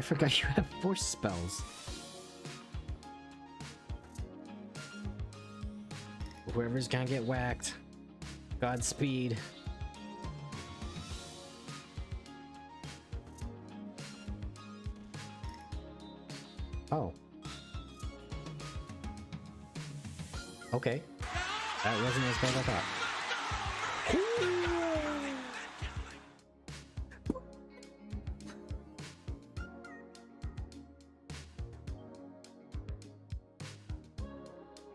forgot you have force spells. Whoever's gonna get whacked. Godspeed. Oh. Okay. That wasn't as bad as I thought.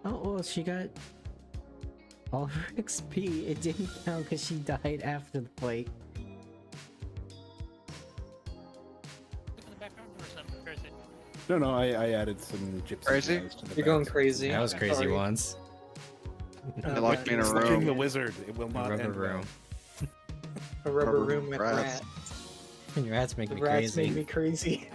Oh, well, she got all her XP. It didn't count because she died after the fight. No, I added some gypsy. Crazy? guys to the You're going back. crazy. That was crazy Sorry. once. They locked me in a It's fucking the room. wizard. It will not Rubber end well. room. A rubber Rubber room with rats. rats. And your rats make The me rats crazy. made me crazy.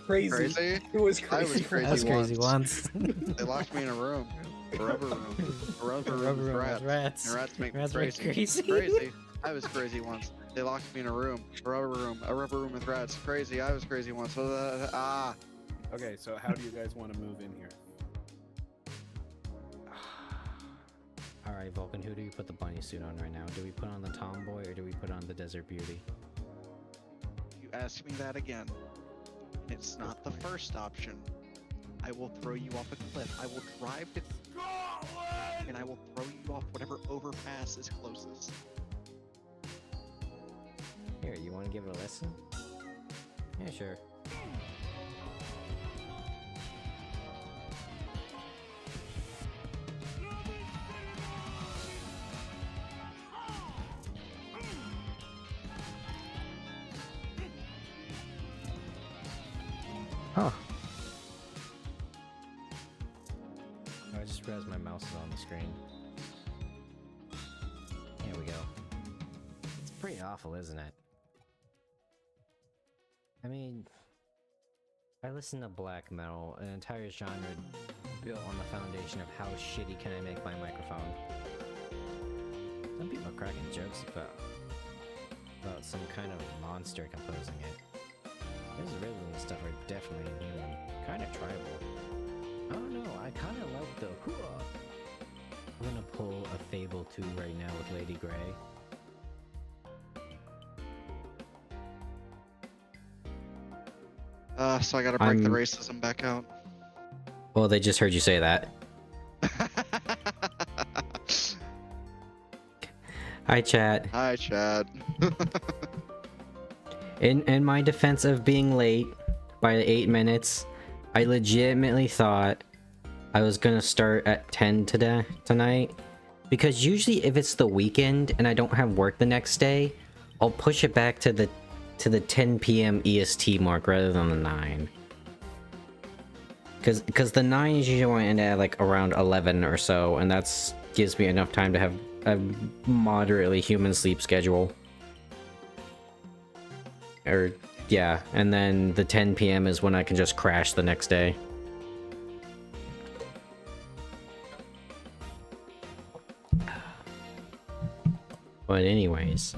Crazy. Crazy? It was I crazy. was crazy. That was crazy once. They locked me in a room. A rubber room. A rubber room Rubber with room rats. with rats. And rats make me Rats make crazy. crazy. Crazy. I was crazy once. They locked me in a room. A rubber room with rats. Crazy. I was crazy once. Okay, so how do you guys want to move in here? Alright, Vulcan, who do we put the bunny suit on right now? Do we put on the tomboy or do we put on the desert beauty? You ask me that again. It's not the first option. I will throw you off a cliff. I will drive to and I will throw you off whatever overpass is closest. Here, you want to give it a listen? Yeah, sure. Huh. I just realized my mouse is on the screen. Here we go. It's pretty awful, isn't it? I mean, I listen to black metal, an entire genre built on the foundation of how shitty can I make my microphone. Some people are cracking jokes about some kind of monster composing it. Those rhythms and stuff are definitely inhuman. Kind of tribal. I don't know, I kind of like the hooah. I'm gonna pull a Fable 2 right now with Lady Grey. So I gotta break the racism back out. Well, they just heard you say that. Hi, chat. Hi, Chad. In my defense of being late by 8 minutes, I legitimately thought I was gonna start at 10 tonight, because usually if it's the weekend and I don't have work the next day, I'll push it back to the 10 p.m. EST mark rather than the 9. Because the 9 is usually when I end at like around 11 or so, and that's gives me enough time to have a moderately human sleep schedule. Or yeah, and then the 10 p.m. is when I can just crash the next day. But anyways,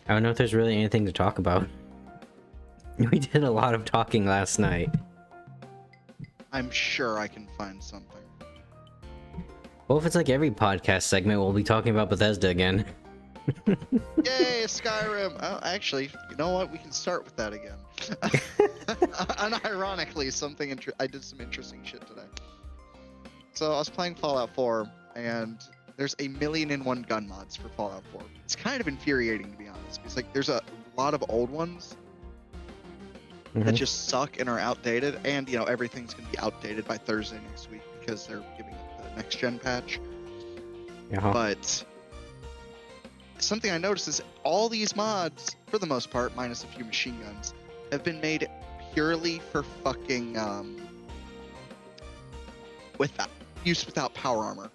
I don't know if there's really anything to talk about. We did a lot of talking last night. I'm sure I can find something. Well, if it's like every podcast segment, we'll be talking about Bethesda again. Yay, Skyrim! Oh, actually, you know what? We can start with that again. Unironically, I did some interesting shit today. So I was playing Fallout 4, and there's 1,000,001 gun mods for Fallout 4. It's kind of infuriating, to be honest, because like there's a lot of old ones that just suck and are outdated, and you know everything's gonna be outdated by Thursday next week because they're giving it the next gen patch. But something I noticed is all these mods, for the most part, minus a few machine guns, have been made purely for fucking without power armor.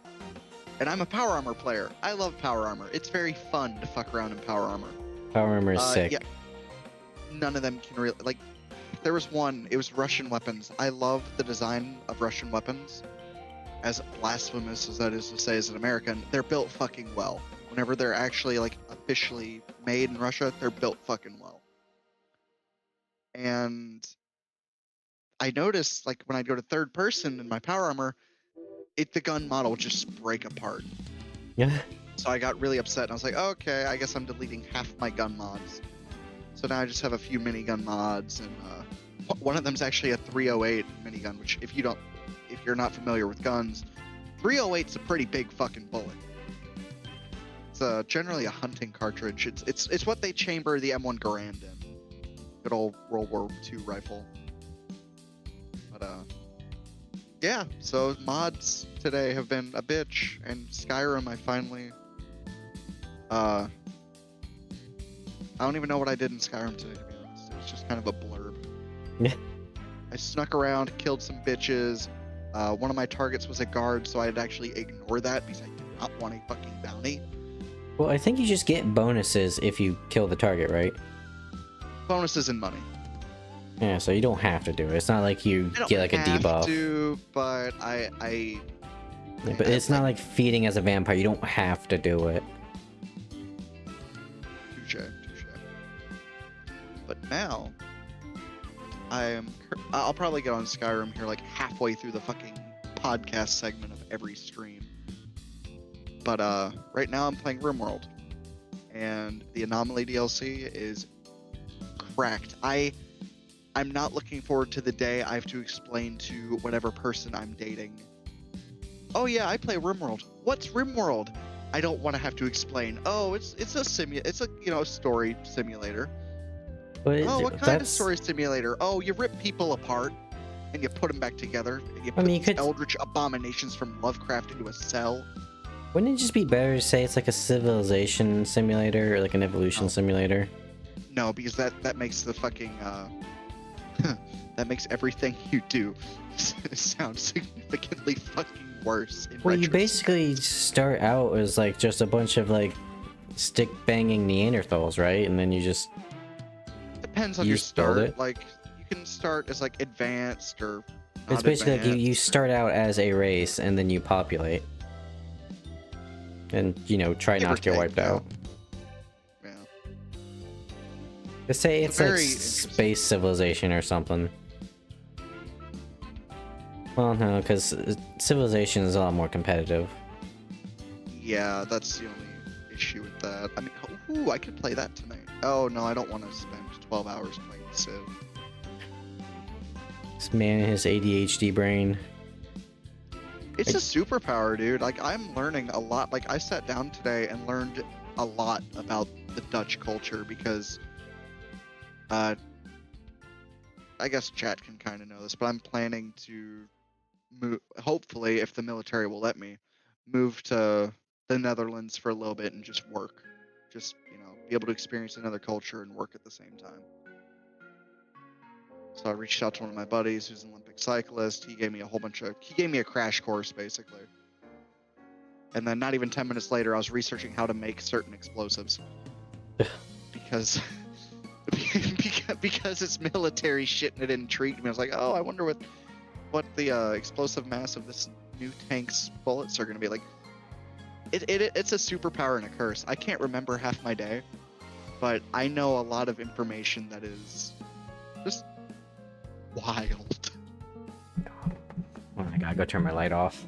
And I'm a power armor player. I love power armor. It's very fun to fuck around in power armor. Power armor is sick. Yeah, none of them can really like. There was one. It was Russian weapons. I love the design of Russian weapons. As blasphemous as that is to say as an American, they're built fucking well. Whenever they're actually like officially made in Russia, they're built fucking well. and I noticed like when I go to third person in my power armor, the gun model would just break apart. Yeah. So I got really upset and I was like, oh, okay, I guess I'm deleting half my gun mods. So now I just have a few minigun mods, and one of them's actually a 308 minigun, which if you're not familiar with guns, 308's a pretty big fucking bullet. It's generally a hunting cartridge. It's what they chamber the M1 Garand in. Good old World War II rifle. But yeah. So mods today have been a bitch, and Skyrim I finally I don't even know what I did in Skyrim today, to be honest. It was just kind of a blurb. Yeah. I snuck around, killed some bitches. One of my targets was a guard, so I had to actually ignore that because I did not want a fucking bounty. Well, I think you just get bonuses if you kill the target, right? Bonuses and money. Yeah, so you don't have to do it. It's not like you I don't get like a have debuff. to, but Yeah, but it's not like feeding as a vampire. You don't have to do it. Touche. But now, I'll probably get on Skyrim here like halfway through the fucking podcast segment of every stream. But right now I'm playing RimWorld, and the Anomaly DLC is cracked. I'm not looking forward to the day I have to explain to whatever person I'm dating, oh yeah, I play RimWorld. What's RimWorld? I don't want to have to explain. Oh, it's a story simulator. But Oh, what kind of story simulator? Oh, you rip people apart and you put them back together. And you put these eldritch abominations from Lovecraft into a cell. Wouldn't it just be better to say it's like a civilization simulator or like an evolution simulator? No, because that makes the fucking that makes everything you do sound significantly fucking worse. Well, you basically start out as like just a bunch of like stick banging Neanderthals, right? And then you just depends on your start. Like you can start as like advanced or not. It's basically advanced. like you start out as a race and then you populate. And, try not to get wiped out. Yeah. Let's say it's like space civilization or something. Well, no, because civilization is a lot more competitive. Yeah, that's the only issue with that. I mean, ooh, I could play that tonight. Oh, no, I don't want to spend 12 hours playing Civ. This man and his ADHD brain. It's a superpower, dude. Like, I'm learning a lot. Like, I sat down today and learned a lot about the Dutch culture because, I guess chat can kind of know this, but I'm planning to move, hopefully, if the military will let me, move to the Netherlands for a little bit and just work. Just, be able to experience another culture and work at the same time. So I reached out to one of my buddies who's an Olympic cyclist. He gave me a crash course, basically. And then not even 10 minutes later, I was researching how to make certain explosives. because it's military shit and it intrigued me. I was like, oh, I wonder what the explosive mass of this new tank's bullets are going to be like. It's a superpower and a curse. I can't remember half my day, but I know a lot of information that is just wild. Oh my god, go turn my light off.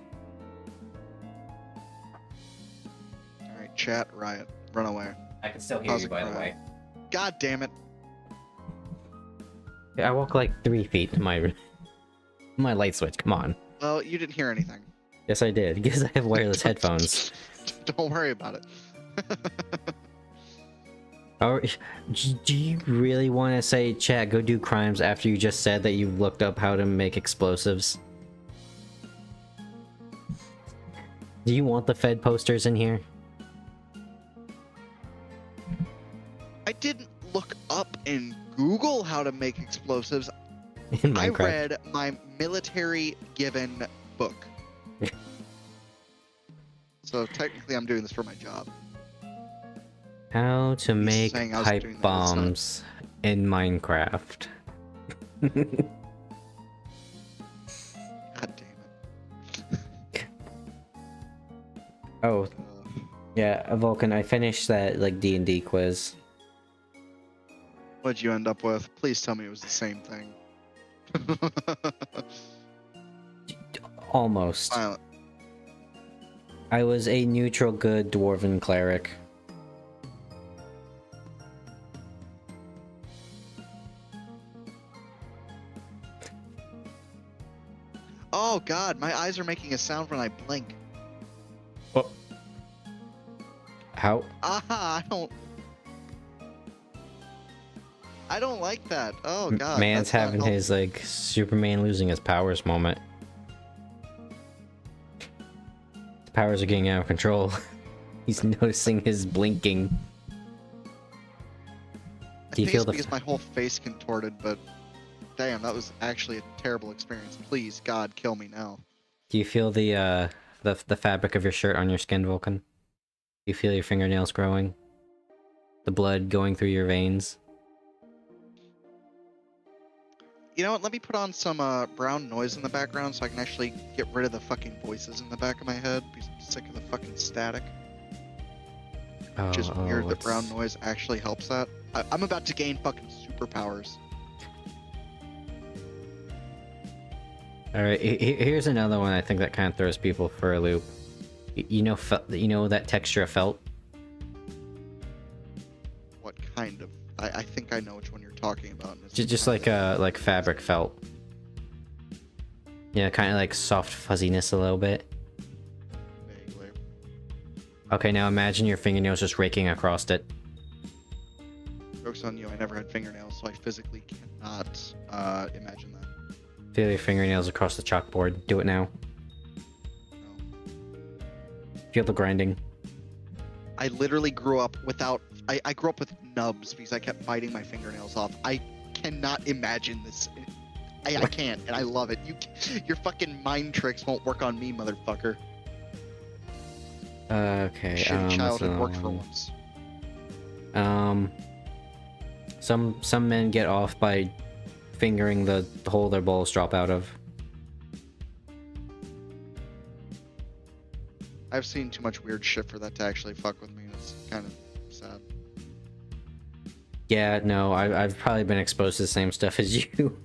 Alright, chat, riot, run away. I can still hear you, by the way. God damn it. Yeah, I walk like 3 feet to my light switch, come on. Well, you didn't hear anything. Yes, I did, because I have wireless headphones. Don't worry about it. Do you really want to say, chat, go do crimes after you just said that you looked up how to make explosives? Do you want the Fed posters in here? I didn't look up in Google how to make explosives. In I Minecraft. read my military given book. So technically I'm doing this for my job. How to make saying I was doing pipe that, bombs in Minecraft. God damn it. Oh, yeah, Vulcan, I finished that, like, D&D quiz. What'd you end up with? Please tell me it was the same thing. Almost. Violent. I was a neutral good dwarven cleric. Oh god, my eyes are making a sound when I blink. Oh. How? Ah, I don't like that. Oh god. Man's that's not having healthy. his, like, Superman losing his powers moment. His powers are getting out of control. He's noticing his blinking. I Do you think feel it's the because my whole face contorted, but damn, that was actually a terrible experience. Please, God, kill me now. Do you feel the fabric of your shirt on your skin, Vulcan? Do you feel your fingernails growing? The blood going through your veins? You know what? Let me put on some brown noise in the background so I can actually get rid of the fucking voices in the back of my head because I'm sick of the fucking static. Which is weird that brown noise actually helps that. I'm about to gain fucking superpowers. Alright, here's another one I think that kind of throws people for a loop. You know that texture of felt? What kind of? I think I know which one you're talking about. and it's Just kinda- like fabric felt. Yeah, kind of like soft fuzziness a little bit. Vaguely. Okay, now imagine your fingernails just raking across it. Joke's on you, I never had fingernails, so I physically cannot imagine that. Feel your fingernails across the chalkboard. Do it now. No. Feel the grinding. I literally grew up without. I grew up with nubs because I kept biting my fingernails off. I cannot imagine this. I can't, and I love it. Your fucking mind tricks won't work on me, motherfucker. Okay. Shitty what's childhood another worked for one? once. Some men get off by fingering the hole their balls drop out of. I've seen too much weird shit for that to actually fuck with me. It's kind of sad. Yeah, no, I've probably been exposed to the same stuff as you.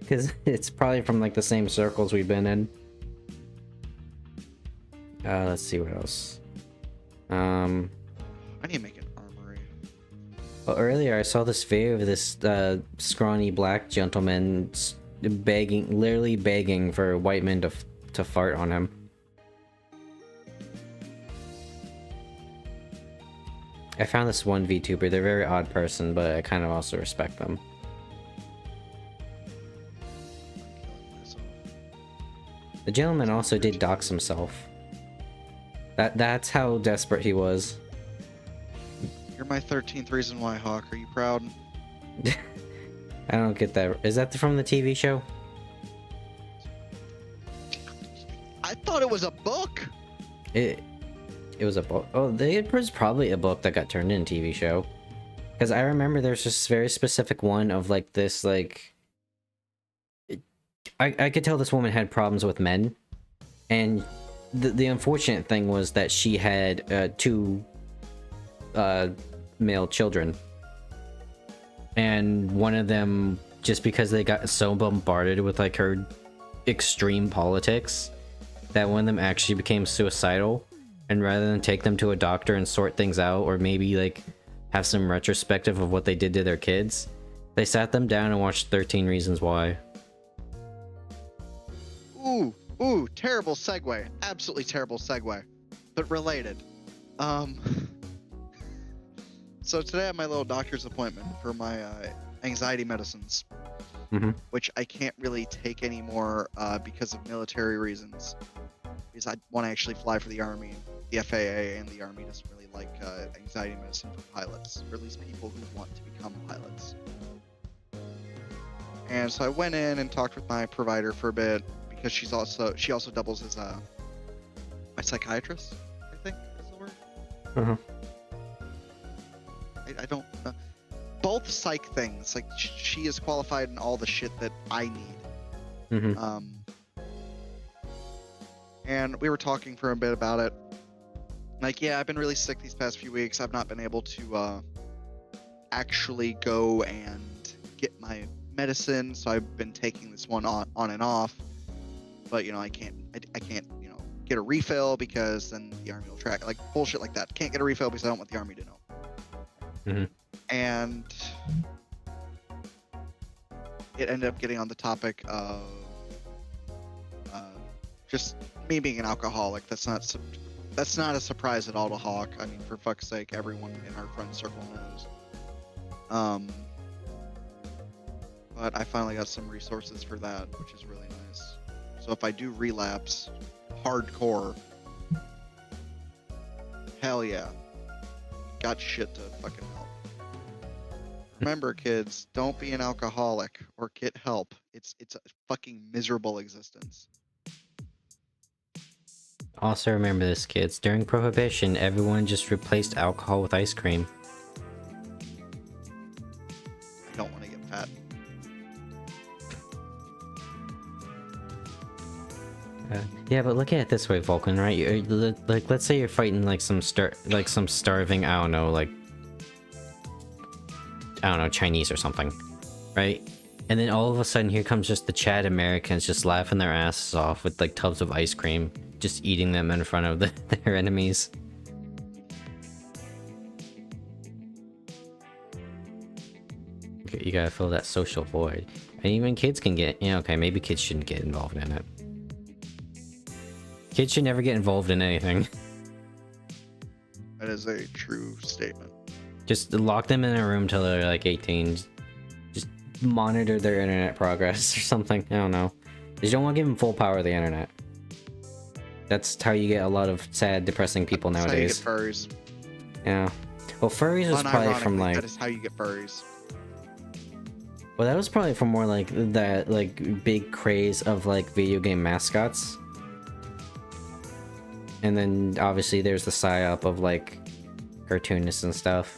Because it's probably from, like, the same circles we've been in. Let's see what else. I need to make an armory. Well, earlier I saw this video of this scrawny black gentleman literally begging for white men to fart on him. I found this one VTuber. They're a very odd person, but I kind of also respect them. I'm killing myself. The gentleman also did dox himself. That's how desperate he was. You're my 13th reason why, Hawk. Are you proud? I don't get that. Is that from the TV show? I thought it was a book. It was a book. Oh, it was probably a book that got turned into a TV show. Because I remember there's this very specific one of, like, this, like... I could tell this woman had problems with men. And the unfortunate thing was that she had two male children. And one of them, just because they got so bombarded with, like, her extreme politics, that one of them actually became suicidal. And rather than take them to a doctor and sort things out, or maybe, like, have some retrospective of what they did to their kids, they sat them down and watched 13 Reasons Why. Ooh, terrible segue. Absolutely terrible segue. But related. So today I have my little doctor's appointment for my anxiety medicines. Mhm. Which I can't really take anymore because of military reasons. Because I want to actually fly for the Army. The FAA and the Army doesn't really like anxiety medicine for pilots, or at least people who want to become pilots. And so I went in and talked with my provider for a bit because she also doubles as my psychiatrist, I think is the word. Uh-huh. I don't know. Both psych things. Like she is qualified in all the shit that I need. Mm-hmm. And we were talking for a bit about it. Like, yeah, I've been really sick these past few weeks. I've not been able to actually go and get my medicine, so I've been taking this one on and off. But you know, I can't you know, get a refill because then the army will track, like bullshit like that. Can't get a refill because I don't want the army to know. Mhm. And it ended up getting on the topic of just me being an alcoholic. That's not a surprise at all to Hawk. I mean, for fuck's sake, everyone in our friend circle knows. But I finally got some resources for that, which is really nice. So if I do relapse hardcore, hell yeah, got shit to fucking help. Remember, kids, don't be an alcoholic or get help. It's a fucking miserable existence. Also remember this, kids. During Prohibition, everyone just replaced alcohol with ice cream. I don't want to get fat. Yeah, but look at it this way, Vulcan, right? Like, let's say you're fighting like some starving, I don't know, Chinese or something, right? And then all of a sudden, here comes just the Chad Americans just laughing their asses off with like tubs of ice cream, just eating them in front of their enemies. You gotta fill that social void. And even kids can get, you know, okay, maybe kids shouldn't get involved in it. Kids should never get involved in anything. That is a true statement. Just lock them in a room till they're like 18. Just monitor their internet progress or something. I don't know. You don't want to give them full power of the internet. That's how you get a lot of sad, depressing people nowadays. That's how you get furries. Yeah. Well, furries was probably from like... that is how you get furries. Well, that was probably from more like that like big craze of like video game mascots. And then obviously there's the psyop of like cartoonists and stuff.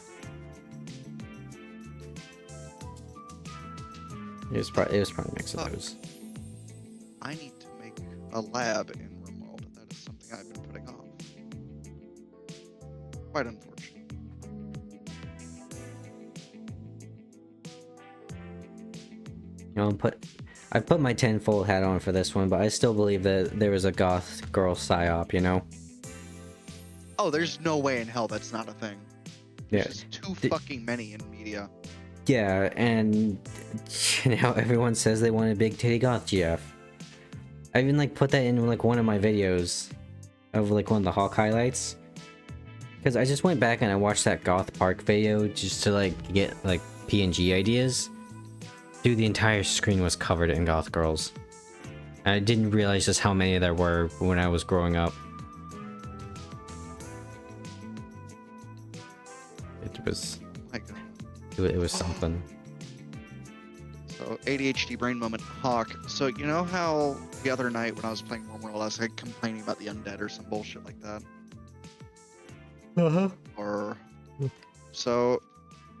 It was probably a mix of those. I need to make a lab in RimWorld. That is something I've been putting off. Quite unfortunate. You know, I've put my tinfoil hat on for this one, but I still believe that there was a goth girl psyop, you know? Oh, there's no way in hell that's not a thing. There's Yeah. just too fucking many in media. Yeah, and now everyone says they want a big titty goth GF. I even like put that in like one of my videos of like one of the Hawk highlights. Because I just went back and I watched that Goth Park video just to like get like PNG ideas. Dude, the entire screen was covered in goth girls. And I didn't realize just how many there were when I was growing up. It was... My God. It was something. So, ADHD brain moment, Hawk. So, you know how the other night when I was playing RimWorld, I was like complaining about the undead or some bullshit like that? Uh-huh. Or... So,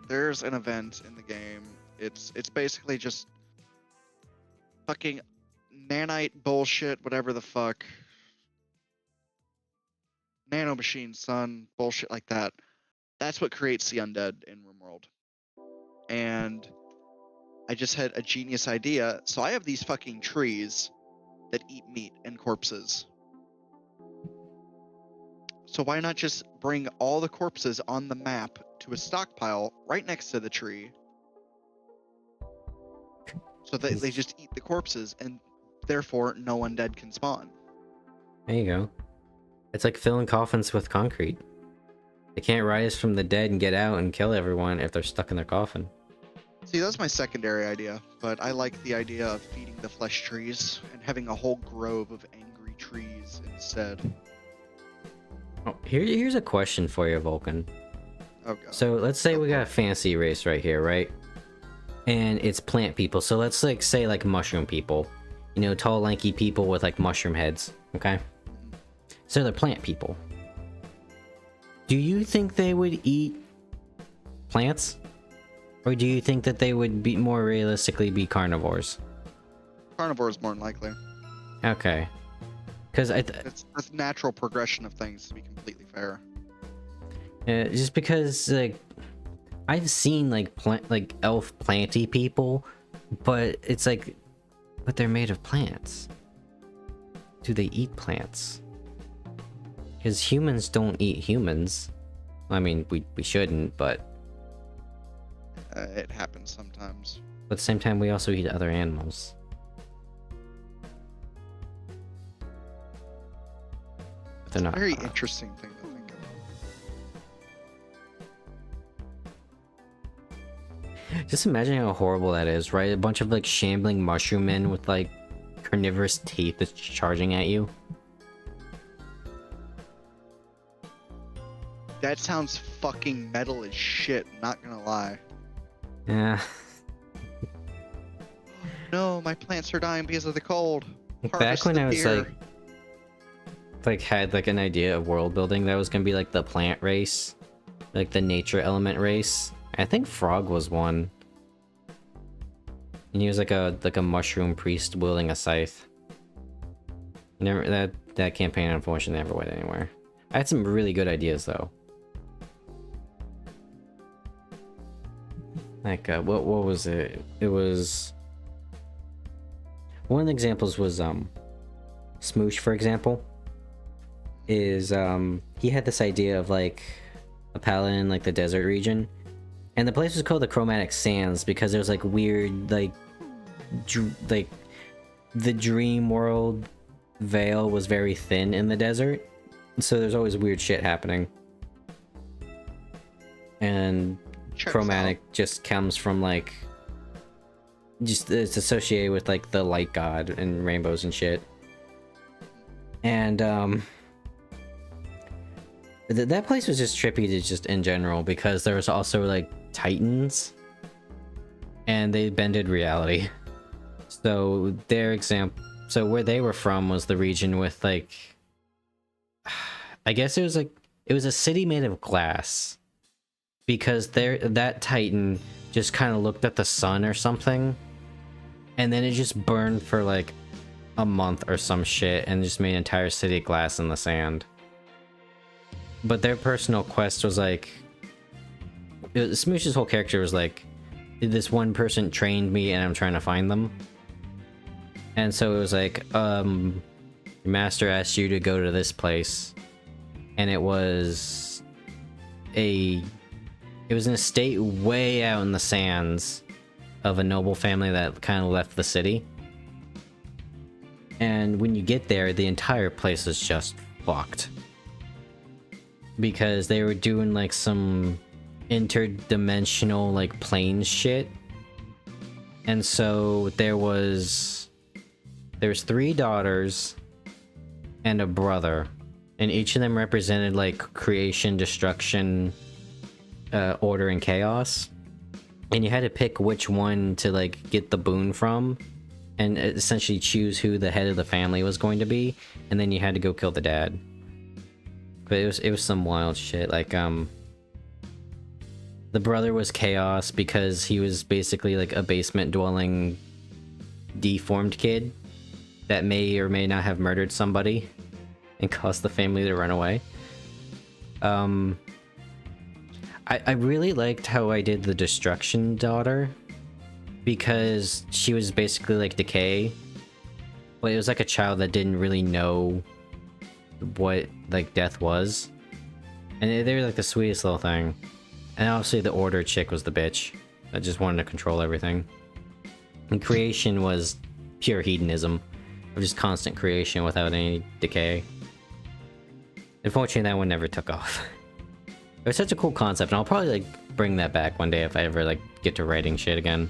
there's an event in the game. It's basically just fucking nanite bullshit, whatever the fuck. Nanomachine, son, bullshit like that. That's what creates the undead in RimWorld. And I just had a genius idea. So I have these fucking trees that eat meat and corpses. So why not just bring all the corpses on the map to a stockpile right next to the tree? So they just eat the corpses, and therefore no undead can spawn. There you go. It's like filling coffins with concrete. They can't rise from the dead and get out and kill everyone if they're stuck in their coffin. See, that's my secondary idea, but I like the idea of feeding the flesh trees and having a whole grove of angry trees instead. Oh, here's a question for you, Vulcan. Oh god. So let's say we got a fantasy race right here, right? And it's plant people. So let's like say like mushroom people. You know, tall, lanky people with like mushroom heads. Okay? So they're plant people. Do you think they would eat plants? Or do you think that they would be more realistically be carnivores? Carnivores more than likely. Okay. Because It's the natural progression of things, to be completely fair. just because like I've seen like like elf planty people, but it's like, but they're made of plants. Do they eat plants? Because humans don't eat humans. I mean, we shouldn't, but It happens sometimes. at the same time, we also eat other animals. It's They're a not very hot. interesting thing to think of. Just imagine how horrible that is, right? A bunch of like shambling mushroom men with like carnivorous teeth that's charging at you. That sounds fucking metal as shit, not gonna lie. Yeah. No, my plants are dying because of the cold. Back Harvest when the I was deer. like had like an idea of world building that was gonna be like the plant race, like the nature element race. I think Frog was one. And he was like a mushroom priest wielding a scythe. Never that campaign unfortunately never went anywhere. I had some really good ideas though. Like what was it? It was one of the examples was Smoosh, for example. Is he had this idea of like a paladin in like the desert region, and the place was called the Chromatic Sands because there was like weird like like the dream world veil was very thin in the desert, so there's always weird shit happening. And Checks chromatic just comes from like just it's associated with like the light god and rainbows and shit. And that place was just trippy to just in general because there was also like titans and they bended reality. So their example, so where they were from was the region with like, I guess it was like it was a city made of glass because that titan just kind of looked at the sun or something and then it just burned for like a month or some shit and just made an entire city of glass in the sand. But their personal quest was like Smoosh's whole character was like, this one person trained me and I'm trying to find them. And so it was like, your master asked you to go to this place, and it was an estate way out in the sands of a noble family that kind of left the city. And when you get there, the entire place is just fucked. Because they were doing like some interdimensional like plane shit. And so there's 3 daughters and a brother, and each of them represented like creation, destruction, order, and chaos. And you had to pick which one to like get the boon from, and essentially choose who the head of the family was going to be, and then you had to go kill the dad. But it was some wild shit. Like the brother was chaos because he was basically like a basement dwelling deformed kid that may or may not have murdered somebody and caused the family to run away. I really liked how I did the destruction daughter because she was basically like decay, but it was like a child that didn't really know what like death was, and they were like the sweetest little thing. And obviously the order chick was the bitch that just wanted to control everything, and creation was pure hedonism of just constant creation without any decay. Unfortunately that one never took off. It was such a cool concept, and I'll probably like bring that back one day if I ever like get to writing shit again.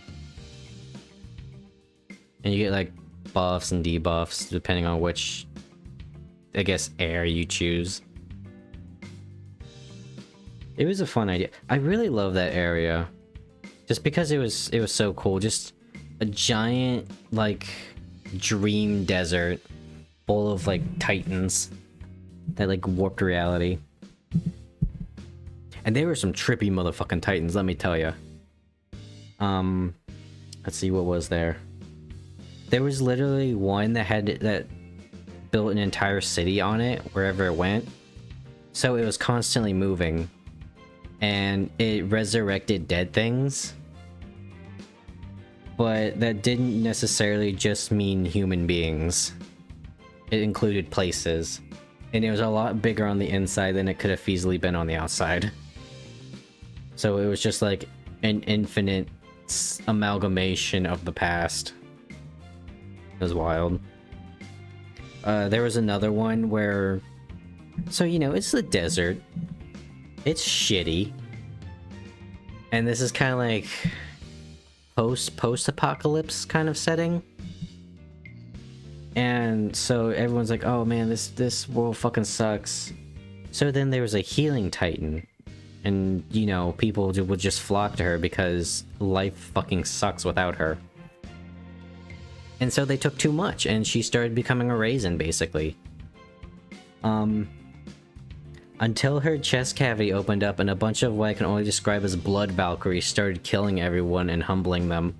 And you get like buffs and debuffs depending on which, I guess, heir you choose. It was a fun idea. I really love that area just because it was so cool. Just a giant like dream desert full of like titans that like warped reality. And they were some trippy motherfucking titans, let me tell you. Let's see, what was there? There was literally one that built an entire city on it wherever it went. So it was constantly moving. and it resurrected dead things. But that didn't necessarily just mean human beings. It included places. And it was a lot bigger on the inside than it could have feasibly been on the outside. So it was just like an infinite amalgamation of the past. It was wild. There was another one where... So, you know, it's the desert. It's shitty. And this is kind of like... post-apocalypse kind of setting. And so everyone's like, oh man, this world fucking sucks. So then there was a healing titan. And, you know, people would just flock to her because life fucking sucks without her. And so they took too much, and she started becoming a raisin, basically. Until her chest cavity opened up and a bunch of what I can only describe as blood Valkyries started killing everyone and humbling them.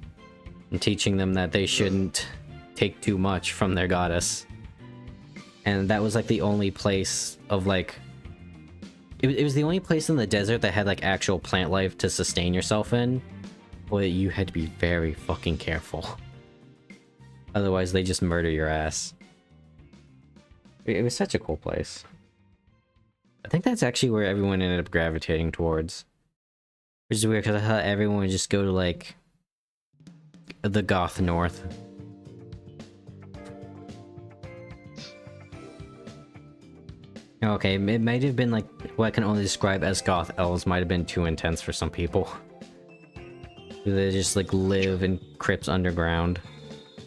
And teaching them that they shouldn't take too much from their goddess. And that was like the only place of like... It was the only place in the desert that had like actual plant life to sustain yourself in. But you had to be very fucking careful. Otherwise they just murder your ass. It was such a cool place. I think that's actually where everyone ended up gravitating towards. Which is weird because I thought everyone would just go to like... the Goth North. Okay, it might have been like what I can only describe as Goth Elves might have been too intense for some people. They just like live in crypts underground.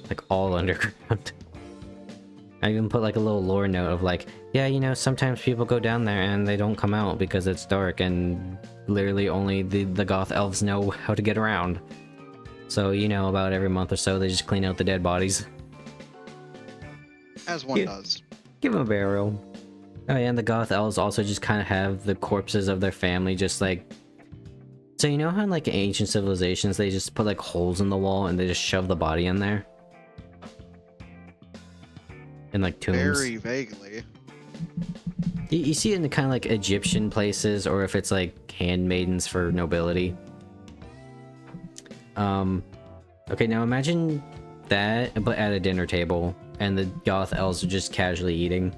Like all underground. I even put like a little lore note of like, yeah, you know, sometimes people go down there and they don't come out because it's dark and literally only the Goth Elves know how to get around. So, you know, about every month or so they just clean out the dead bodies. As one does. Give them a burial. Oh yeah, and the Goth Elves also just kind of have the corpses of their family just like... So you know how in like ancient civilizations they just put like holes in the wall and they just shove the body in there? In like tombs? Very vaguely. You see it in the kind of like Egyptian places, or if it's like handmaidens for nobility. Okay, now imagine that, but at a dinner table, and the Goth Elves are just casually eating.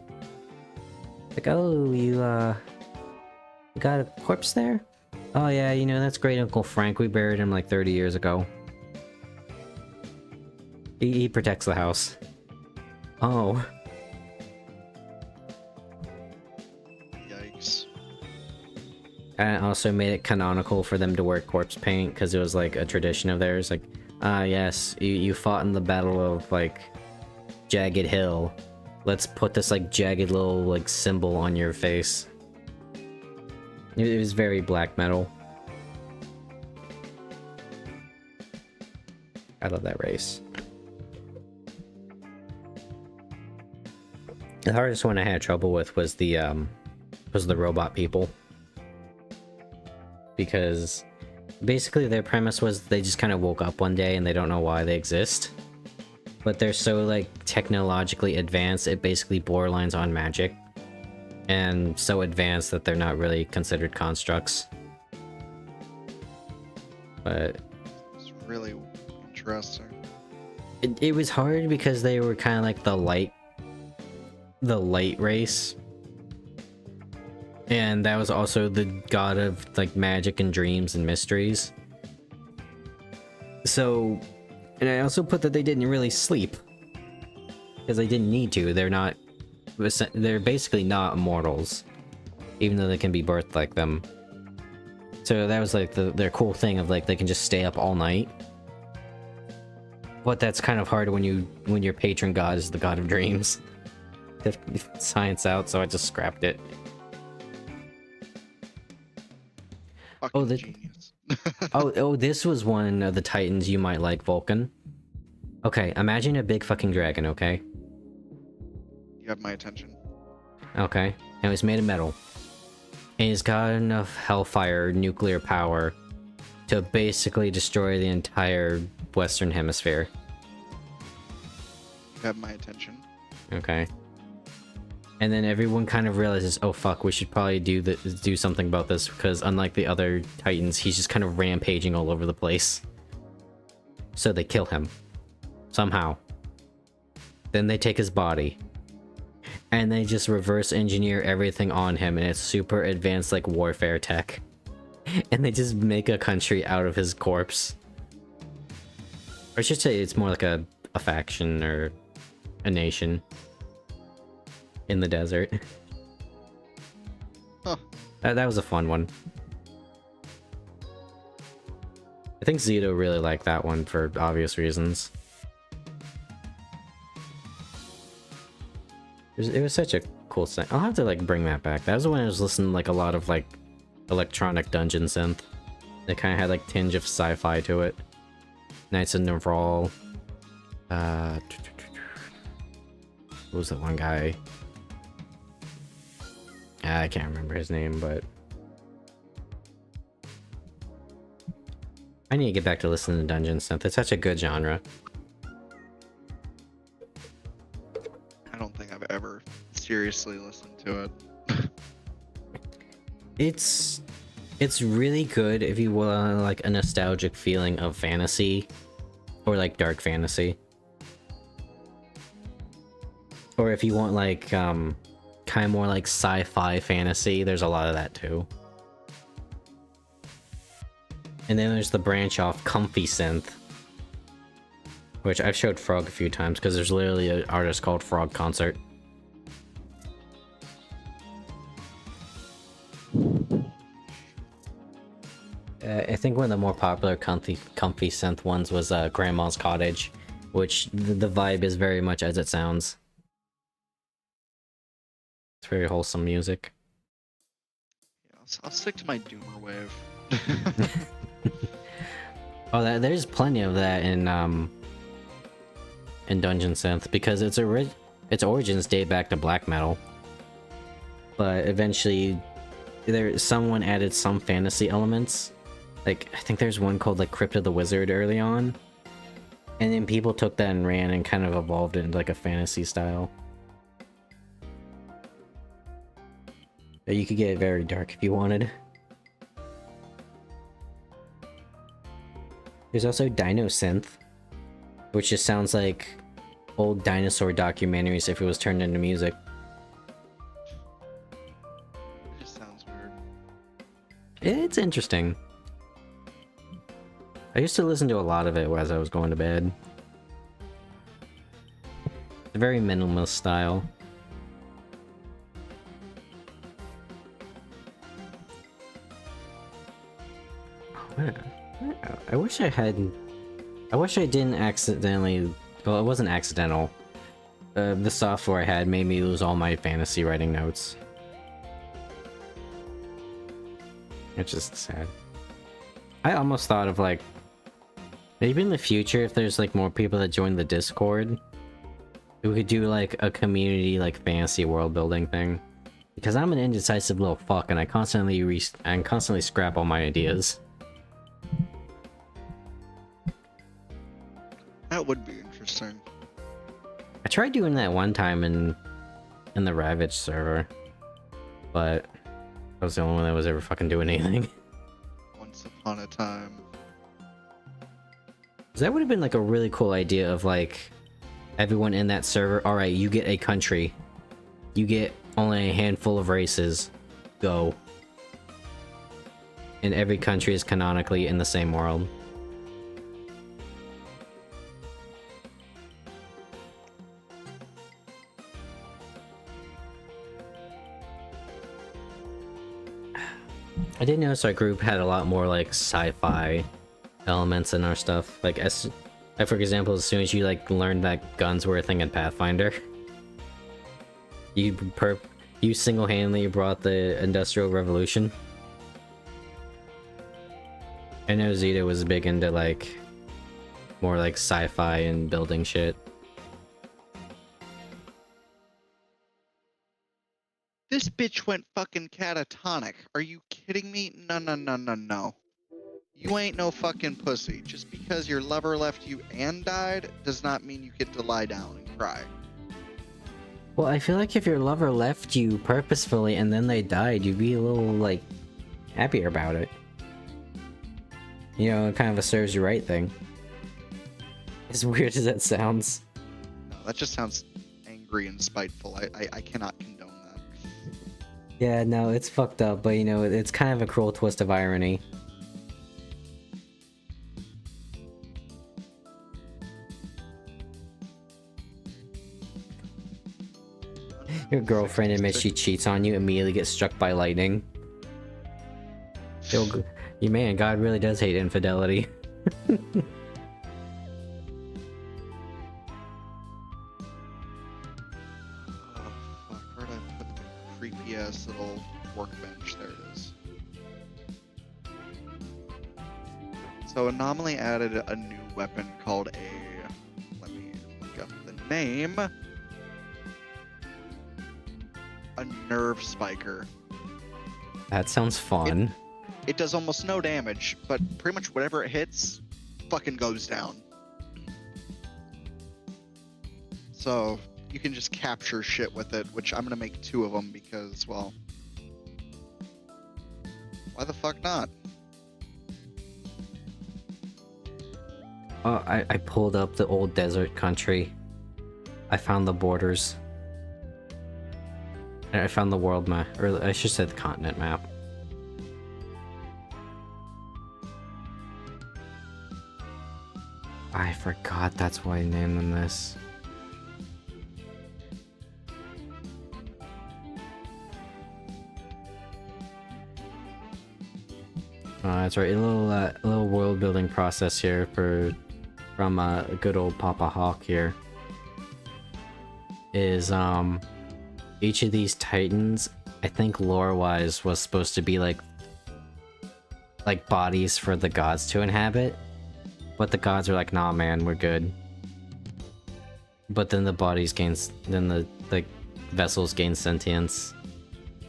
Like, oh, you got a corpse there? Oh yeah, you know, that's great Uncle Frank. We buried him like 30 years ago. He protects the house. Oh. Yikes. I also made it canonical for them to wear corpse paint, because it was like a tradition of theirs. Like, yes, you fought in the battle of, like, Jagged Hill. Let's put this, like, jagged little, like, symbol on your face. It was very black metal. I love that race. The hardest one I had trouble with was the robot people. Because basically their premise was they just kind of woke up one day and they don't know why they exist. But they're so like technologically advanced, it basically borderlines on magic. And so advanced that they're not really considered constructs. But It's really interesting. it was hard because they were kind of like the light race. And that was also the god of like magic and dreams and mysteries. So, and I also put that they didn't really sleep. Because they didn't need to. They're basically not immortals. Even though they can be birthed like them. So that was like their cool thing of like they can just stay up all night. But that's kind of hard when your patron god is the god of dreams. Science out, so I just scrapped it. Fucking the- genius. Oh, this was one of the titans you might like, Vulcan. Okay, imagine a big fucking dragon, okay? You have my attention. Okay, and it was made of metal. And he's got enough hellfire nuclear power to basically destroy the entire Western Hemisphere. You have my attention. Okay. And then everyone kind of realizes, oh fuck, we should probably do something about this, because unlike the other Titans, he's just kind of rampaging all over the place. So they kill him. Somehow. Then they take his body. And they just reverse engineer everything on him, and it's super advanced like warfare tech. And they just make a country out of his corpse. Or I should say it's more like a faction or a nation. In the desert. Huh. That was a fun one. I think Zito really liked that one for obvious reasons. It was such a cool thing. I'll have to like bring that back. That was when I was listening to like a lot of like electronic dungeon synth. It kind of had like tinge of sci-fi to it. Knights of Nerval. What was that one guy? I can't remember his name, but I need to get back to listening to dungeon synth. It's such a good genre. I don't think I've ever seriously listened to it. It's really good if you want like a nostalgic feeling of fantasy or like dark fantasy. Or if you want like kind of more like sci-fi fantasy, there's a lot of that too. And then there's the branch off comfy synth, which I've showed Frog a few times because there's literally an artist called Frog Concert. I think one of the more popular comfy synth ones was Grandma's Cottage, which the vibe is very much as it sounds. It's very wholesome music. Yeah, I'll stick to my Doomer wave. Oh, there's plenty of that in Dungeon Synth because its origins date back to black metal, but eventually someone added some fantasy elements. Like I think there's one called like Crypt of the Wizard early on, and then people took that and ran and kind of evolved it into like a fantasy style. But you could get very dark if you wanted. There's also Dino Synth, which just sounds like old dinosaur documentaries if it was turned into music. It just sounds weird. It's interesting. I used to listen to a lot of it as I was going to bed. It's a very minimalist style. I wish I didn't accidentally. Well, it wasn't accidental. The software I had made me lose all my fantasy writing notes. It's just sad. I almost thought of like maybe in the future if there's like more people that join the Discord, we could do like a community like fantasy world building thing. Because I'm an indecisive little fuck and I constantly scrap all my ideas. That would be interesting. I tried doing that one time in the Ravage server, but I was the only one that was ever fucking doing anything. Once upon a time. That would have been like a really cool idea of like everyone in that server. All right, you get a country, you get only a handful of races, go. And every country is canonically in the same world. I did notice our group had a lot more like sci-fi elements in our stuff. Like for example, as soon as you like learned that guns were a thing in Pathfinder, you single-handedly brought the Industrial Revolution. I know Zeta was big into like more like sci-fi and building shit. This bitch went fucking catatonic. Are you kidding me? No, no, no, no, no. You ain't no fucking pussy. Just because your lover left you and died does not mean you get to lie down and cry. Well, I feel like if your lover left you purposefully and then they died, you'd be a little, like, happier about it. You know, kind of a serves you right thing. As weird as that sounds. No, that just sounds angry and spiteful. I cannot condone that. Yeah, no, it's fucked up, but you know, it's kind of a cruel twist of irony. Your girlfriend admits she cheats on you, immediately gets struck by lightning. You man, God really does hate infidelity. Oh, fuck, where'd I put the creepy ass little workbench? There it is. So Anomaly added a new weapon called a... Let me look up the name. A nerve spiker. That sounds fun. It does almost no damage, but pretty much whatever it hits fucking goes down. So you can just capture shit with it, which I'm gonna make 2 of them because, well, why the fuck not? I pulled up the old desert country. I found the borders. And I found the world map, or I should say the continent map. I forgot that's why I named them this. That's right, a little world building process here from a good old Papa Hawk here. Is each of these titans, I think lore-wise, was supposed to be like bodies for the gods to inhabit. But the gods are like, nah man, we're good. But then the bodies then the vessels gain sentience.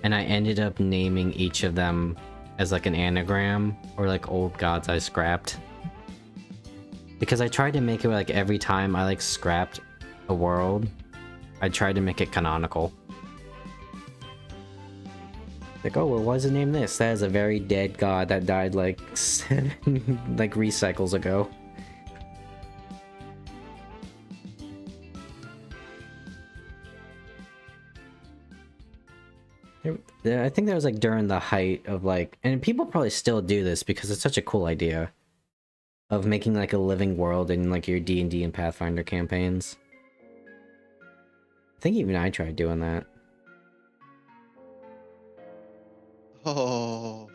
And I ended up naming each of them as like an anagram, or like old gods I scrapped. Because I tried to make it like every time I like scrapped a world, I tried to make it canonical. Like, oh well, why is it named this? That is a very dead god that died like 7 like recycles ago. I think that was like during the height of like, and people probably still do this because it's such a cool idea of making like a living world in like your D&D and Pathfinder campaigns. I think even I tried doing that. Oh,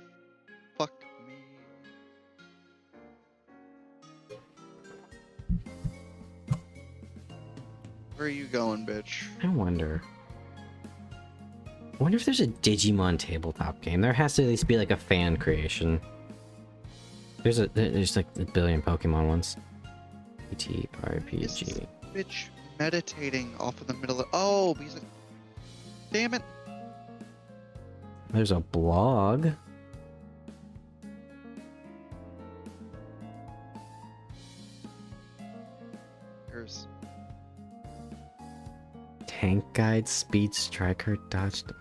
fuck me. Where are you going, bitch? I wonder if there's a Digimon tabletop game. There has to at least be like a fan creation. There's like a billion Pokemon ones. TRPG. Is this bitch meditating off in the middle of... Oh, he's like... Damn it. There's a blog. There's... Tank guide, speed striker, dodge. What?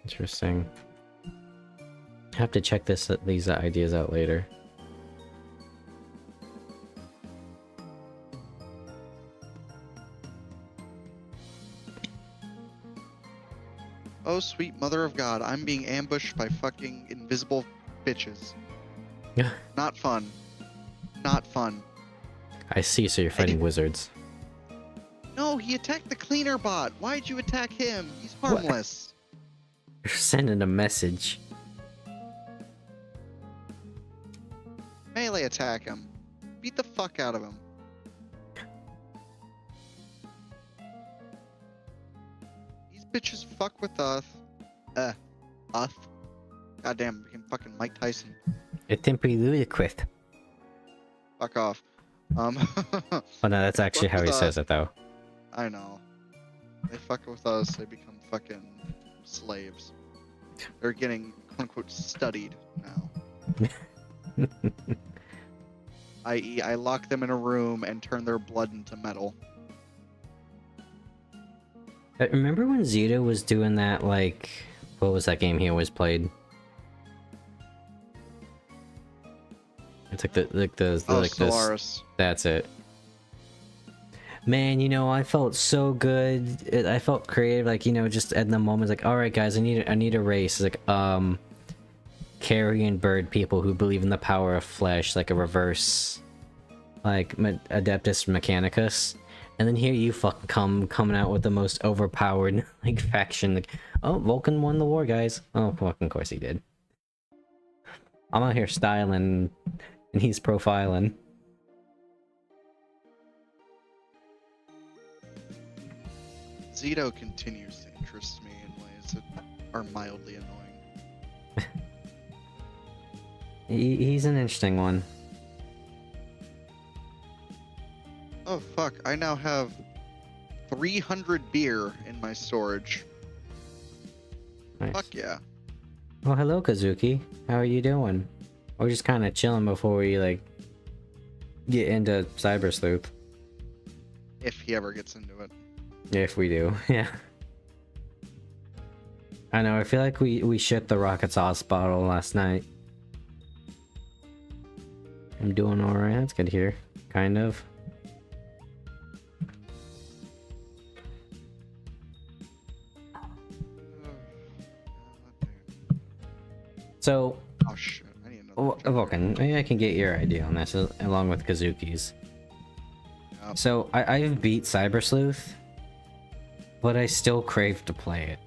Interesting. I have to check these ideas out later. Oh, sweet mother of God, I'm being ambushed by fucking invisible bitches. Not fun. Not fun. I see, so you're fighting wizards. No, he attacked the cleaner bot. Why'd you attack him? He's harmless. You're sending a message. Melee attack him. Beat the fuck out of him. These bitches fuck with us. Us. Goddamn, became fucking Mike Tyson. It's simply ludicrous. Fuck off. Oh no, that's actually how he says it though. I know. They fuck with us, they become fucking slaves. They're getting, quote unquote, studied now. i.e., I lock them in a room and turn their blood into metal. Remember when Zeta was doing that, like, what was that game he always played? It's like Oh, like Solaris. this. That's it. Man, you know, I felt so good. I felt creative, like, you know, just at the moment, like, all right, guys, I need a race. It's like, carrion bird people who believe in the power of flesh, like a reverse, like Adeptus Mechanicus. And then here you fucking coming out with the most overpowered like faction. Like, oh, Vulcan won the war, guys. Oh, fucking course he did. I'm out here styling, and he's profiling. Zito continues to interest me in ways that are mildly annoying. He's an interesting one. Oh fuck, I now have 300 beer in my storage. Nice. Fuck yeah. Oh, hello, Kazuki. How are you doing? We're just kind of chilling before we, like, get into Cyber Sleuth. If he ever gets into it. If we do, yeah. I know, I feel like we shit the rocket sauce bottle last night. I'm doing alright, that's good to hear. Kind of. So, Oh shit, I need another. Vulcan, maybe I can get your idea on this along with Kazuki's. Yep. So, I've beat Cyber Sleuth, but I still crave to play it.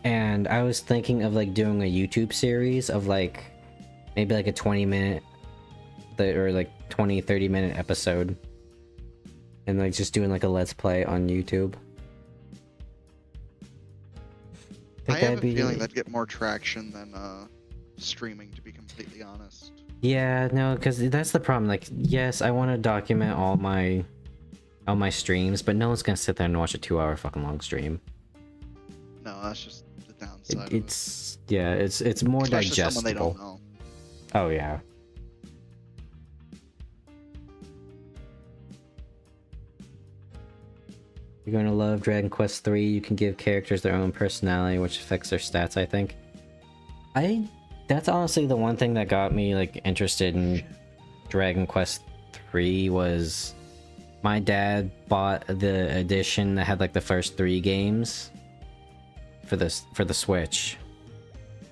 And I was thinking of like doing a YouTube series of like maybe like a 20-minute or like 20-30 minute episode, and like just doing like a let's play on YouTube. I have a feeling that'd get more traction than streaming, to be completely honest. Yeah, no, because that's the problem. Like, yes, I want to document all my streams, but no one's gonna sit there and watch a 2-hour fucking long stream. No, that's just the downside. It's yeah, it's more Especially digestible. someone they don't know. Oh yeah. You're gonna love Dragon Quest 3. You can give characters their own personality, which affects their stats, I think. That's honestly the one thing that got me like interested in Dragon Quest 3 was my dad bought the edition that had like the first 3 games for the Switch.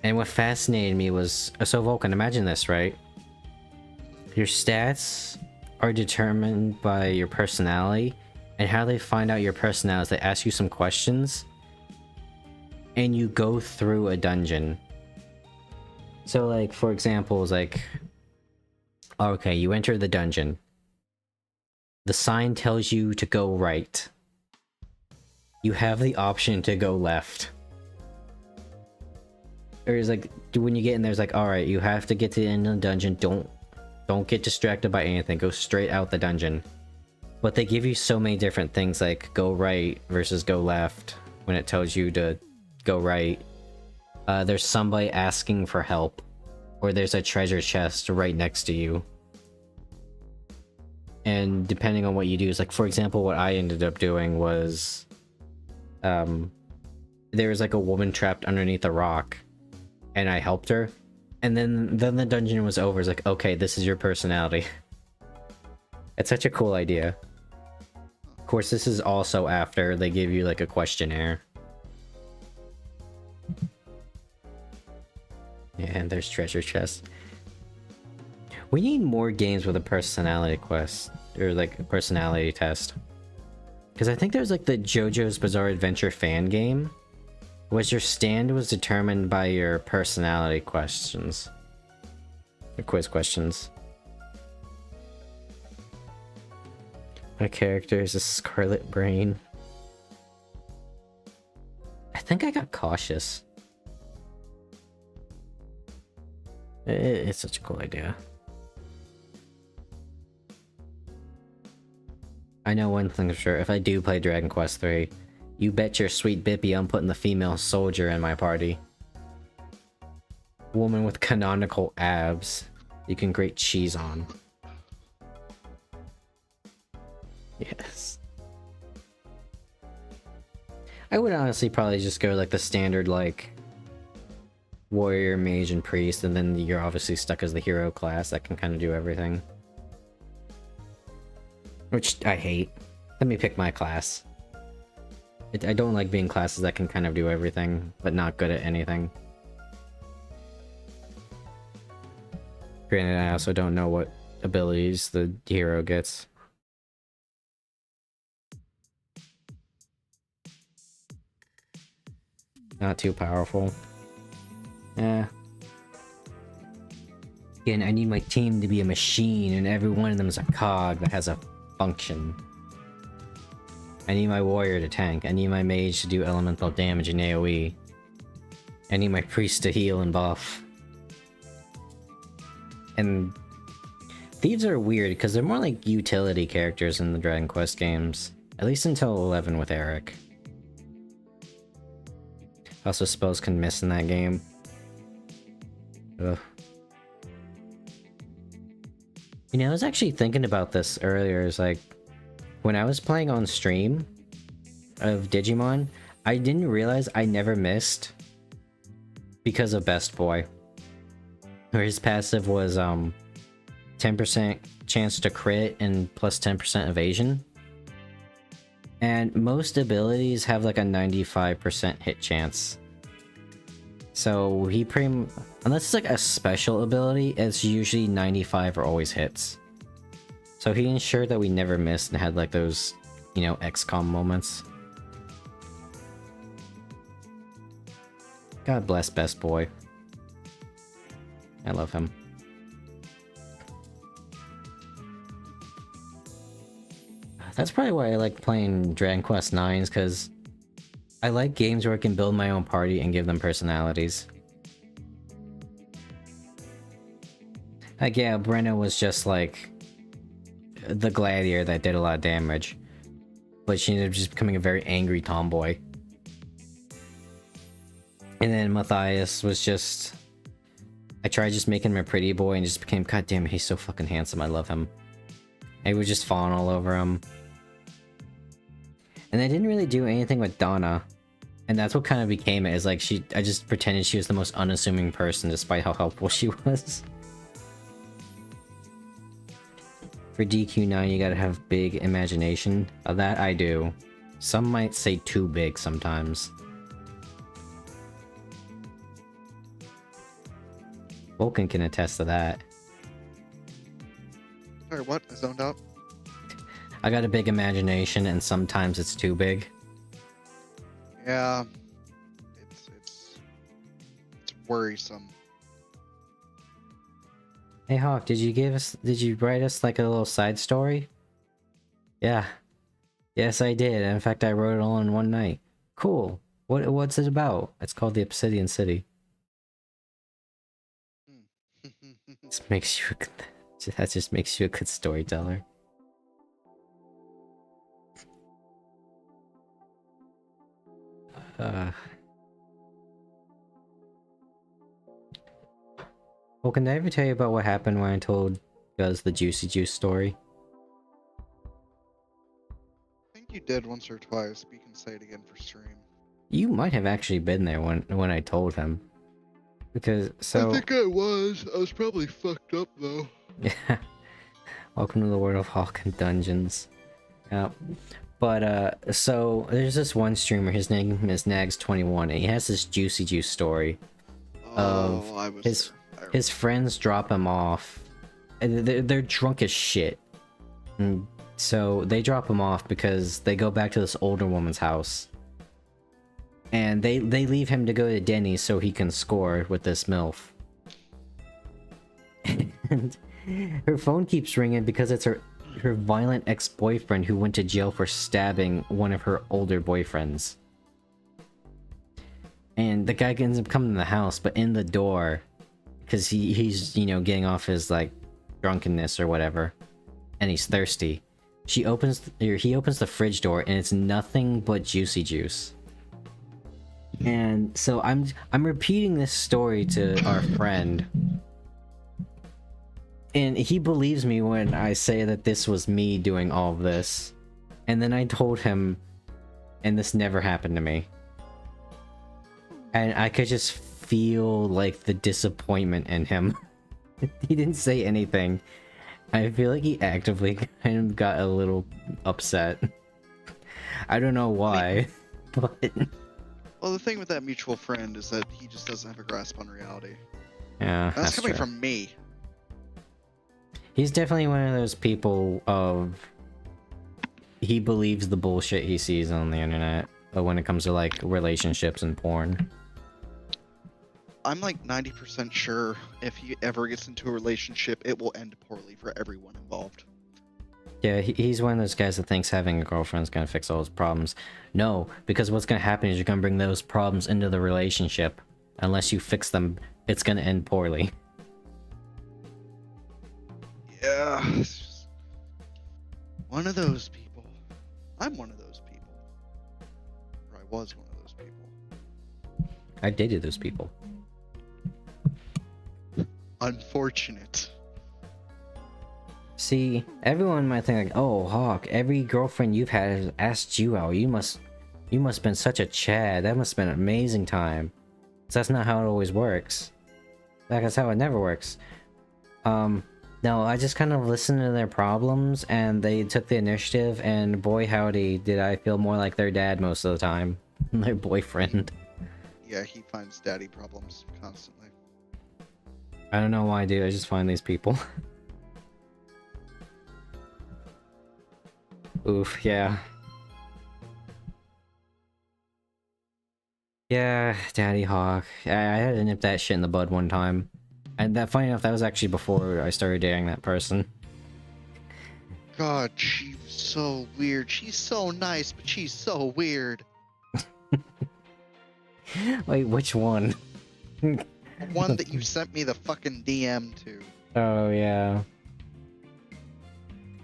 And what fascinated me was, so Vulcan, imagine this, right? Your stats are determined by your personality, and how they find out your personality is they ask you some questions, and you go through a dungeon. So like, for example, it's like, okay, you enter the dungeon. The sign tells you to go right. You have the option to go left. Or it's like, when you get in there, it's like, alright, you have to get to the end of the dungeon. Don't get distracted by anything. Go straight out the dungeon. But they give you so many different things, like go right versus go left when it tells you to go right. There's somebody asking for help, or there's a treasure chest right next to you. And depending on what you do, is like, for example, what I ended up doing was, there was like a woman trapped underneath a rock, and I helped her, and then the dungeon was over. It's like, okay, this is your personality. It's such a cool idea. Of course, this is also after they give you like a questionnaire. Yeah, and there's treasure chests. We need more games with a personality quest, or like a personality test. Because I think there's like the JoJo's Bizarre Adventure fan game, was your stand was determined by your personality questions. Or quiz questions. My character is a Scarlet Brain. I think I got cautious. It's such a cool idea. I know one thing for sure, if I do play Dragon Quest 3, you bet your sweet bippy I'm putting the female soldier in my party. Woman with canonical abs. you can grate cheese on. Yes. I would honestly probably just go like the standard like warrior, mage, and priest, and then you're obviously stuck as the hero class that can kind of do everything. Which I hate. Let me pick my class. I don't like being classes that can kind of do everything, but not good at anything. Granted, I also don't know what abilities the hero gets. Not too powerful. Yeah. Again, I need my team to be a machine, and every one of them is a cog that has a function. I need my warrior to tank. I need my mage to do elemental damage in AoE. I need my priest to heal and buff. And thieves are weird because they're more like utility characters in the Dragon Quest games. At least until 11 with Eric. Also, spells can miss in that game. Ugh. You know, I was actually thinking about this earlier. It's like, when I was playing on stream of Digimon, I didn't realize I never missed because of Best Boy. Where his passive was 10% chance to crit and plus 10% evasion. And most abilities have like a 95% hit chance. So he unless it's like a special ability, it's usually 95 or always hits. So he ensured that we never missed and had like those, you know, XCOM moments. God bless Best Boy. I love him. That's probably why I like playing Dragon Quest 9s, because I like games where I can build my own party and give them personalities. Like, yeah, Brenna was just like the gladiator that did a lot of damage, but she ended up just becoming a very angry tomboy. And then Matthias was just... I tried just making him a pretty boy and just became, god damn, he's so fucking handsome, I love him. I would just fawn all over him. And I didn't really do anything with Donna. And that's what kind of became it, is like I just pretended she was the most unassuming person despite how helpful she was. For DQ9 you gotta have big imagination. That I do. Some might say too big sometimes. Vulcan can attest to that. Sorry, what? I zoned out. I got a big imagination and sometimes it's too big. Yeah. It's worrisome. Hey Hawk, did you write us like a little side story? Yeah. Yes, I did. In fact, I wrote it all in one night. Cool. What's it about? It's called The Obsidian City. That just makes you a good storyteller. Well, can I ever tell you about what happened when I told Gus the Juicy Juice story? I think you did once or twice, but you can say it again for stream. You might have actually been there when I told him. Because, so... I think I was. I was probably fucked up, though. Yeah. Welcome to the world of Hawk and Dungeons. Yeah. But, so, there's this one streamer, his name is Nags21, and he has this Juicy Juice story. His friends drop him off. And they're drunk as shit. And so, they drop him off because they go back to this older woman's house. And they leave him to go to Denny's so he can score with this MILF. And her phone keeps ringing because it's her violent ex-boyfriend who went to jail for stabbing one of her older boyfriends. And the guy ends up coming to the house, but in the door, because he's, you know, getting off his, like, drunkenness or whatever, and he's thirsty. He opens the fridge door, and it's nothing but Juicy Juice. And so I'm repeating this story to our friend. And he believes me when I say that this was me doing all of this. And then I told him, and this never happened to me. And I could just feel like the disappointment in him. He didn't say anything. I feel like he actively kind of got a little upset. I don't know why, but... Well, the thing with that mutual friend is that he just doesn't have a grasp on reality. Yeah, And that's coming true. from me. He's definitely one of those people of... He believes the bullshit he sees on the internet when it comes to, like, relationships and porn. I'm like 90% sure if he ever gets into a relationship, it will end poorly for everyone involved. Yeah, he's one of those guys that thinks having a girlfriend's gonna fix all his problems. No, because what's gonna happen is you're gonna bring those problems into the relationship. Unless you fix them, it's gonna end poorly. Yeah, it's just one of those people. I'm one of those people. Or I was one of those people. I dated those people. Unfortunate. See, everyone might think like, oh, Hawk, every girlfriend you've had has asked you out. You must have been such a Chad. That must have been an amazing time. So that's not how it always works. That's how it never works. No, I just kind of listened to their problems, and they took the initiative, and boy howdy, did I feel more like their dad most of the time. Their boyfriend. Yeah, he finds daddy problems constantly. I don't know why, dude. I just find these people. Oof, yeah. Yeah, Daddy Hawk. I had to nip that shit in the bud one time. And that, funny enough, that was actually before I started dating that person. God, she's so weird. She's so nice, but she's so weird. Wait, which one? The one that you sent me the fucking DM to. Oh, yeah.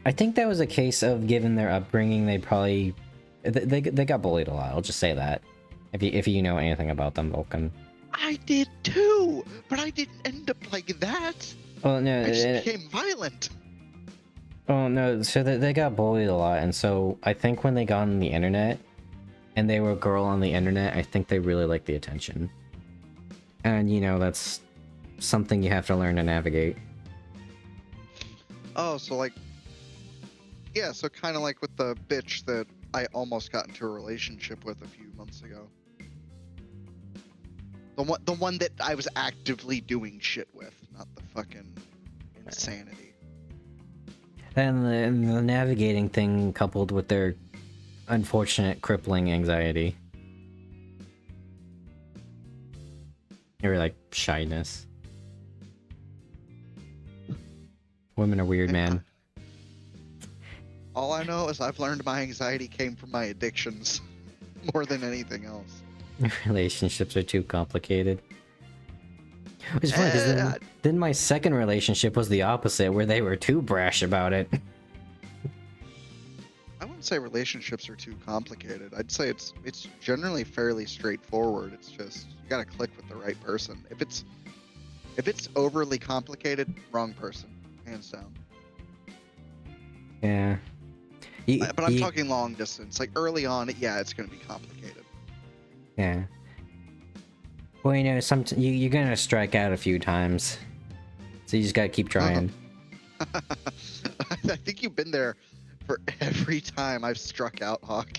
I think that was a case of, given their upbringing, they probably... They got bullied a lot, I'll just say that. If you know anything about them, Vulcan. I did too, but I didn't end up like that. Oh, no. I just became violent. Oh, no, so they got bullied a lot, and so I think when they got on the internet, and they were a girl on the internet, I think they really liked the attention. And, you know, that's something you have to learn to navigate. Oh, so like... Yeah, so kind of like with the bitch that I almost got into a relationship with a few months ago. The one that I was actively doing shit with, not the fucking insanity. And the navigating thing coupled with their unfortunate crippling anxiety. Or like shyness. Women are weird, man. All I know is I've learned my anxiety came from my addictions more than anything else. Relationships are too complicated. It's funny because then my second relationship was the opposite, where they were too brash about it. I wouldn't say relationships are too complicated. I'd say it's generally fairly straightforward. It's just you gotta click with the right person. If it's overly complicated, wrong person, hands down. Yeah. But I'm talking long distance. Like early on, yeah, it's gonna be complicated. Yeah. Well, you know, you're gonna strike out a few times, so you just gotta keep trying. I think you've been there for every time I've struck out, Hawk.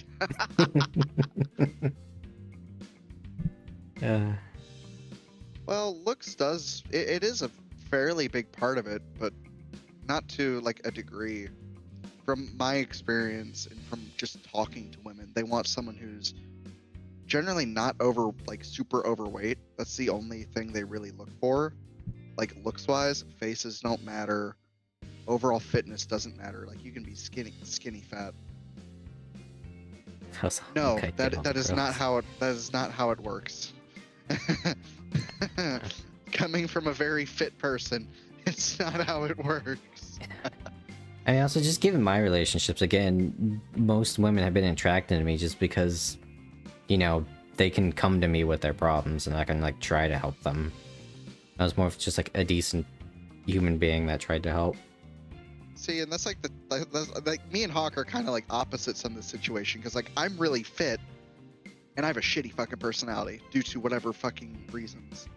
Well, looks does it is a fairly big part of it, but not to like a degree. From my experience and from just talking to women, they want someone who's generally not super overweight. That's the only thing they really look for. Like looks wise, faces don't matter. Overall fitness doesn't matter. Like you can be skinny fat. No, Okay, that is not how it works. Coming from a very fit person, it's not how it works. I mean, also, just given my relationships, again, most women have been attracted to me just because, you know, they can come to me with their problems and I can, like, try to help them. I was more of just, like, a decent human being that tried to help. See, and that's like like me and Hawk are kind of like opposites in this situation because like I'm really fit, and I have a shitty fucking personality due to whatever fucking reasons.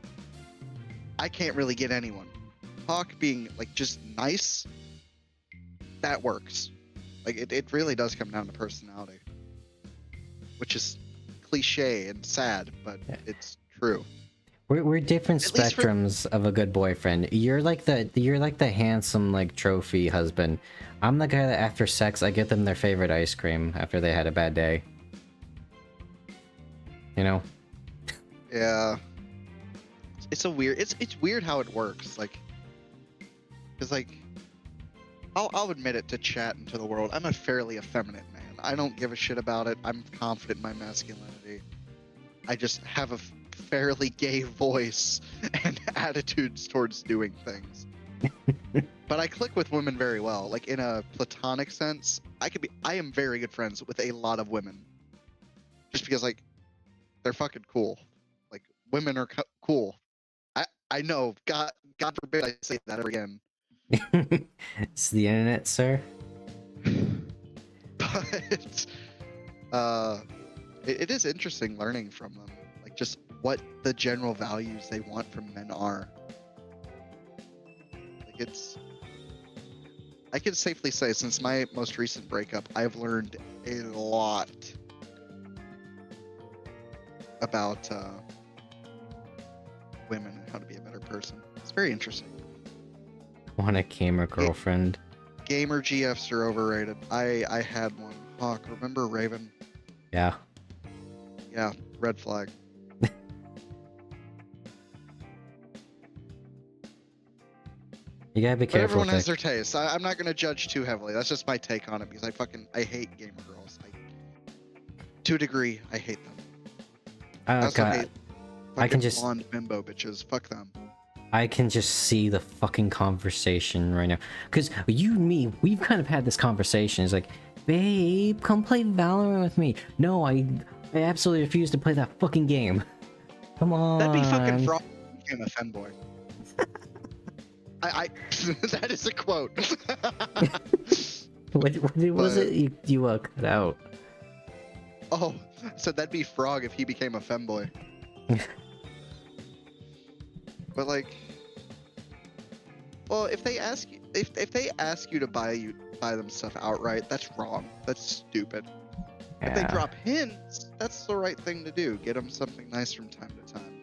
I can't really get anyone. Hawk being like just nice, that works. Like it really does come down to personality, which is cliche and sad, but Yeah. it's true. We're different At least for- spectrums of a good boyfriend. You're like the handsome like trophy husband. I'm the guy that after sex I get them their favorite ice cream after they had a bad day. You know? Yeah. It's weird how it works. Like, because like, I'll admit it to chat and to the world. I'm a fairly effeminate man. I don't give a shit about it. I'm confident in my masculinity. I just have a fairly gay voice and attitudes towards doing things. But I click with women very well. Like in a platonic sense, I am very good friends with a lot of women. Just because like, they're fucking cool. Like women are cool. I know. God forbid I say that ever again. It's the internet, sir. But it is interesting learning from them, like just what the general values they want from men are. Like I can safely say since my most recent breakup, I've learned a lot about women and how to be a better person. It's very interesting. Want a gamer girlfriend? Gamer GFs are overrated. I had one. Hawk, remember Raven? Yeah. Yeah, red flag. You gotta be But careful. everyone has Vic. their taste. I'm not gonna judge too heavily. That's just my take on it because I hate gamer girls. To a degree, I hate them. I Oh also god. hate I can fucking just- blonde bimbo bitches. Fuck them. I can just see the fucking conversation right now. Because you and me, we've kind of had this conversation. It's like, babe, come play Valorant with me. No, I absolutely refuse to play that fucking game. Come on. That'd be fucking fraud. If you became a femboy. I that is a quote. What was But- it you cut out? Oh, so that'd be Frog if he became a femboy. But like, well, if they ask you to buy them stuff outright, that's wrong. That's stupid. If they Yeah. drop hints, that's the right thing to do. Get them something nice from time to time.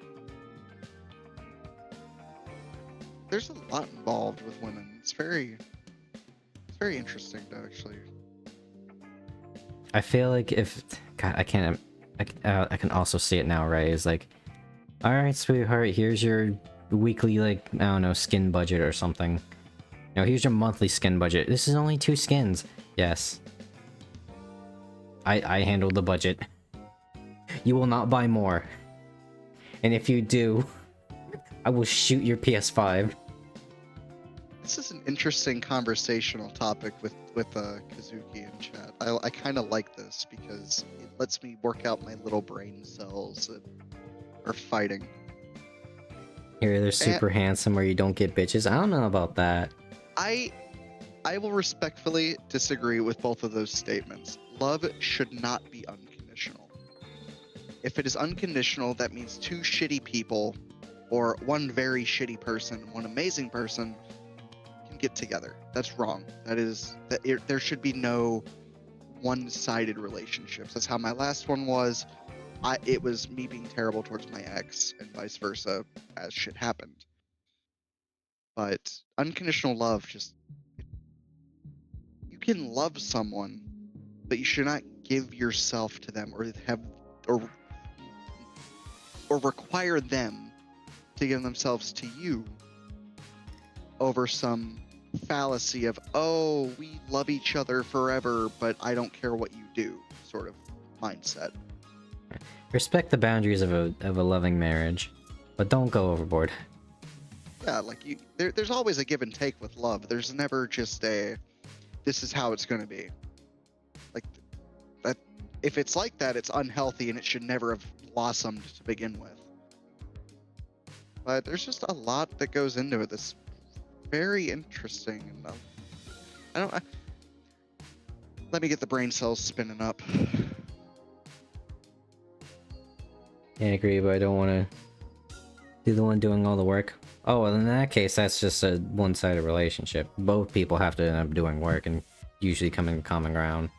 There's a lot involved with women. It's very interesting to actually. I feel like if God, I can also see it now, right? It's like, all right, sweetheart, here's your weekly, like, I don't know, skin budget or something. No, here's your monthly skin budget. This is only 2 skins. Yes. I handled the budget. You will not buy more. And if you do, I will shoot your PS5. This is an interesting conversational topic with Kazuki in chat. I kind of like this because it lets me work out my little brain cells that are fighting. Here, they're super handsome where you don't get bitches. I don't know about that. I will respectfully disagree with both of those statements. Love should not be unconditional. If it is unconditional, that means 2 shitty people or one very shitty person, one amazing person can get together. That's wrong. There should be no one-sided relationships. That's how my last one was. It was me being terrible towards my ex and vice versa as shit happened. But unconditional love you can love someone, but you should not give yourself to them or require them to give themselves to you over some fallacy of, oh, we love each other forever, but I don't care what you do sort of mindset. Respect the boundaries of a loving marriage, but don't go overboard. Yeah, like there's always a give and take with love. There's never just this is how it's going to be. Like that, if it's like that, it's unhealthy and it should never have blossomed to begin with. But there's just a lot that goes into it that's very interesting enough. I don't. Let me get the brain cells spinning up. Yeah, I agree, but I don't want to be the one doing all the work. Oh, well, in that case, that's just a one-sided relationship. Both people have to end up doing work and usually come in common ground.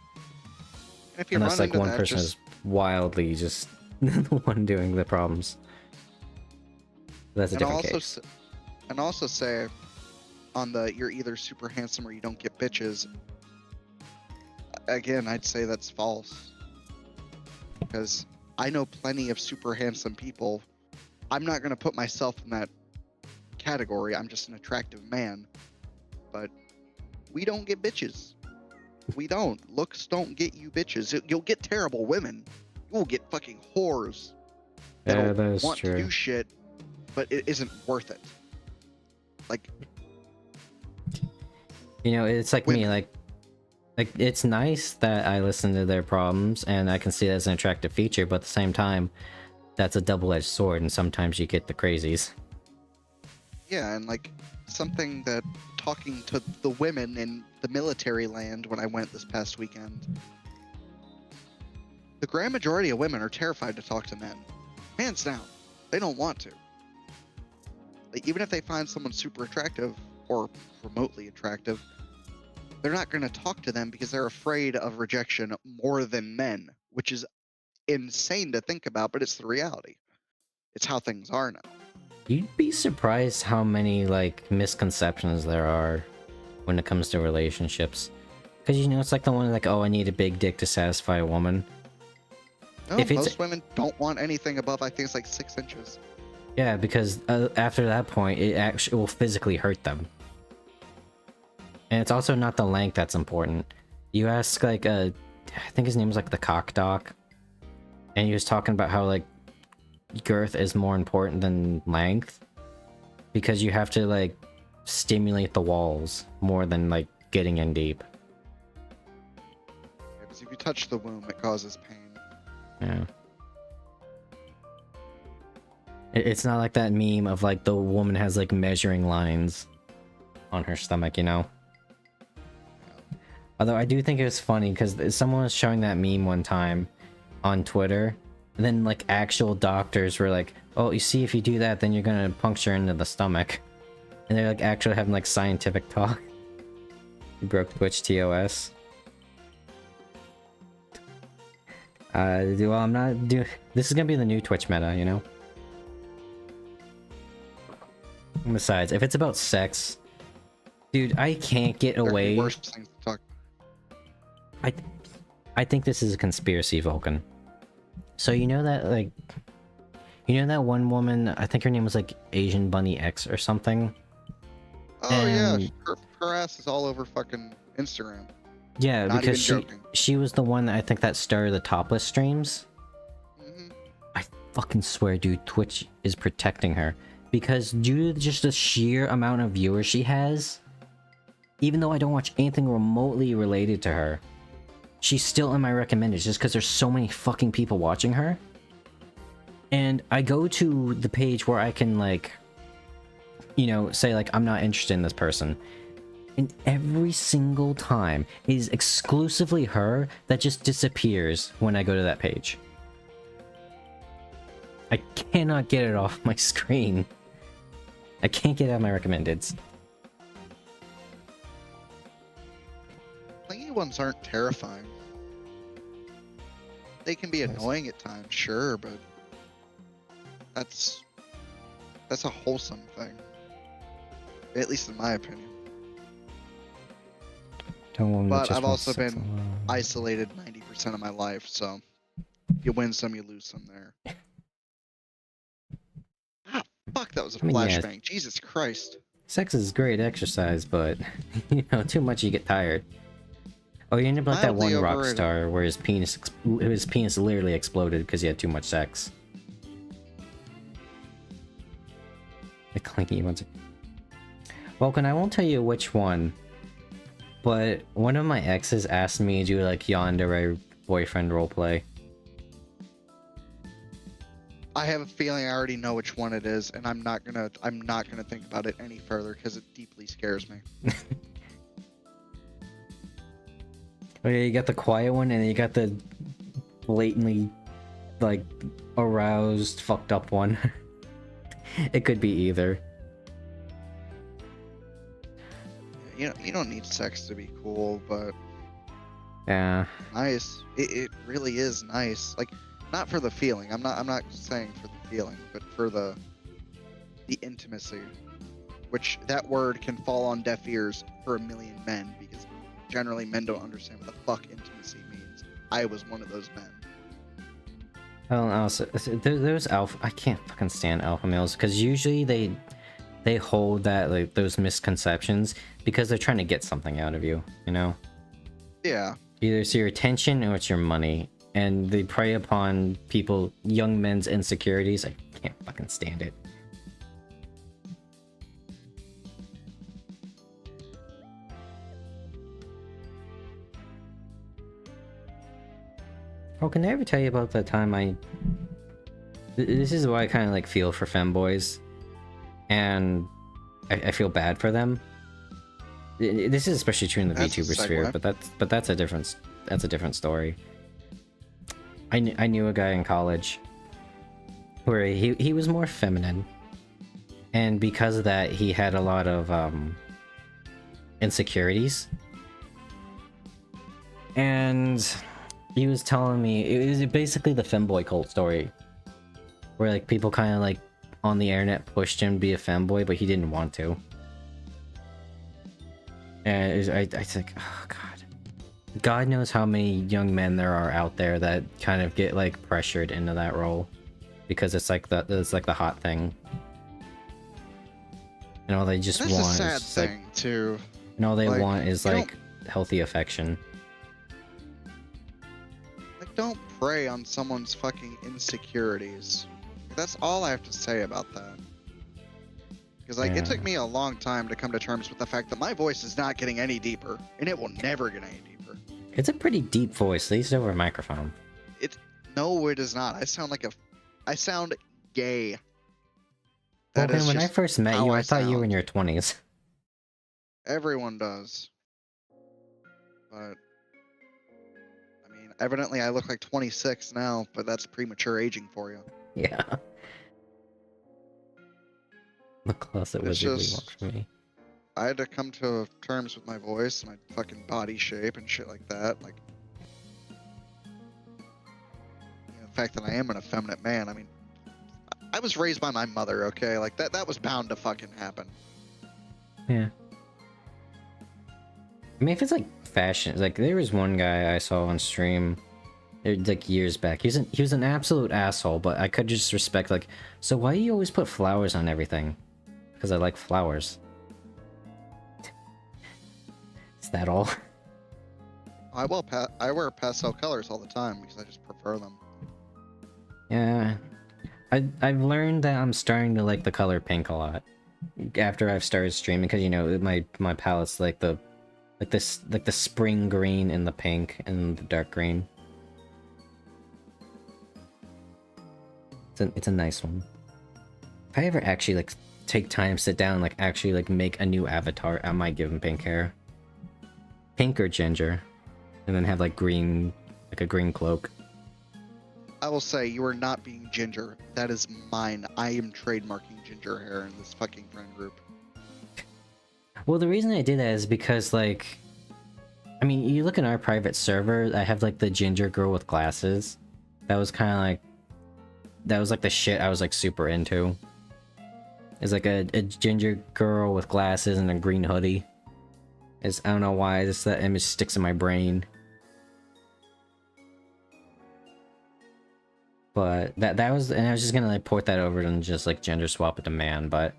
And if you Unless run like into one that, person just is wildly just the one doing the problems. That's a and different also case. and also say on the you're either super handsome or you don't get bitches. Again, I'd say that's false because I know plenty of super handsome people. I'm not gonna put myself in that category. I'm just an attractive man, but we don't get bitches. We don't. Looks don't get you bitches. You'll get terrible women. You'll get fucking whores that'll Yeah, that is want to true. do shit, but it isn't worth it. Like You know, it's like me, women. like it's nice that I listen to their problems and I can see that as an attractive feature, but at the same time, that's a double-edged sword, and sometimes you get the crazies. Yeah, and like something that talking to the women in the military land when I went this past weekend, the grand majority of women are terrified to talk to men. Hands down. They don't want to. Like, even if they find someone super attractive or remotely attractive, they're not going to talk to them because they're afraid of rejection more than men, which is insane to think about, but it's the reality. It's how things are now. You'd be surprised how many like misconceptions there are when it comes to relationships. Because you know, it's like the one like, oh, I need a big dick to satisfy a woman. No, If it's most women don't want anything above, I think it's like 6 inches. yeah, because after that point, it actually will physically hurt them. And it's also not the length that's important. You ask like I think his name was like the cock doc, and he was talking about how like girth is more important than length because you have to like stimulate the walls more than like getting in deep. Because if you touch the womb, it causes pain. Yeah. It's not like that meme of like the woman has like measuring lines on her stomach, you know? Although I do think it was funny because someone was showing that meme one time on Twitter, and then like actual doctors were like, oh, you see, if you do that, then you're gonna puncture into the stomach. And they're like actually having like scientific talk. You broke Twitch TOS. Well, I'm not doing. This is gonna be the new Twitch meta, you know? And besides, if it's about sex, dude, I can't get There could be away. worse things to talk. I think this is a conspiracy, Vulcan. So you know that like, you know that one woman? I think her name was like Asian Bunny X or something. Oh yeah, And- her ass is all over fucking Instagram. Yeah, Not because even joking. she was the one that I think that started the topless streams. Hmm. I fucking swear, dude, Twitch is protecting her because due to just the sheer amount of viewers she has, even though I don't watch anything remotely related to her, she's still in my recommended just because there's so many fucking people watching her. And I go to the page where I can like, you know, say like I'm not interested in this person. And every single time it is exclusively her that just disappears when I go to that page. I cannot get it off my screen. I can't get it out of my recommendeds. Clingy ones aren't terrifying. They can be annoying at times, sure, but that's a wholesome thing. At least in my opinion. Don't want But just I've wants also sex been alone. isolated 90% of my life, so you win some, you lose some there. Ah, fuck, that was a I mean, yeah. flashbang. Jesus Christ. Sex is great exercise, but you know, too much you get tired. Oh, you end up like that Mildly one rock overrated. star where his penis literally exploded because he had too much sex. The clinky ones. Vulcan, I won't tell you which one, but one of my exes asked me to do like yandere boyfriend roleplay. I have a feeling I already know which one it is, and I'm not gonna think about it any further because it deeply scares me. Oh yeah, you got the quiet one, and then you got the blatantly, like, aroused, fucked up one. It could be either. You don't need sex to be cool, but Yeah. nice. It really is nice. Like, not for the feeling. I'm not saying for the feeling, but for the intimacy. Which that word can fall on deaf ears for a million men because generally men don't understand what the fuck intimacy means. I was one of those men. Well, also, there's alpha. I can't fucking stand alpha males because usually they hold that, like, those misconceptions because they're trying to get something out of you, you know? Yeah. Either it's your attention or it's your money, and they prey upon young men's insecurities. I can't fucking stand it. Oh, can I ever tell you about that time this is why I kind of like feel for femboys, and I feel bad for them. This is especially true in the That's a VTuber sphere, segue. but that's a different story. I knew a guy in college where he was more feminine, and because of that, he had a lot of insecurities, and he was telling me it was basically the femboy cult story, where like people kind of like on the internet pushed him to be a femboy, but he didn't want to. And I think, oh god, God knows how many young men there are out there that kind of get like pressured into that role because it's like the hot thing, and all they just That's want a is sad just, like, thing too. and all they Like, want is you like healthy affection. Like, don't prey on someone's fucking insecurities. That's all I have to say about that. Because like it took Yeah. me a long time to come to terms with the fact that my voice is not getting any deeper, and it will never get any deeper. It's a pretty deep voice, at least over a microphone. No, it is not. I sound gay. Well, That man, is when I just first met how you, I I thought you were in sound. your 20s. Everyone does. But I mean, evidently I look like 26 now, but that's premature aging for you. Yeah. The closet It's wizardly just- works for me. I had to come to terms with my voice, my fucking body shape, and shit like that. Like, the fact that I am an effeminate man. I mean, I was raised by my mother. Okay, like that was bound to fucking happen. Yeah. I mean, if it's like fashion, like there was one guy I saw on stream, like years back. He was an absolute asshole, but I could just respect like, so why do you always put flowers on everything? Because I like flowers. Is that all? I wear pastel colors all the time because I just prefer them. Yeah. I've learned that I'm starting to like the color pink a lot after I've started streaming, because you know my palette's like the spring green and the pink and the dark green. It's a nice one. If I ever actually like take time, sit down, and like actually like make a new avatar, I might give him pink hair. Pink or ginger. And then have like green, like a green cloak. I will say you are not being ginger. That is mine. I am trademarking ginger hair in this fucking friend group. Well, the reason I did that is because, like, I mean, you look in our private server, I have like the ginger girl with glasses. That was kind of like, that was like the shit I was like super into. It's like a ginger girl with glasses and a green hoodie. I don't know why, just that image sticks in my brain. But that was, and I was just gonna like port that over and just like gender swap it to man, but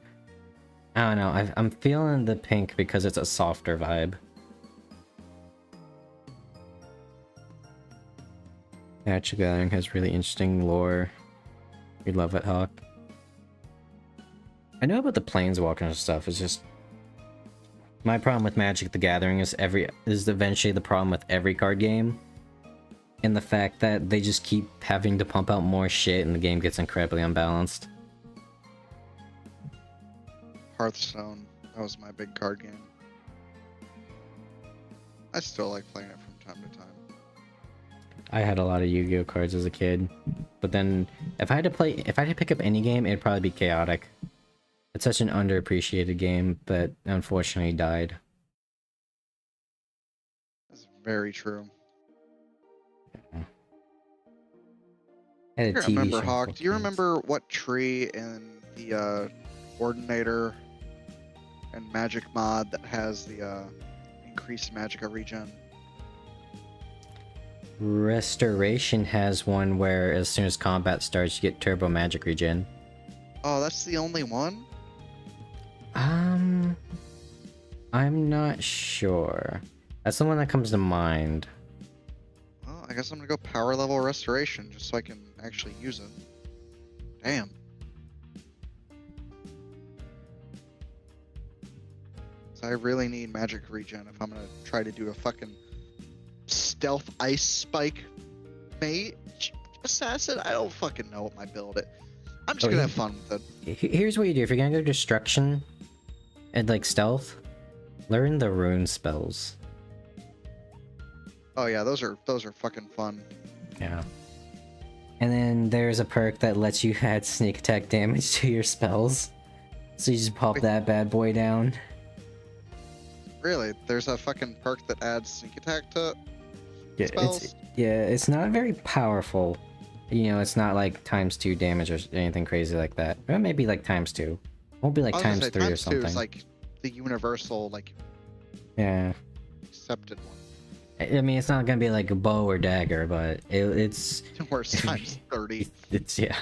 I don't know. I'm feeling the pink because it's a softer vibe. Magic Gathering has really interesting lore. We love it, Hawk. I know about the planeswalker and stuff. It's just my problem with Magic the Gathering is eventually the problem with every card game. and the fact that they just keep having to pump out more shit and the game gets incredibly unbalanced. Hearthstone. That was my big card game. I still like playing it from time to time. I had a lot of Yu-Gi-Oh cards as a kid, but then if I had to pick up any game, it'd probably be Chaotic. It's such an underappreciated game, but unfortunately died. That's very true. I had a I TV remember show Hawk. for Do you kids. remember what tree in the Coordinator and Magic mod that has the increased Magicka regen? Restoration has one where as soon as combat starts, you get Turbo Magic Regen. Oh, that's the only one? I'm not sure. That's the one that comes to mind. Well, I guess I'm gonna go power level restoration just so I can actually use it. Damn. So I really need magic regen if I'm gonna try to do a fucking stealth ice spike mage assassin. I don't fucking know what my build is. I'm just Oh, gonna yeah. have fun with it. Here's what you do. If you're gonna go destruction and like stealth, learn the rune spells. Oh yeah, those are fucking fun. Yeah. And then there's a perk that lets you add sneak attack damage to your spells. So you just pop Wait. that bad boy down. Really, there's a fucking perk that adds sneak attack to Yeah, spells. it's not very powerful. You know, it's not like ×2 damage or anything crazy like that. Or maybe like ×2. Won't be like I was gonna say, ×3 or ×2 something. is like the universal, like Yeah. accepted one. I mean, it's not gonna be like a bow or dagger, but it's Where's times 30? it's yeah.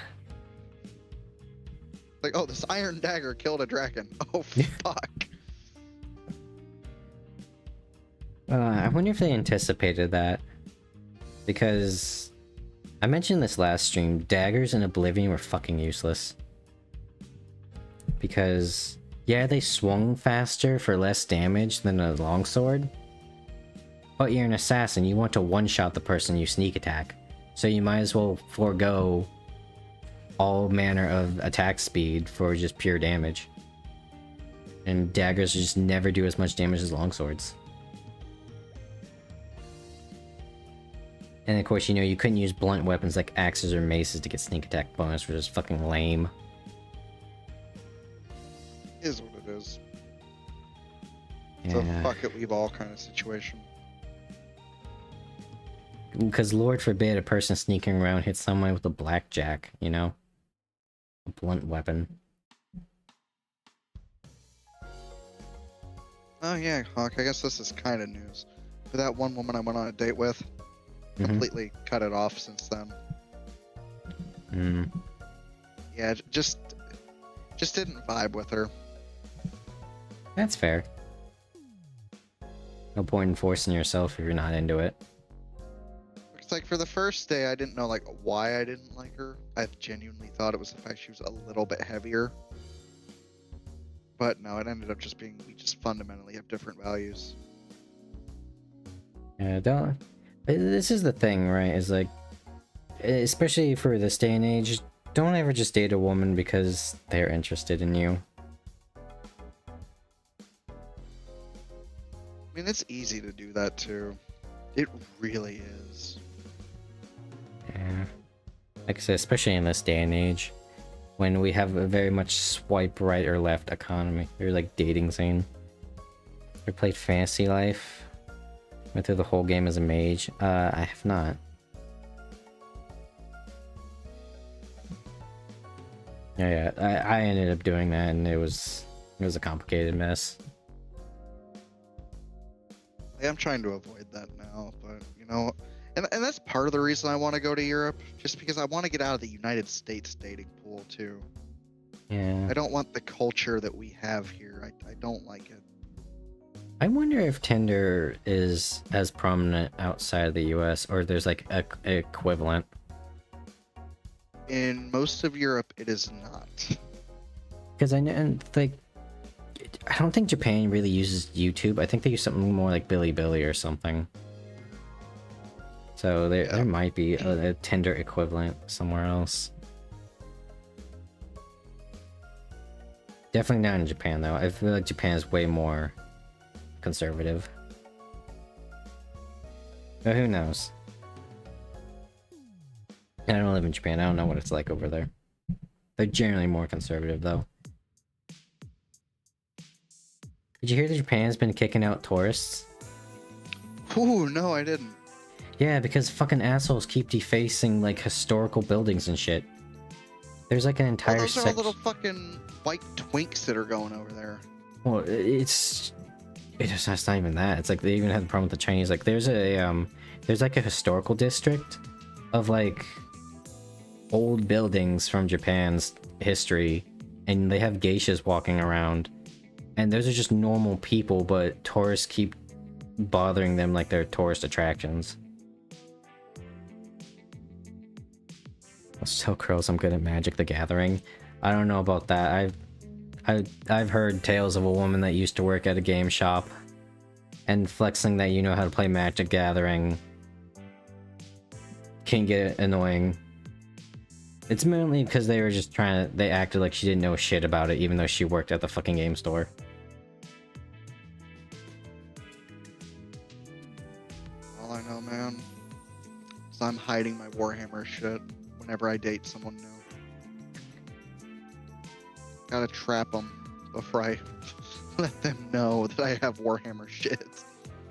Like, oh, this iron dagger killed a dragon. Oh fuck. I wonder if they anticipated that. Because I mentioned this last stream, daggers in Oblivion were fucking useless. Because, yeah, they swung faster for less damage than a longsword. But you're an assassin, you want to one-shot the person you sneak attack. So you might as well forego all manner of attack speed for just pure damage. And daggers just never do as much damage as longswords. And of course, you know, you couldn't use blunt weapons like axes or maces to get sneak attack bonus, which is fucking lame. Is what it is. It's a Yeah. fuck it, leave all kind of situation. Because Lord forbid a person sneaking around hits someone with a blackjack, you know? A blunt weapon. Oh yeah, Hawk, I guess this is kind of news. For that one woman I went on a date with, Mhm. completely cut it off since then. Mm. Yeah, just didn't vibe with her. That's fair. No point in forcing yourself if you're not into it. It's like for the first day, I didn't know like why I didn't like her. I genuinely thought it was the fact she was a little bit heavier. But no, it ended up just being we just fundamentally have different values. Yeah, don't. This is the thing, right? Is like, especially for this day and age, don't ever just date a woman because they're interested in you. I mean, it's easy to do that too. It really is. Yeah. Like I said, especially in this day and age, when we have a very much swipe right or left economy, or like dating scene. Ever played Fantasy Life? Went through the whole game as a mage. I have not. Yeah, I ended up doing that, and it was a complicated mess. I'm trying to avoid that now, but you know, and that's part of the reason I want to go to Europe, just because I want to get out of the United States dating pool too. Yeah. I don't want the culture that we have here. I don't like it. I wonder if Tinder is as prominent outside of the US, or there's like a equivalent. In most of Europe, it is not. Because I know, and, like, I don't think Japan really uses YouTube. I think they use something more like Bilibili or something. So there, Yeah. there might be a Tinder equivalent somewhere else. Definitely not in Japan though. I feel like Japan is way more conservative. But who knows? I don't live in Japan. I don't know what it's like over there. They're generally more conservative though. Did you hear that Japan's been kicking out tourists? Ooh, no, I didn't. Yeah, because fucking assholes keep defacing like historical buildings and shit. There's like an Well, entire those are all section. little fucking white twinks that are going over there. Well, it's that's not even that. It's like they even have the problem with the Chinese. Like there's like a historical district of like old buildings from Japan's history, and they have geishas walking around, and those are just normal people, but tourists keep bothering them like they're tourist attractions. So Curls, I'm good at Magic the Gathering. I don't know about that. I've heard tales of a woman that used to work at a game shop and flexing that you know how to play Magic Gathering can get annoying. It's mainly because they were just they acted like she didn't know shit about it even though she worked at the fucking game store. All I know, man, is I'm hiding my Warhammer shit whenever I date someone new. Gotta trap them before I let them know that I have Warhammer shit.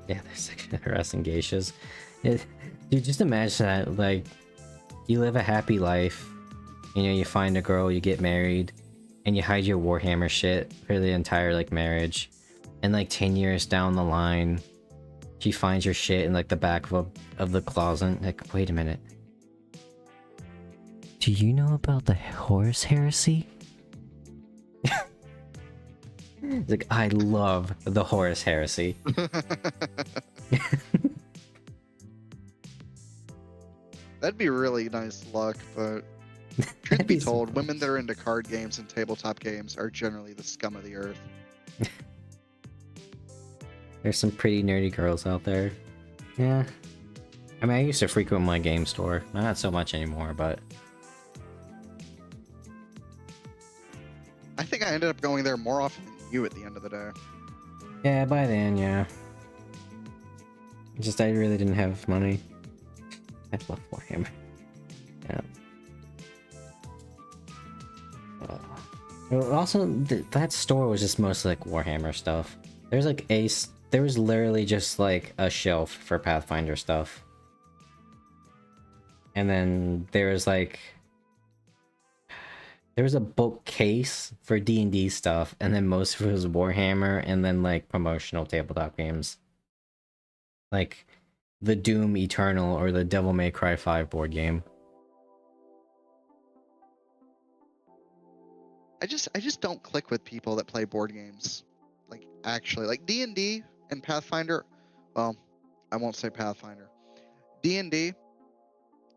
Yeah, there's like harassing geishas. Dude, just imagine that, like, you live a happy life, you know, you find a girl, you get married, and you hide your Warhammer shit for the entire, like, marriage. And, like, 10 years down the line, she finds your shit in, like, the back of the closet. Like, wait a minute. Do you know about the Horus Heresy? It's like, I love the Horus Heresy. That'd be really nice luck, but truth be told, women that are into card games and tabletop games are generally the scum of the earth. There's some pretty nerdy girls out there. Yeah. I mean, I used to frequent my game store. Not so much anymore, but... I think I ended up going there more often than you at the end of the day. Yeah, by then, yeah. Just, I really didn't have money. I love Warhammer. Yeah. Well, also, that store was just mostly like Warhammer stuff. There's like there was literally just like a shelf for Pathfinder stuff. And then there was like... There was a bookcase for D&D stuff, and then most of it was Warhammer, and then like promotional tabletop games. Like the Doom Eternal or the Devil May Cry 5 board game. I just don't click with people that play board games. Like, actually, like D&D and Pathfinder, well, I won't say Pathfinder. D&D,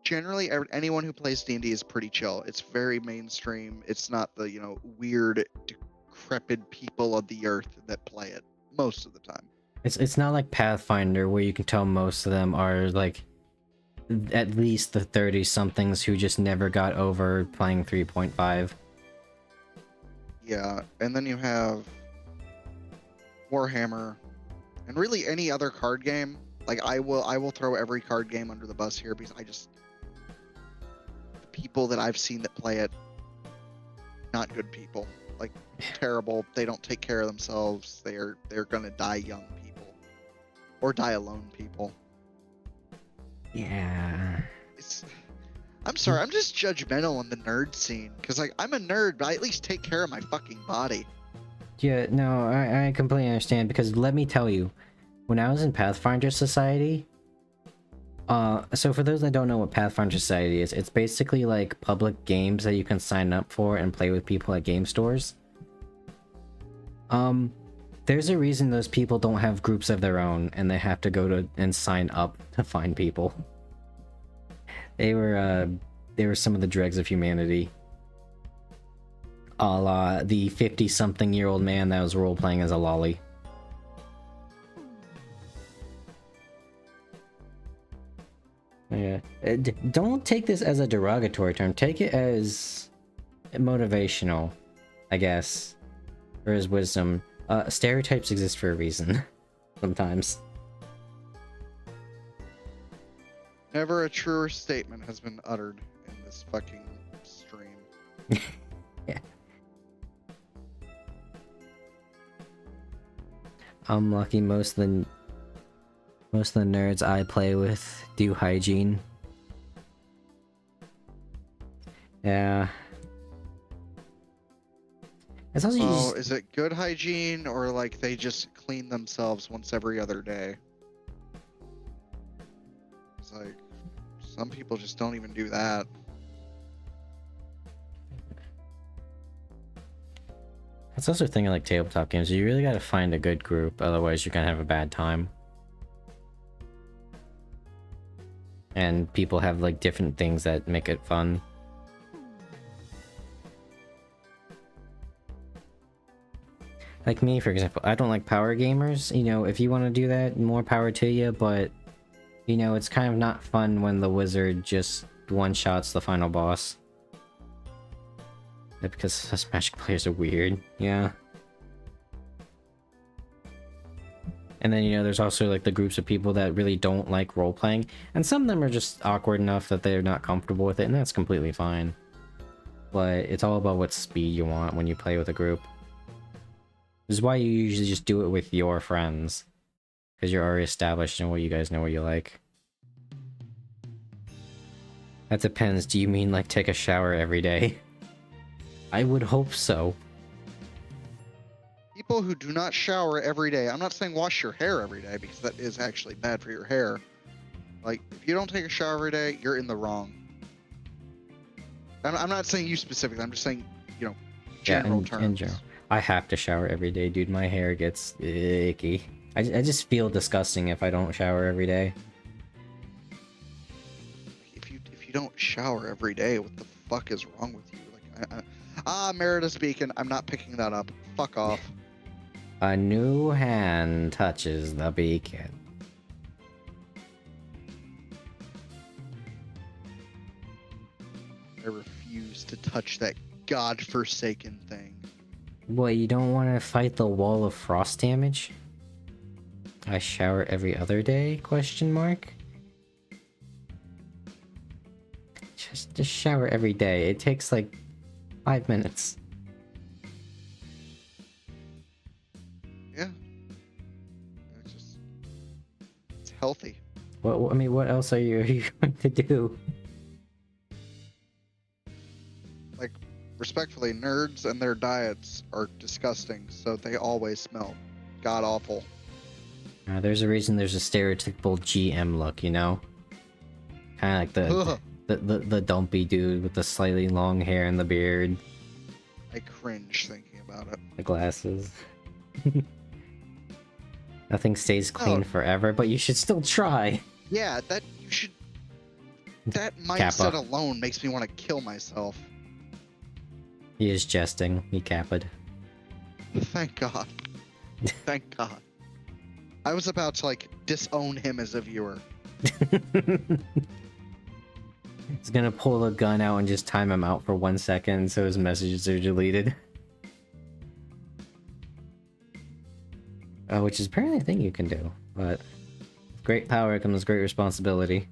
generally anyone who plays D&D is pretty chill. It's very mainstream. It's not the, you know, weird, decrepit people of the earth that play it most of the time. It's not like Pathfinder where you can tell most of them are like at least the 30-somethings who just never got over playing 3.5. Yeah, and then you have Warhammer, and really any other card game. Like I will throw every card game under the bus here because the people that I've seen that play it, not good people. Like terrible. They don't take care of themselves. They're gonna die young people, or die alone people. Yeah. I'm sorry, I'm just judgmental on the nerd scene because like I'm a nerd, but I at least take care of my fucking body. Yeah, no, I completely understand, because let me tell you, when I was in Pathfinder Society, so for those that don't know what Pathfinder Society is, it's basically like public games that you can sign up for and play with people at game stores. There's a reason those people don't have groups of their own, and they have to go to and sign up to find people. They were some of the dregs of humanity. A la the 50-something-year-old man that was role-playing as a lolly. Yeah. Don't take this as a derogatory term. Take it as motivational, I guess, or as wisdom. Stereotypes exist for a reason. Sometimes. Never a truer statement has been uttered in this fucking stream. Yeah. I'm lucky most of the nerds I play with do hygiene. Yeah. It's also Oh, is it good hygiene or like they just clean themselves once every other day? It's like some people just don't even do that. That's also a thing I like tabletop games. You really gotta find a good group, otherwise you're gonna have a bad time. And people have like different things that make it fun. Like me, for example, I don't like power gamers. You know, if you want to do that, more power to you, but you know, it's kind of not fun when the wizard just one-shots the final boss. Yeah, because us Magic players are weird, yeah. And then, you know, there's also like the groups of people that really don't like role-playing, and some of them are just awkward enough that they're not comfortable with it, and that's completely fine. But it's all about what speed you want when you play with a group. This is why you usually just do it with your friends, because you're already established and what you guys know what you like. That depends. Do you mean like take a shower every day? I would hope so. People who do not shower every day, I'm not saying wash your hair every day because that is actually bad for your hair. Like, if you don't take a shower every day, you're in the wrong. I'm not saying you specifically, I'm just saying, you know, general terms. In general. I have to shower every day, dude. My hair gets icky. I just feel disgusting if I don't shower every day. If you don't shower every day, what the fuck is wrong with you? Like, Meredith's beacon. I'm not picking that up. Fuck off. A new hand touches the beacon. I refuse to touch that godforsaken thing. What, you don't want to fight the wall of frost damage? I shower every other day? Question mark. Just shower every day. It takes like 5 minutes. Yeah. It's healthy. What I mean, what else are you going to do? Like, respectfully, nerds and their diets are disgusting, so they always smell god awful. There's a reason there's a stereotypical GM look, you know? Kind of like the dumpy dude with the slightly long hair and the beard. I cringe thinking about it. The glasses. Nothing stays clean Oh. forever, but you should still try. Yeah, that you should. That mindset alone makes me want to kill myself. He is jesting. He capped. Thank God. Thank God. I was about to like disown him as a viewer. He's gonna pull a gun out and just time him out for 1 second so his messages are deleted. Which is apparently a thing you can do, but with great power comes great responsibility.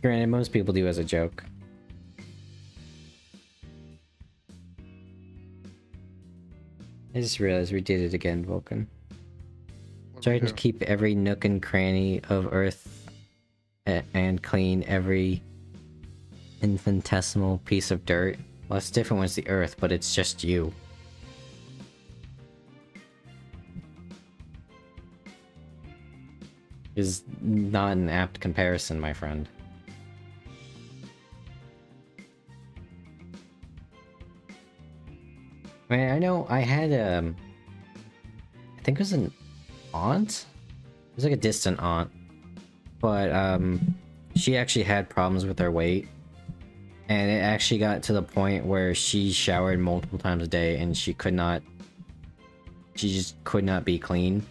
Granted, most people do as a joke. I just realized we did it again, Vulcan. What do we Trying to do? keep every nook and cranny of Earth and clean every infinitesimal piece of dirt. Well, it's different when it's the Earth, but it's just you. Is not an apt comparison, my friend. I mean, I know I had I think it was an aunt? It was like a distant aunt. But she actually had problems with her weight. And it actually got to the point where she showered multiple times a day and she just could not be clean.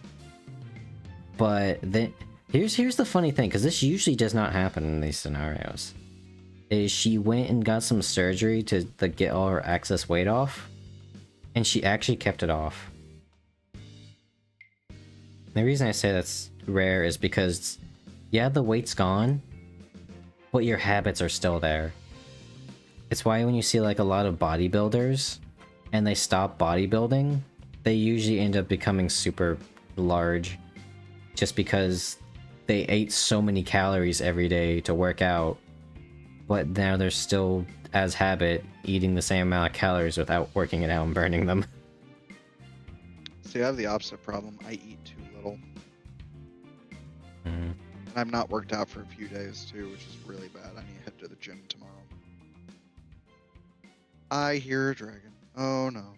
But then Here's the funny thing, because this usually does not happen in these scenarios. Is she went and got some surgery to like, get all her excess weight off, and she actually kept it off. The reason I say that's rare is because, yeah, the weight's gone, but your habits are still there. It's why when you see like a lot of bodybuilders, and they stop bodybuilding, they usually end up becoming super large, just because they ate so many calories every day to work out, but now they're still, as habit, eating the same amount of calories without working it out and burning them. See, I have the opposite problem. I eat too little. Mm. And I've not worked out for a few days too, which is really bad. I need to head to the gym tomorrow. I hear a dragon. Oh no.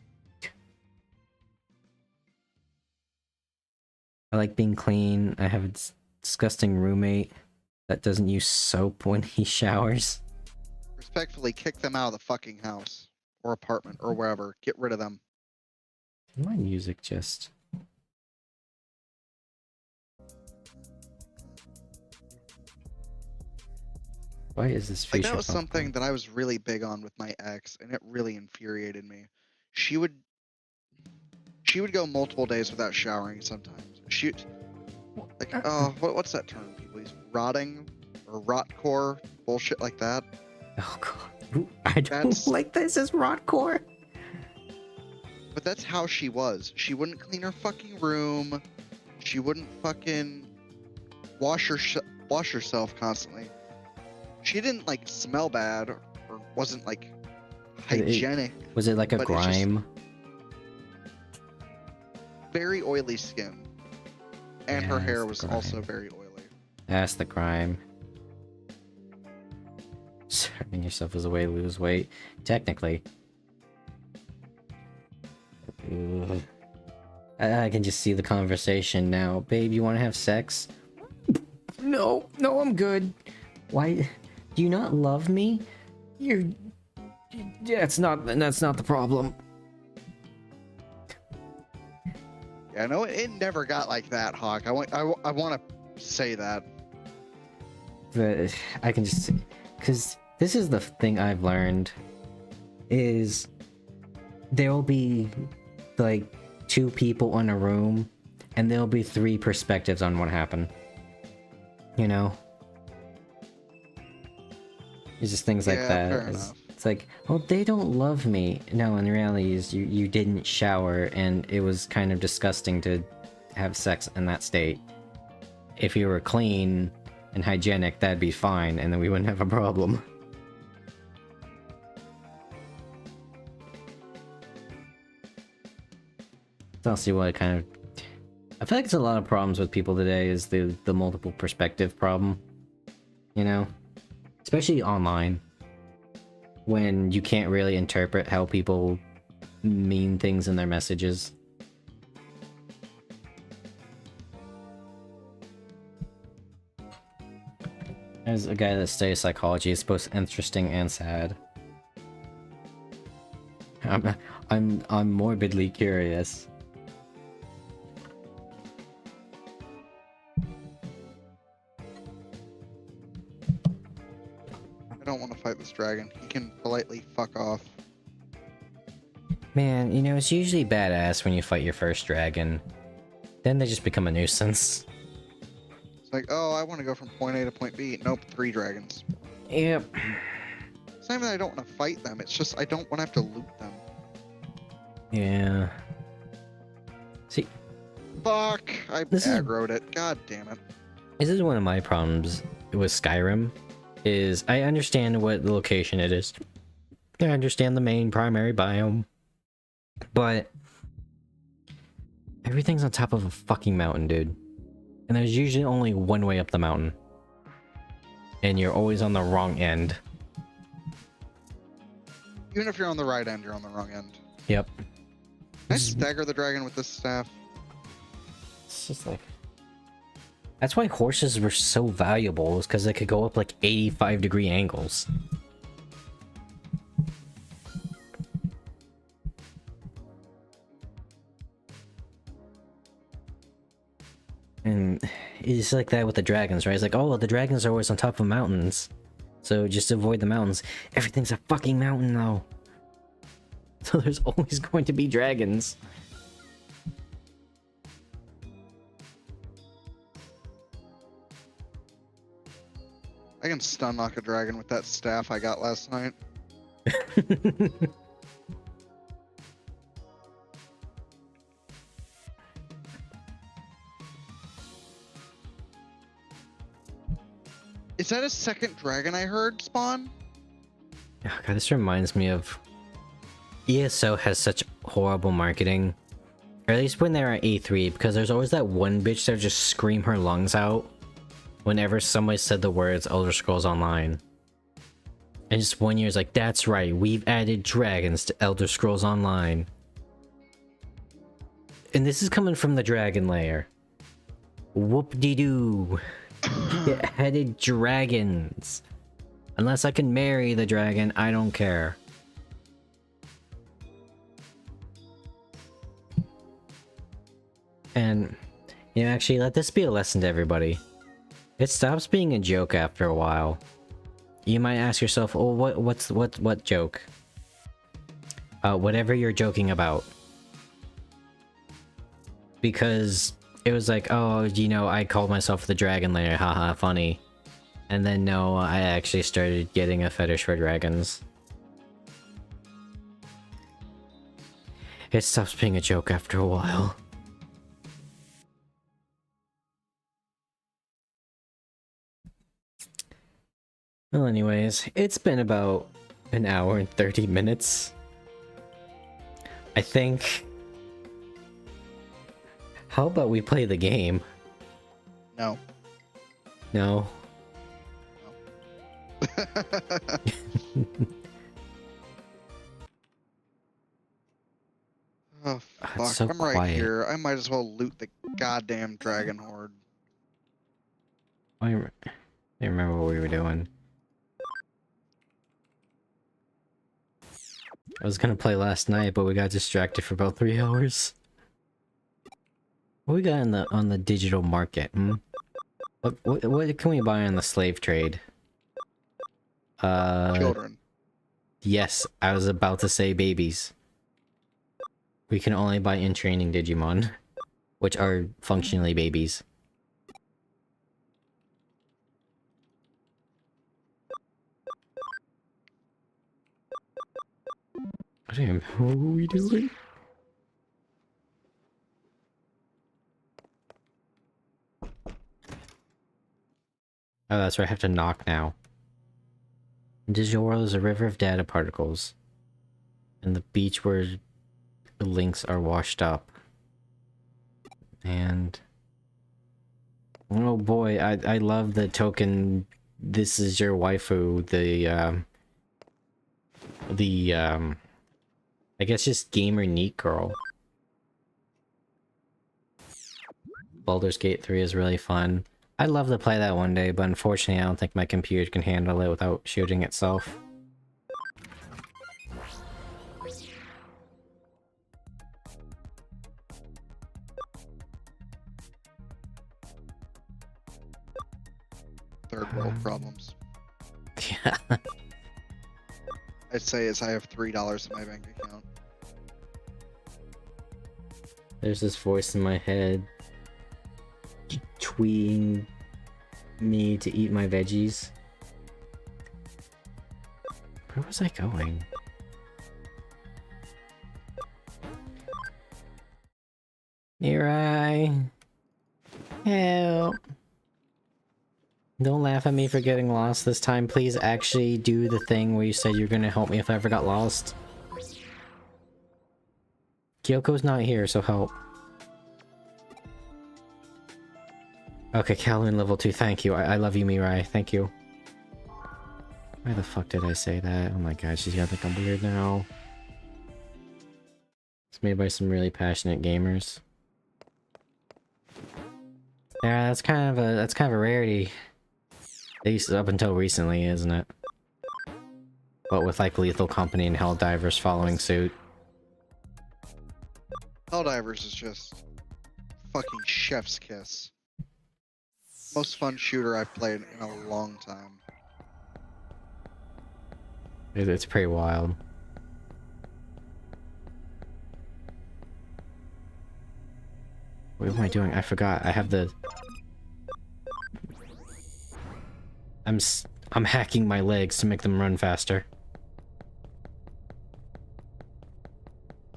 I like being clean. I have a disgusting roommate that doesn't use soap when he showers. Respectfully, kick them out of the fucking house or apartment or wherever. Get rid of them. My music just... Why is this Like feature? that was something that I was really big on with my ex, and it really infuriated me. She would go multiple days without showering sometimes. What's that term people use? Rotting or rotcore bullshit like that. Oh god, ooh, I don't That's- like this as rotcore. But that's how she was. She wouldn't clean her fucking room. She wouldn't fucking wash herself constantly. She didn't like smell bad or wasn't like hygienic. Was it like a But it's just- grime? Very oily skin. And her Yeah, hair it's was grime. also very oily. That's the grime. Serving yourself as a way to lose weight. Technically. Ugh. I can just see the conversation now. Babe, you want to have sex? No, I'm good. Why? Do you not love me? That's not the problem. Yeah, no, it never got like that, Hawk. I want to say that. But I can just... Because this is the thing I've learned, is there'll be, like, 2 people in a room, and there'll be 3 perspectives on what happened. You know? It's just things like Yeah, that. fair It's, enough. it's like, oh, they don't love me. No, in reality is you didn't shower, and it was kind of disgusting to have sex in that state. If you were clean and hygienic, that'd be fine, and then we wouldn't have a problem. I'll see what kind of... I feel like it's a lot of problems with people today is the multiple perspective problem. You know? Especially online. When you can't really interpret how people mean things in their messages. There's a guy that studies psychology. It's both interesting and sad. I'm morbidly curious. I don't want to fight this dragon. He can politely fuck off. Man, you know, it's usually badass when you fight your first dragon. Then they just become a nuisance. It's like, oh, I want to go from point A to point B. Nope, 3 dragons. Yep. It's not even that I don't want to fight them. It's just I don't want to have to loot them. Yeah. See, Fuck! I This is- aggroed it. God damn it. this is one of my problems with Skyrim. Is I understand what the location it is. I understand the main primary biome. But everything's on top of a fucking mountain, dude. And there's usually only one way up the mountain. And you're always on the wrong end. Even if you're on the right end, you're on the wrong end. Yep. Can I stagger the dragon with this staff? It's just like... That's why horses were so valuable, is because they could go up like 85-degree angles. And it's like that with the dragons, right? It's like, oh, the dragons are always on top of mountains, so just avoid the mountains. Everything's a fucking mountain, though. So there's always going to be dragons. I can stun knock a dragon with that staff I got last night. Is that a second dragon I heard spawn? Oh god, this reminds me of... ESO has such horrible marketing. Or at least when they're at E3, because there's always that one bitch that would just scream her lungs out whenever somebody said the words Elder Scrolls Online. And just 1 year's like, that's right, we've added dragons to Elder Scrolls Online. And this is coming from the Dragon Lair. Whoop-de-doo. It added dragons. Unless I can marry the dragon, I don't care. And, you know, actually, let this be a lesson to everybody. It stops being a joke after a while. You might ask yourself, oh, what joke? Whatever you're joking about. Because it was like, oh, you know, I called myself the Dragon Lair, haha, funny. And then no, I actually started getting a fetish for dragons. It stops being a joke after a while. Well, anyways, it's been about an hour and 30 minutes. I think... How about we play the game? No. No. Oh, fuck. so I'm right quiet. here. I might as well loot the goddamn dragon horde. I remember what we were doing. I was gonna play last night, but we got distracted for about 3 hours. What we got on the digital market? Hmm? What can we buy on the slave trade? Children. Yes, I was about to say babies. We can only buy in training Digimon, which are functionally babies. Damn, what were we doing? Oh, that's right, I have to knock now. Digital world is a river of data particles. And the beach where the links are washed up. And... oh boy, I love the token, this is your waifu, I guess just gamer neat girl. Baldur's Gate 3 is really fun. I'd love to play that one day, but unfortunately I don't think my computer can handle it without shooting itself. Third world problems. Yeah. I'd say as I have $3 in my bank account. There's this voice in my head tweeting me to eat my veggies. Where was I going? Mirai! Help! Don't laugh at me for getting lost this time. Please actually do the thing where you said you're gonna help me if I ever got lost. Kyoko's not here, so help. Okay, Calhoun level 2, thank you. I love you, Mirai. Thank you. Why the fuck did I say that? Oh my god, she's gonna think I'm weird now. It's made by some really passionate gamers. Yeah, that's kind of a rarity. At least up until recently, isn't it? But with like Lethal Company and Helldivers following suit. Helldivers is just fucking chef's kiss. Most fun shooter I've played in a long time. It's pretty wild. What am I doing? I forgot. I have the... I'm hacking my legs to make them run faster.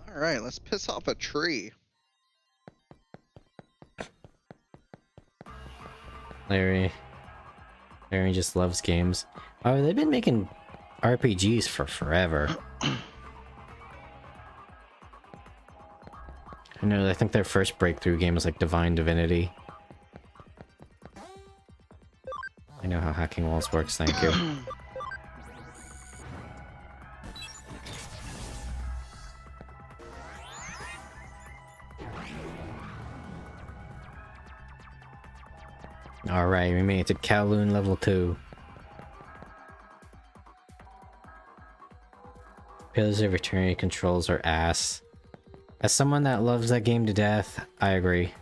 Alright, let's piss off a tree. Larry just loves games. Oh, they've been making RPGs for forever. I know, I think their first breakthrough game was like Divine Divinity. I know how hacking walls works, thank you. Alright, we made it to Kowloon level 2. Pillars of Eternity controls are ass. As someone that loves that game to death, I agree.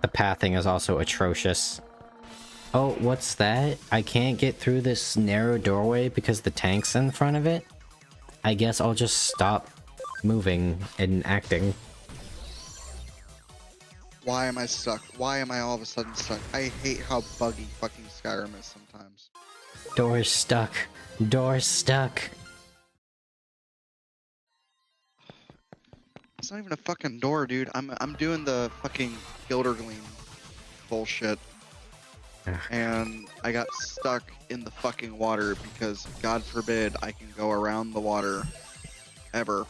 The pathing is also atrocious. Oh, what's that? I can't get through this narrow doorway because the tank's in front of it? I guess I'll just stop moving and acting. Why am I stuck? Why am I all of a sudden stuck? I hate how buggy fucking Skyrim is sometimes. Door's stuck. Door's stuck. It's not even a fucking door, dude. I'm doing the fucking Gildergleam bullshit. Ugh. And I got stuck in the fucking water because, God forbid, I can go around the water. Ever.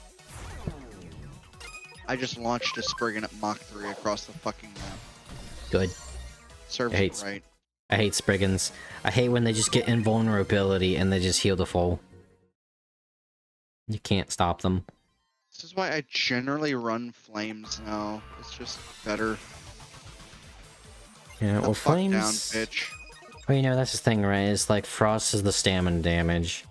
I just launched a Spriggan at Mach 3 across the fucking map. Good. Serves I hate it right. I hate Spriggans. I hate when they just get invulnerability and they just heal the full. You can't stop them. This is why I generally run flames now. It's just better. Yeah, well, Fuck flames. down, bitch. Well, you know, that's the thing, right? It's like frost is the stamina damage.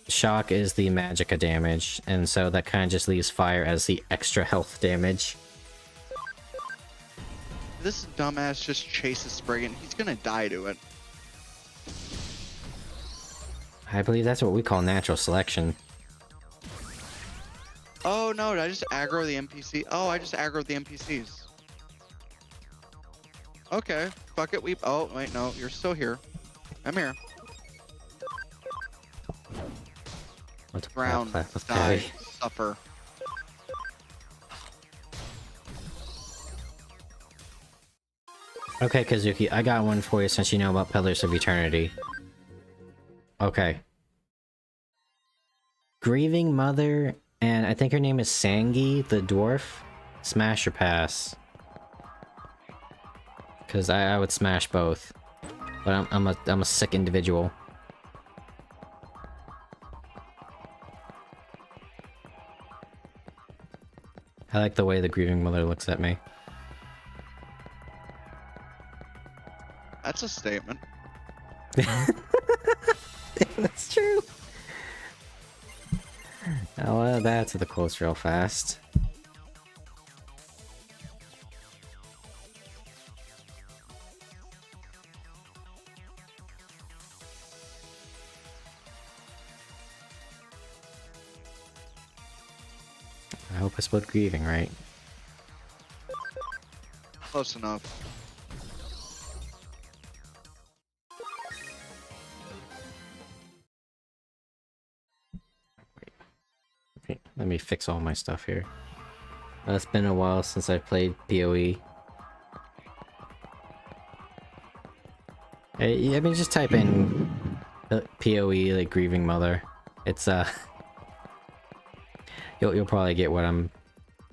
Shock is the magicka damage, and so that kind of just leaves fire as the extra health damage. This dumbass just chases Spriggan. He's gonna die to it. I believe that's what we call natural selection. Oh no, did I just aggro the NPC? Oh, I just aggroed the NPCs. Okay, fuck it, oh, wait, no, you're still here. I'm here. Let's Drown, let's die, go. suffer. Okay, Kazuki, I got one for you since you know about Pillars of Eternity. Okay. Grieving Mother, and I think her name is Sangi, the dwarf. Smash or pass? Because I would smash both. But I'm a sick individual. I like the way the Grieving Mother looks at me. That's a statement. That's true. I'll add that to the quotes real fast. I hope I spelled grieving right. Close enough. Okay, let me fix all my stuff here. It's been a while since I played PoE. Hey, I mean, just type in PoE, like Grieving Mother. It's you'll probably get what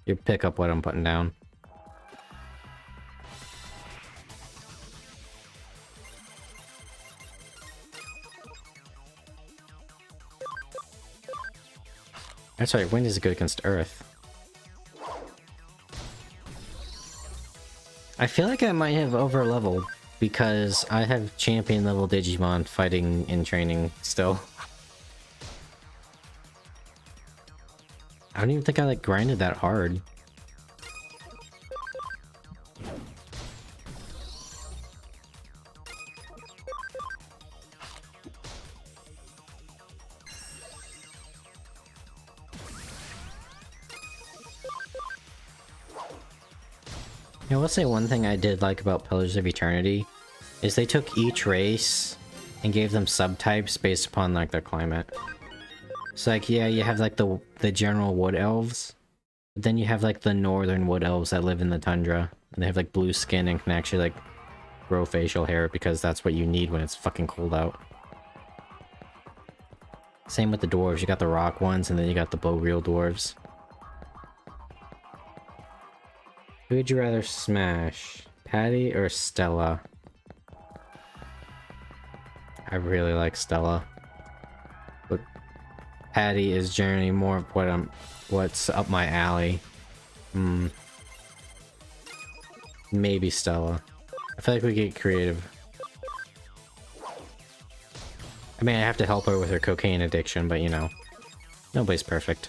you'll pick up what I'm putting down. That's right, wind is good against earth. I feel like I might have over leveled because I have champion level Digimon fighting in training still. I don't even think I like grinded that hard. I will say one thing I did like about Pillars of Eternity is they took each race and gave them subtypes based upon like their climate. So like yeah, you have like the general wood elves, but then you have like the northern wood elves that live in the tundra, and they have like blue skin and can actually like grow facial hair because that's what you need when it's fucking cold out. Same with the dwarves, you got the rock ones and then you got the bow reel dwarves. Who would you rather smash? Patty or Stella? I really like Stella. But Patty is generally more of what's up my alley. Maybe Stella. I feel like we get creative. I mean, I have to help her with her cocaine addiction, but you know, nobody's perfect.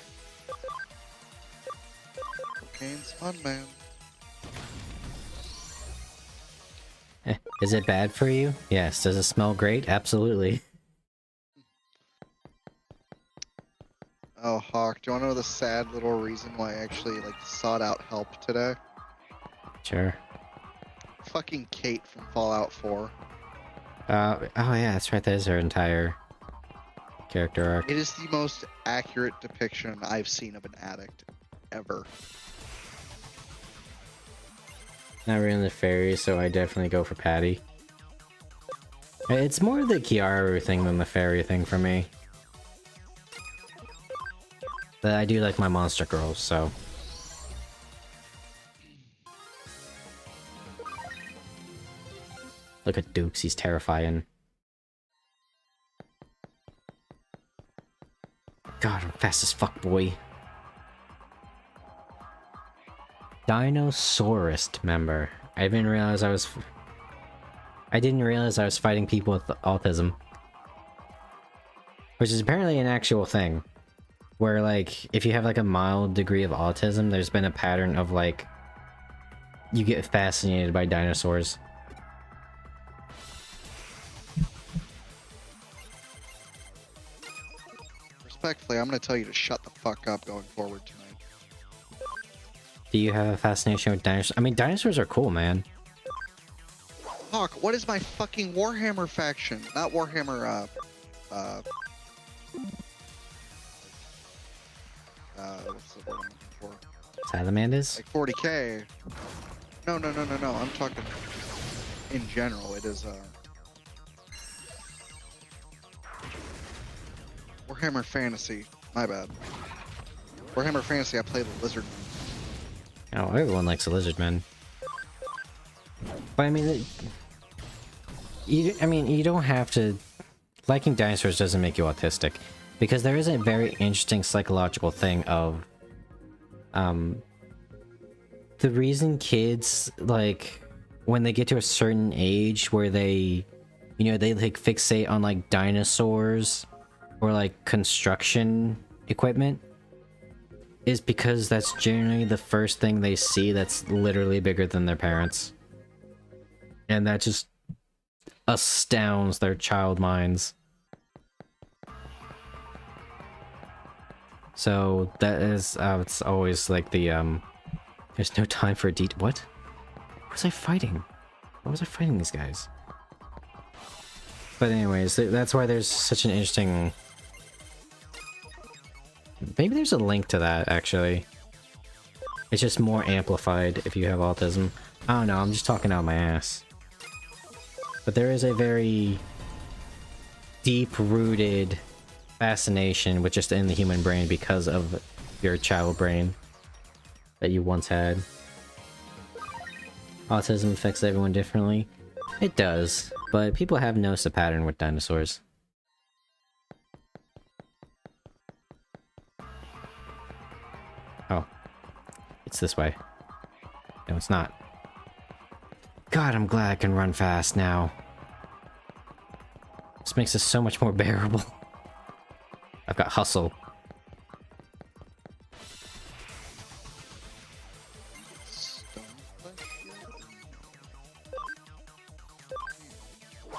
Cocaine's fun, man. Is it bad for you? Yes. Does it smell great? Absolutely. Oh, Hawk, do you want to know the sad little reason why I actually, like, sought out help today? Sure. Fucking Kate from Fallout 4. Oh yeah, that's right, that is her entire character arc. It is the most accurate depiction I've seen of an addict ever. Not really the fairy, so I definitely go for Patty. It's more the Kiaru thing than the fairy thing for me. But I do like my monster girls, so... Look at Dukes, he's terrifying. God, I'm fast as fuck, boy. Dinosaurist member. I didn't realize I was fighting people with autism. Which is apparently an actual thing. Where, like, if you have, like, a mild degree of autism, there's been a pattern of, like... You get fascinated by dinosaurs. Respectfully, I'm gonna tell you to shut the fuck up going forward tonight. Do you have a fascination with dinosaurs? I mean, dinosaurs are cool, man. Hawk, what is my fucking Warhammer faction? Not Warhammer, what's the word I'm looking for? Salamanders? Like 40k. No. I'm talking in general. It is, Warhammer Fantasy. My bad. Warhammer Fantasy, I play the Lizard. Oh, everyone likes a lizard man. But I mean, you don't have to... Liking dinosaurs doesn't make you autistic. Because there is a very interesting psychological thing of... The reason kids, like, when they get to a certain age where they... You know, they, like, fixate on, like, dinosaurs... Or, like, construction equipment... is because that's generally the first thing they see that's literally bigger than their parents. And that just astounds their child minds. So that is, it's always like the, there's no time for what? What was I fighting? Why was I fighting these guys? But anyways, that's why there's such an interesting... Maybe there's a link to that, actually. It's just more amplified if you have autism. I don't know, I'm just talking out my ass. But there is a very deep-rooted fascination with just in the human brain because of your child brain that you once had. Autism affects everyone differently. It does, but people have noticed a pattern with dinosaurs. Oh. It's this way. No, it's not. God, I'm glad I can run fast now. This makes this so much more bearable. I've got hustle.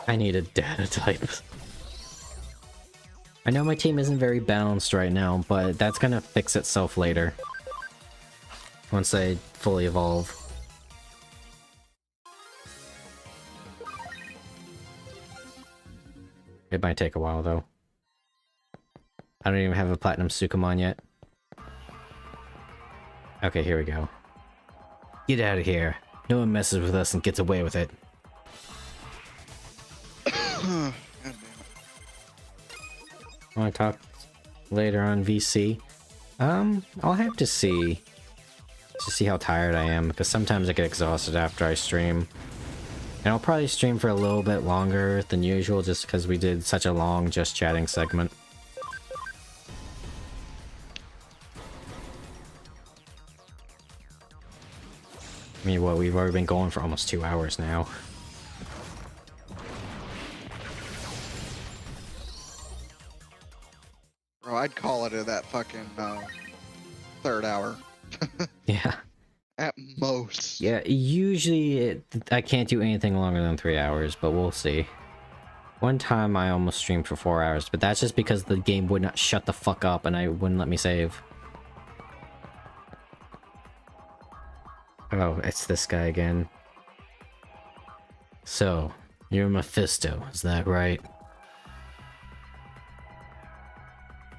I need a data type. I know my team isn't very balanced right now, but that's gonna fix itself later. Once I fully evolve. It might take a while though. I don't even have a platinum Sukumon yet. Okay, here we go. Get out of here. No one messes with us and gets away with it. God damn it. Want to talk later on VC? I'll have to see how tired I am, because sometimes I get exhausted after I stream. And I'll probably stream for a little bit longer than usual, just because we did such a long just chatting segment. I mean, what, we've already been going for almost 2 hours now. Bro, I'd call it at that fucking third hour. Yeah. At most. Yeah, usually I can't do anything longer than 3 hours, but we'll see. One time I almost streamed for 4 hours, but that's just because the game would not shut the fuck up and I wouldn't let me save. Oh, it's this guy again. So, you're Mephisto, is that right?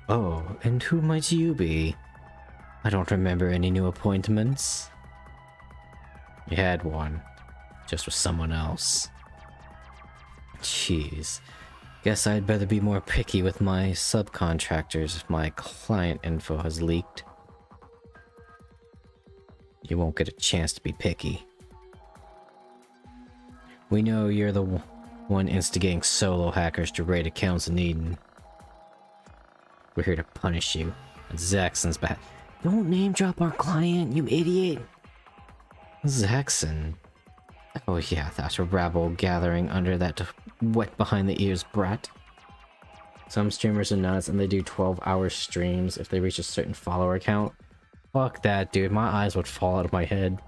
Oh, and who might you be? I don't remember any new appointments. You had one, just with someone else. Jeez. Guess I'd better be more picky with my subcontractors if my client info has leaked. You won't get a chance to be picky. We know you're the one instigating solo hackers to raid accounts in Eden. We're here to punish you. Zaxxon's back. Don't name drop our client, you idiot! Zaxxon. Oh yeah, that's a rabble gathering under that wet behind the ears brat. Some streamers are nuts and they do 12-hour streams if they reach a certain follower count. Fuck that, dude. My eyes would fall out of my head.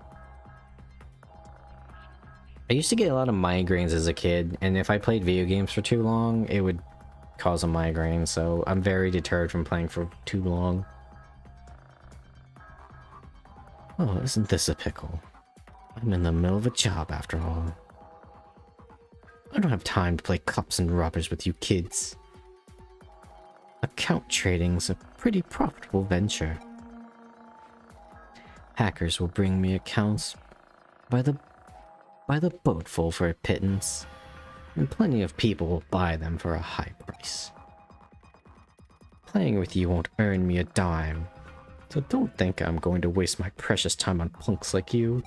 I used to get a lot of migraines as a kid, and if I played video games for too long, it would cause a migraine, so I'm very deterred from playing for too long. Oh, isn't this a pickle? I'm in the middle of a job after all. I don't have time to play cops and robbers with you kids. Account trading's a pretty profitable venture. Hackers will bring me accounts by the boatful for a pittance, and plenty of people will buy them for a high price. Playing with you won't earn me a dime, so don't think I'm going to waste my precious time on punks like you.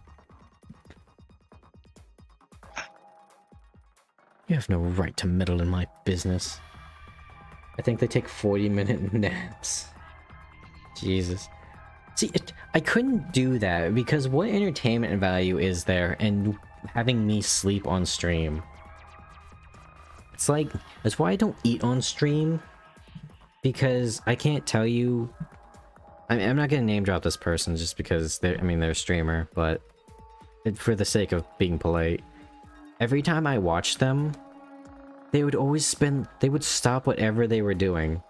You have no right to meddle in my business. I think they take 40-minute naps. Jesus. See, I couldn't do that because what entertainment value is there in having me sleep on stream? It's like, that's why I don't eat on stream, because I can't tell you. I'm not gonna name drop this person just because they're a streamer, but for the sake of being polite. Every time I watched them, they would stop whatever they were doing,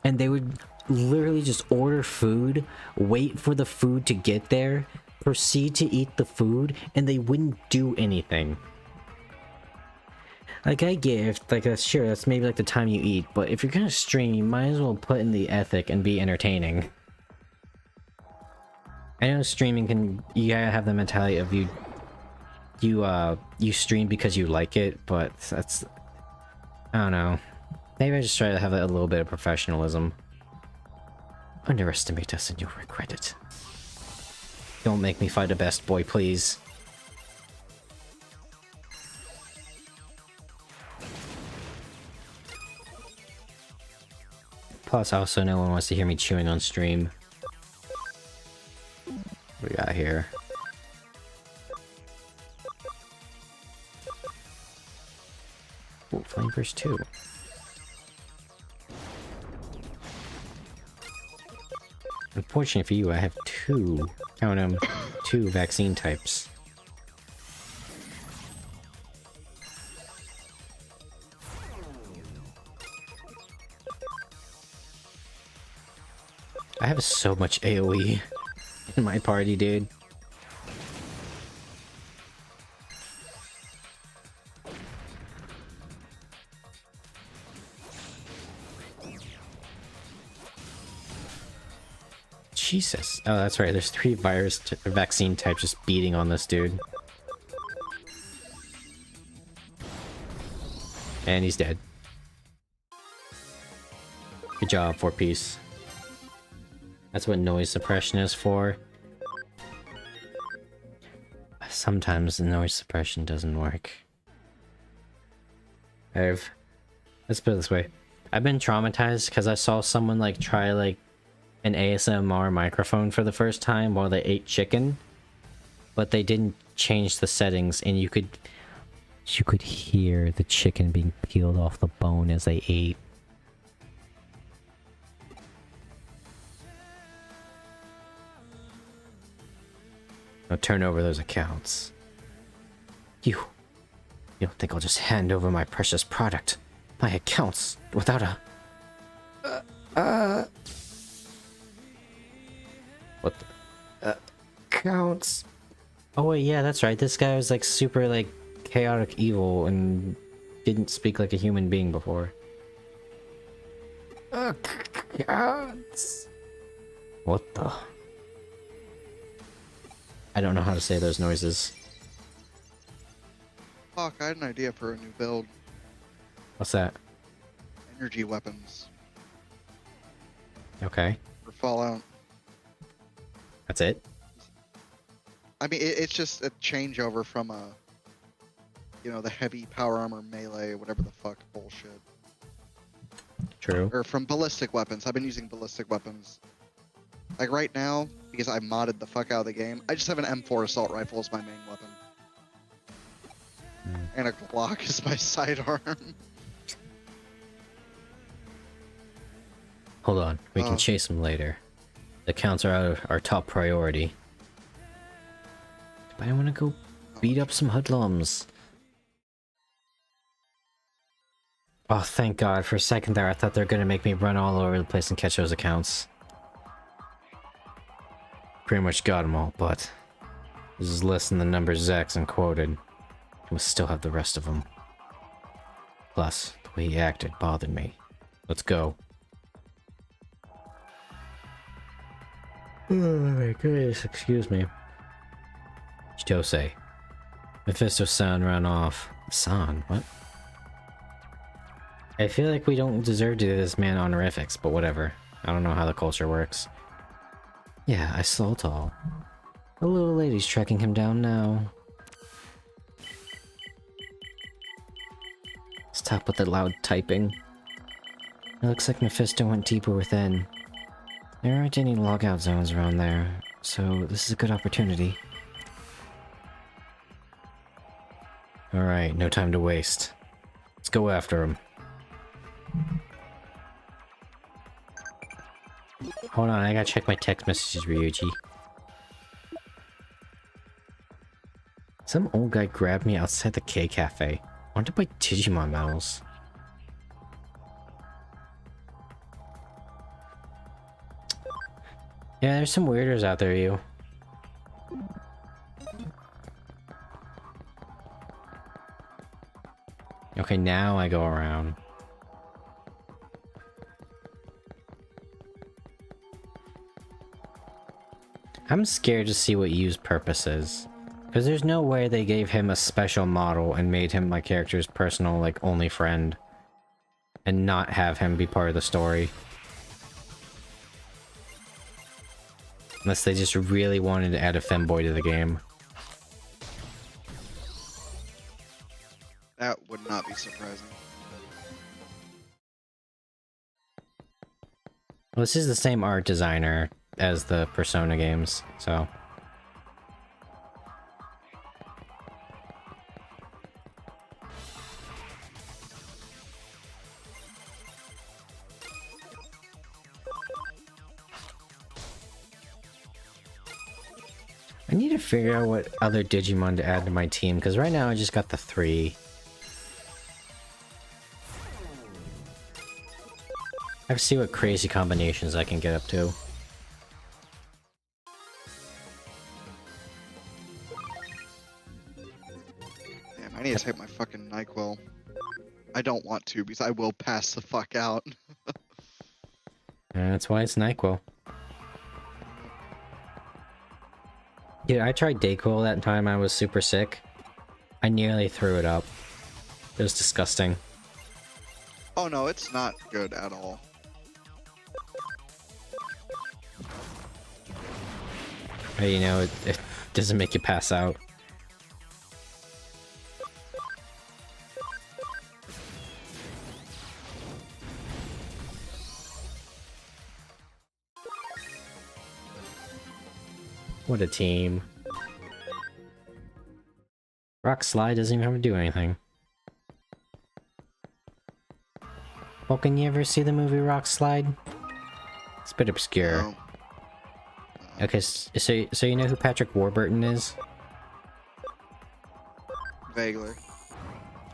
and they would literally just order food, wait for the food to get there, proceed to eat the food, and they wouldn't do anything. Like, I get sure, that's maybe like the time you eat, but if you're gonna stream, you might as well put in the ethic and be entertaining. I know streaming you gotta have the mentality of you stream because you like it, but that's, I don't know. Maybe I just try to have a little bit of professionalism. Underestimate us and you'll regret it. Don't make me fight a best boy, please. Plus, also no one wants to hear me chewing on stream. What do we got here? Ooh, Flame Burst 2. Unfortunately for you, I have two, count them, two vaccine types. I have so much AoE in my party, dude. Jesus. Oh, that's right. There's 3 vaccine types just beating on this dude. And he's dead. Good job, 4-piece. That's what noise suppression is for. Sometimes the noise suppression doesn't work. Let's put it this way. I've been traumatized because I saw someone like try like an ASMR microphone for the first time while they ate chicken, but they didn't change the settings, and you could hear the chicken being peeled off the bone as they ate. Now turn over those accounts. You don't think I'll just hand over my precious product, my accounts, without a... What the... accounts... Oh wait, yeah, that's right. This guy was like super like chaotic evil and didn't speak like a human being before. Accounts... What the... I don't know how to say those noises. Fuck, I had an idea for a new build. What's that? Energy weapons Okay. for Fallout. That's it? I mean, it's just a changeover from the heavy power armor melee, whatever the fuck bullshit. True. Or from ballistic weapons. I've been using ballistic weapons. Like right now, because I modded the fuck out of the game, I just have an M4 assault rifle as my main weapon. And a Glock is my sidearm. Hold on. We can chase him later. The counts are our top priority. But I want to go beat up some hoodlums. Oh, thank God. For a second there, I thought they were going to make me run all over the place and catch those accounts. Pretty much got them all, but this is less than the number Zaxxon quoted. I must still have the rest of them. Plus, the way he acted bothered me. Let's go. Oh my goodness, excuse me. Chitose. Mephisto-san ran off. San? What? I feel like we don't deserve to do this man honorifics, but whatever. I don't know how the culture works. Yeah, I saw it all. The little lady's tracking him down now. Stop with the loud typing. It looks like Mephisto went deeper within. There aren't any logout zones around there, so this is a good opportunity. Alright, no time to waste. Let's go after him. Hold on, I gotta check my text messages, Ryuji. Some old guy grabbed me outside the K Cafe. I want to buy Digimon medals. Yeah, there's some weirders out there, you. Okay, now I go around. I'm scared to see what Yu's purpose is. Because there's no way they gave him a special model and made him my character's personal, like, only friend. And not have him be part of the story. Unless they just really wanted to add a femboy to the game. That would not be surprising. Well, this is the same art designer as the Persona games, so... I need to figure out what other Digimon to add to my team, because right now I just got the 3. I have to see what crazy combinations I can get up to. Damn, I need to take my fucking NyQuil. I don't want to, because I will pass the fuck out. And that's why it's NyQuil. Dude, I tried Dayquil that time I was super sick. I nearly threw it up. It was disgusting. Oh no, it's not good at all. But, you know, it doesn't make you pass out. What a team. Rock Slide doesn't even have to do anything. Well, can you ever see the movie Rock Slide? It's a bit obscure. No. Okay, so you know who Patrick Warburton is? Vaguely.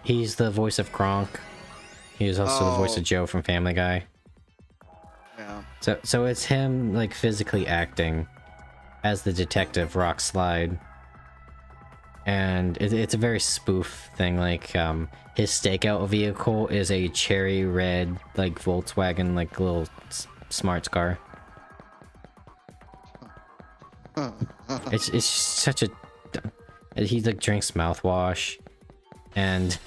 He's the voice of Kronk. He was also the voice of Joe from Family Guy. Yeah. So it's him like physically acting as the detective Rock Slide. And it's a very spoof thing, like his stakeout vehicle is a cherry red like Volkswagen like little smart car. It's such a he like drinks mouthwash, and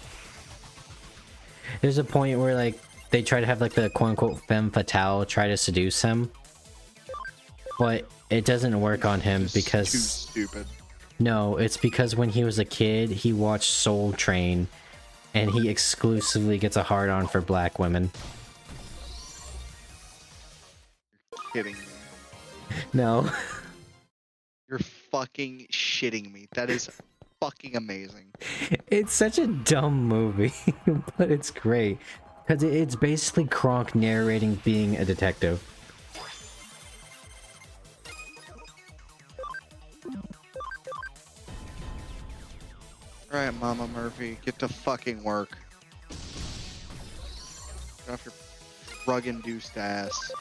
there's a point where like they try to have like the quote-unquote femme fatale try to seduce him, but it doesn't work on him because too stupid. No, it's because when he was a kid he watched Soul Train and he exclusively gets a hard-on for black women. Kidding me. No. You're fucking shitting me. That is fucking amazing. It's such a dumb movie, but it's great. Because it's basically Kronk narrating being a detective. Alright, Mama Murphy, get to fucking work. Get off your drug-induced ass.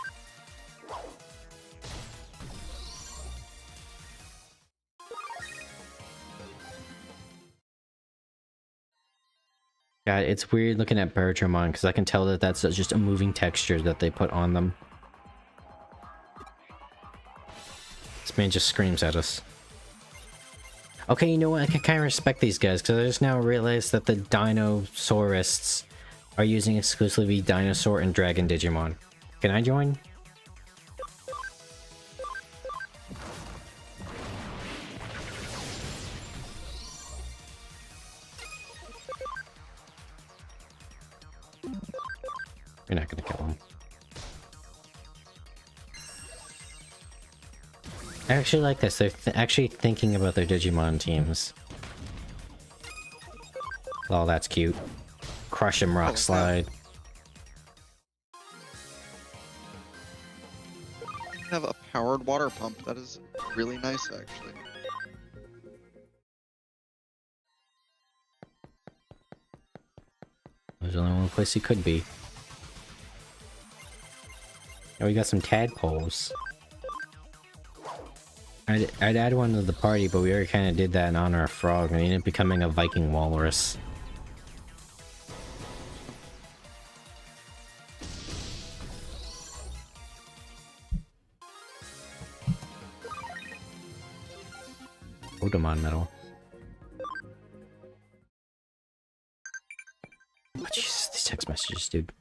God, it's weird looking at Bertramon because I can tell that that's just a moving texture that they put on them. This man just screams at us. Okay, you know what? I can kind of respect these guys because I just now realized that the dinosaurists are using exclusively dinosaur and dragon Digimon. Can I join? You're not gonna kill him. I actually like this. They're actually thinking about their Digimon teams. Oh, that's cute. Crush him, Rock Slide. Have a powered water pump. That is really nice, actually. There's only one place he could be. Oh, we got some tadpoles. I'd add one to the party, but we already kind of did that in honor of Frog, and he ended up becoming a Viking walrus. Odamon medal. Oh, Jesus, these text messages, dude.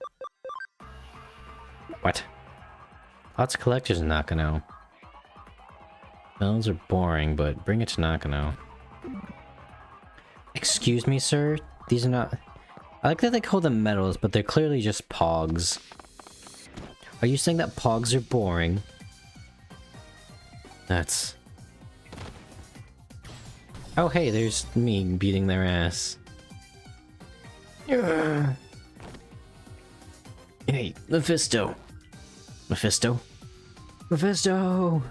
What? Lots of collectors in Nakano. Medals are boring, but bring it to Nakano. Excuse me, sir? These are not... I like that they call them medals, but they're clearly just pogs. Are you saying that pogs are boring? That's... Oh hey, there's me beating their ass. Hey, Mephisto. Mephisto? Mephisto!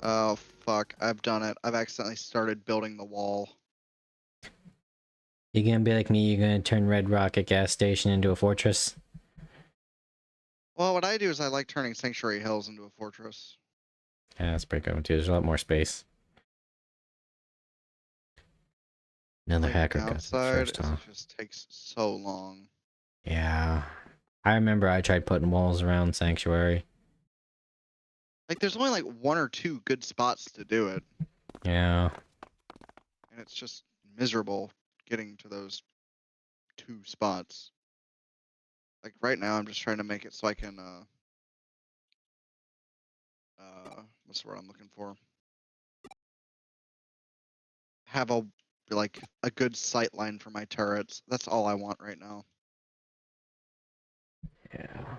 Oh, fuck. I've done it. I've accidentally started building the wall. You gonna be like me, you're gonna turn Red Rocket gas station into a fortress? Well, what I do is I like turning Sanctuary Hills into a fortress. Yeah, that's pretty good one too. There's a lot more space. Another Like, hacker got it outside, first, huh? it just takes so long. Yeah. I remember I tried putting walls around Sanctuary. Like, there's only like 1 or 2 good spots to do it, Yeah. and it's just miserable getting to those 2 spots. Like right now, I'm just trying to make it so I can what's the word I'm looking for? Have a good sight line for my turrets. That's all I want right now. Yeah.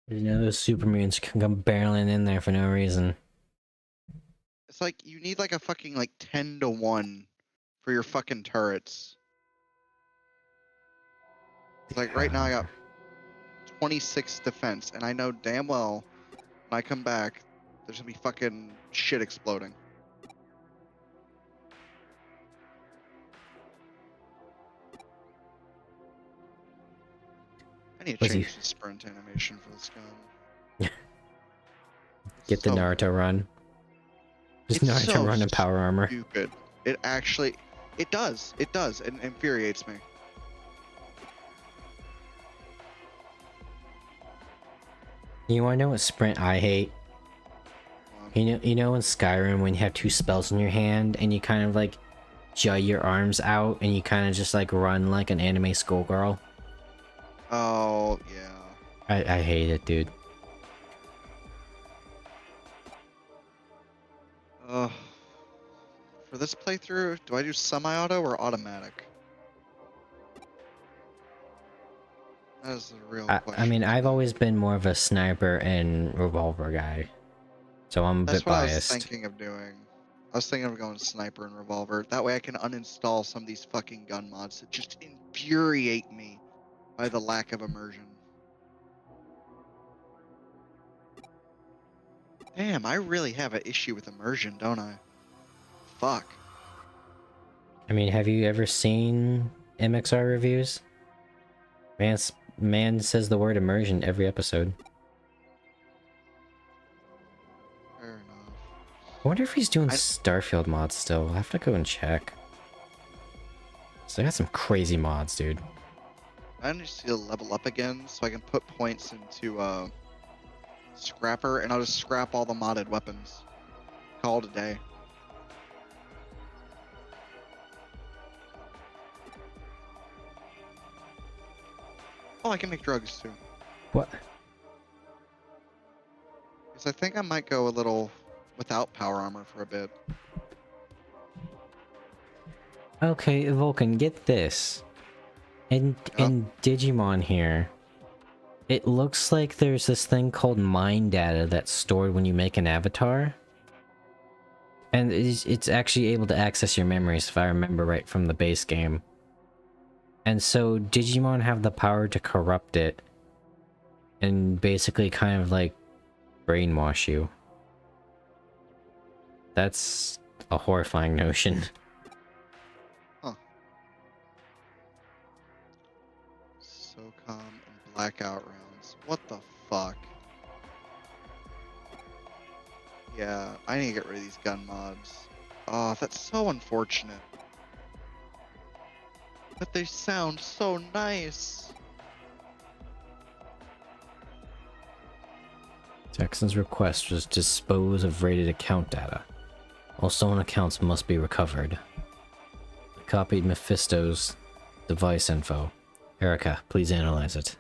You know those super mutants can come barreling in there for no reason. It's like you need like a fucking like 10 to 1 for your fucking turrets. It's like right now I got 26 defense, and I know damn well when I come back, there's gonna be fucking shit exploding. I need to Was he- change the sprint animation for this gun. Get the So Naruto run. Just It's Naruto so run in power armor. stupid. It actually, it does. It does. It infuriates me. You wanna know what sprint I hate? You know in Skyrim when you have 2 spells in your hand and you kind of like jut your arms out and you kind of just like run like an anime schoolgirl? Oh yeah. I hate it, dude. For this playthrough, do I do semi-auto or automatic? That is the real question. I mean, I've always been more of a sniper and revolver guy. So I'm a That's bit what biased. I was thinking of doing. I was thinking of going sniper and revolver. That way I can uninstall some of these fucking gun mods that just infuriate me by the lack of immersion. Damn, I really have an issue with immersion, don't I? Fuck. I mean, have you ever seen MXR reviews? Man says the word immersion every episode. Fair enough. I wonder if he's doing Starfield mods still. I'll have to go and check. So they got some crazy mods, dude. I need to level up again so I can put points into Scrapper, and I'll just scrap all the modded weapons. Call it a day. Oh, I can make drugs too. What? Because I think I might go a little without power armor for a bit. Okay, Vulcan, get this. In Digimon here, it looks like there's this thing called mind data that's stored when you make an avatar. And it's actually able to access your memories, if I remember right from the base game. And so Digimon have the power to corrupt it and basically kind of like brainwash you. That's a horrifying notion. Huh. SOCOM and blackout rounds. What the fuck? Yeah, I need to get rid of these gun mods. Oh, that's so unfortunate. But they sound so nice. Jackson's request was dispose of rated account data. All stolen accounts must be recovered. I copied Mephisto's device info. Erica, please analyze it.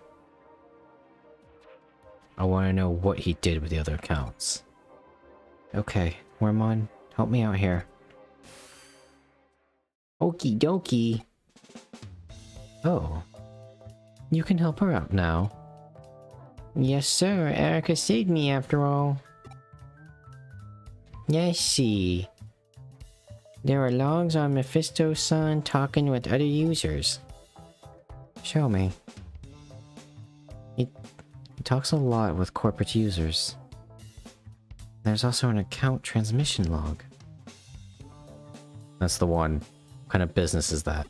I want to know what he did with the other accounts. Okay, Wormmon, help me out here. Okie dokie. Oh. You can help her out now. Yes, sir. Erica saved me after all. Yes, see. There are logs on Mephisto-san talking with other users. Show me. He talks a lot with corporate users. There's also an account transmission log. That's the one. What kind of business is that?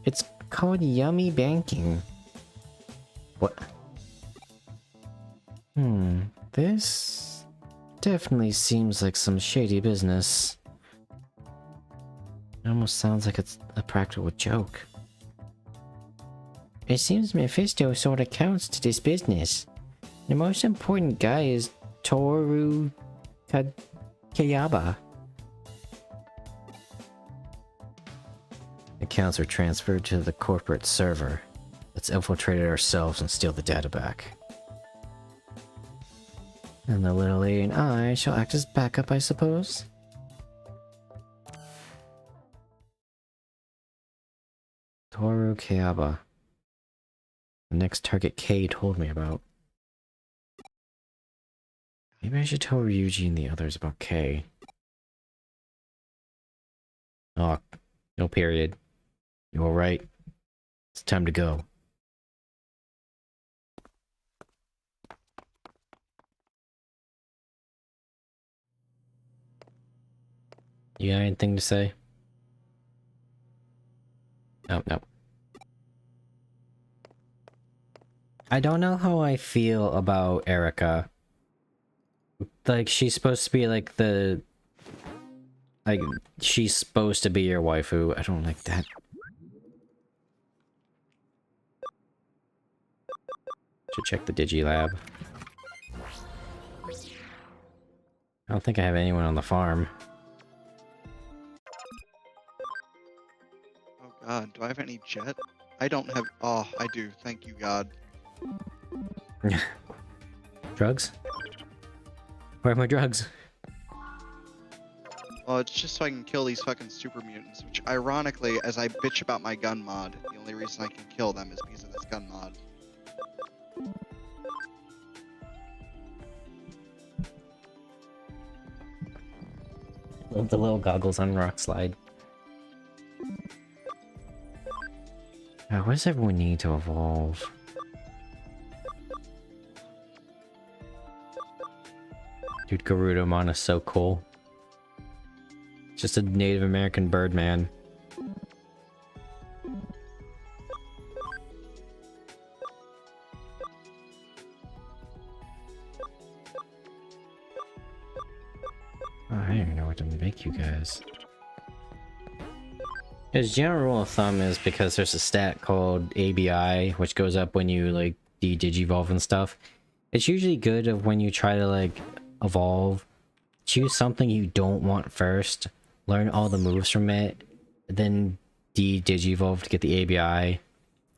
It's called Yummy Banking. What? This definitely seems like some shady business. It almost sounds like it's a practical joke. It seems Mephisto sold accounts to this business. The most important guy is Toru Kayaba. Accounts are transferred to the corporate server. Let's infiltrate it ourselves and steal the data back. And the little lady and I shall act as backup, I suppose? Toru Kayaba. The next target K told me about. Maybe I should tell Ryuji and the others about K. Oh, no period. You alright? It's time to go. You got anything to say? Oh, no. I don't know how I feel about Erica. Like, she's supposed to be like the... Like, she's supposed to be your waifu. I don't like that. Should check the Digilab. I don't think I have anyone on the farm. Oh god, do I have any jet? I don't have. Oh, I do. Thank you, God. Drugs? Where are my drugs? Well, it's just so I can kill these fucking super mutants, which ironically, as I bitch about my gun mod, the only reason I can kill them is because of this gun mod. Love the little goggles on rock slide. What does everyone need to evolve? Dude, Garudamon is so cool. Just a Native American Birdman. Oh, I don't even know what to make you guys. His general rule of thumb is because there's a stat called ABI, which goes up when you like de-digivolve and stuff. It's usually good of when you try to like evolve, choose something you don't want first, learn all the moves from it, then de-digivolve to get the ABI,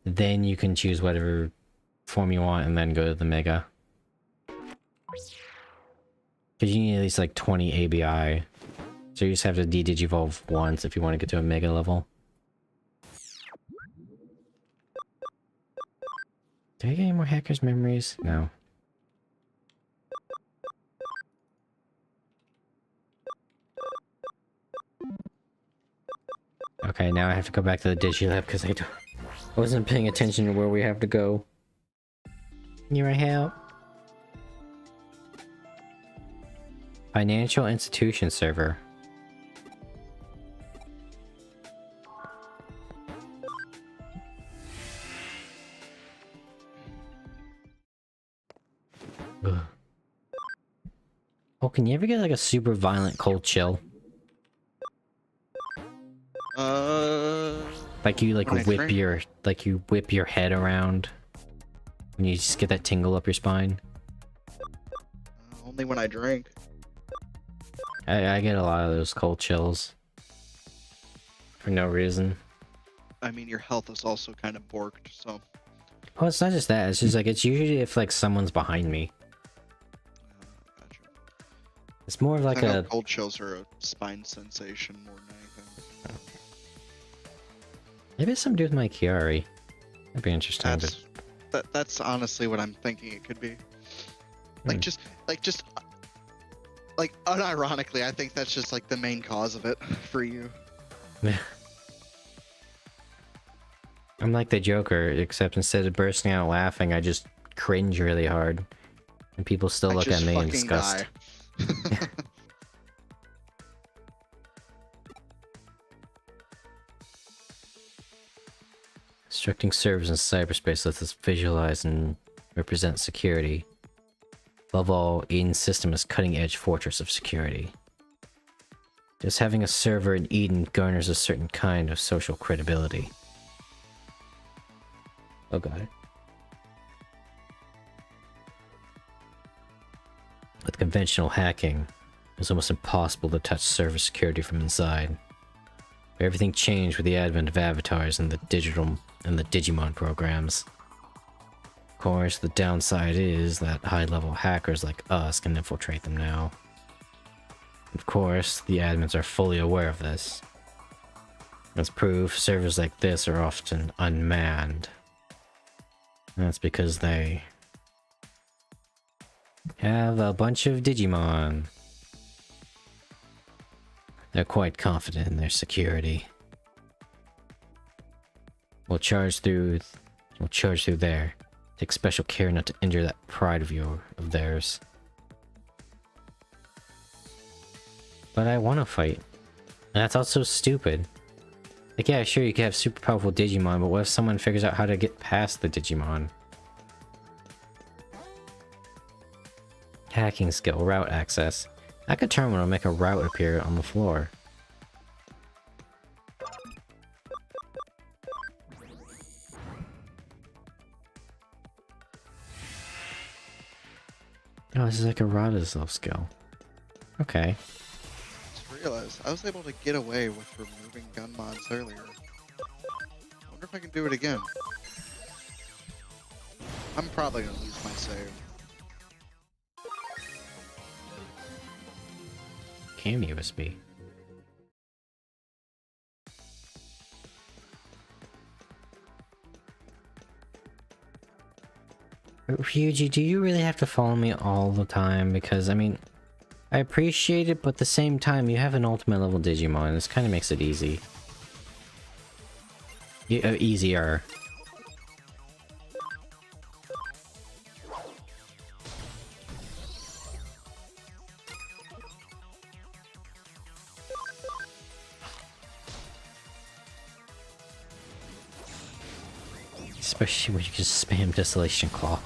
then you can choose whatever form you want and then go to the Mega. Because you need at least like 20 ABI. So you just have to de-digivolve once if you want to get to a Mega level. Do I get any more hackers' memories? No. Okay, now I have to go back to the Digilab because I wasn't paying attention to where we have to go. Here I help. Financial institution server. Ugh. Oh, can you ever get like a super violent cold chill? Like you like whip your head around and you just get that tingle up your spine. Only when I drink. I get a lot of those cold chills for no reason. I mean, your health is also kind of borked, so. Oh, it's not just that. It's just like it's usually if like someone's behind me. Gotcha. It's more of like I know a cold chills are a spine sensation more than anything. maybe it's something to do with my Chiari. That'd be interesting. That's honestly what I'm thinking it could be. Like just unironically, I think that's just like the main cause of it for you. I'm like the Joker, except instead of bursting out laughing, I just cringe really hard, and people still look at me in disgust. Constructing servers in cyberspace lets us visualize and represent security. Above all, Eden's system is cutting-edge fortress of security. Just having a server in Eden garners a certain kind of social credibility. Oh god. conventional hacking, it was almost impossible to touch server security from inside. But everything changed with the advent of avatars and the Digimon programs. Of course, the downside is that high-level hackers like us can infiltrate them now. Of course, the admins are fully aware of this. As proof, servers like this are often unmanned. That's because they have a bunch of Digimon. They're quite confident in their security. We'll charge through there. Take special care not to injure that pride of theirs. But I want to fight. And that's also stupid. Like, yeah, sure, you can have super powerful Digimon, but what if someone figures out how to get past the Digimon? Hacking skill, route access. Hack a terminal to make a route appear on the floor. Oh, this is like a Rada's skill. Okay. Just realized I was able to get away with removing gun mods earlier. I wonder if I can do it again. I'm probably gonna lose my save. Cam USB. Ryuji, do you really have to follow me all the time? Because, I mean, I appreciate it, but at the same time, you have an ultimate level Digimon. This kind of makes it easy. Easier. Especially when you can spam Desolation Claw.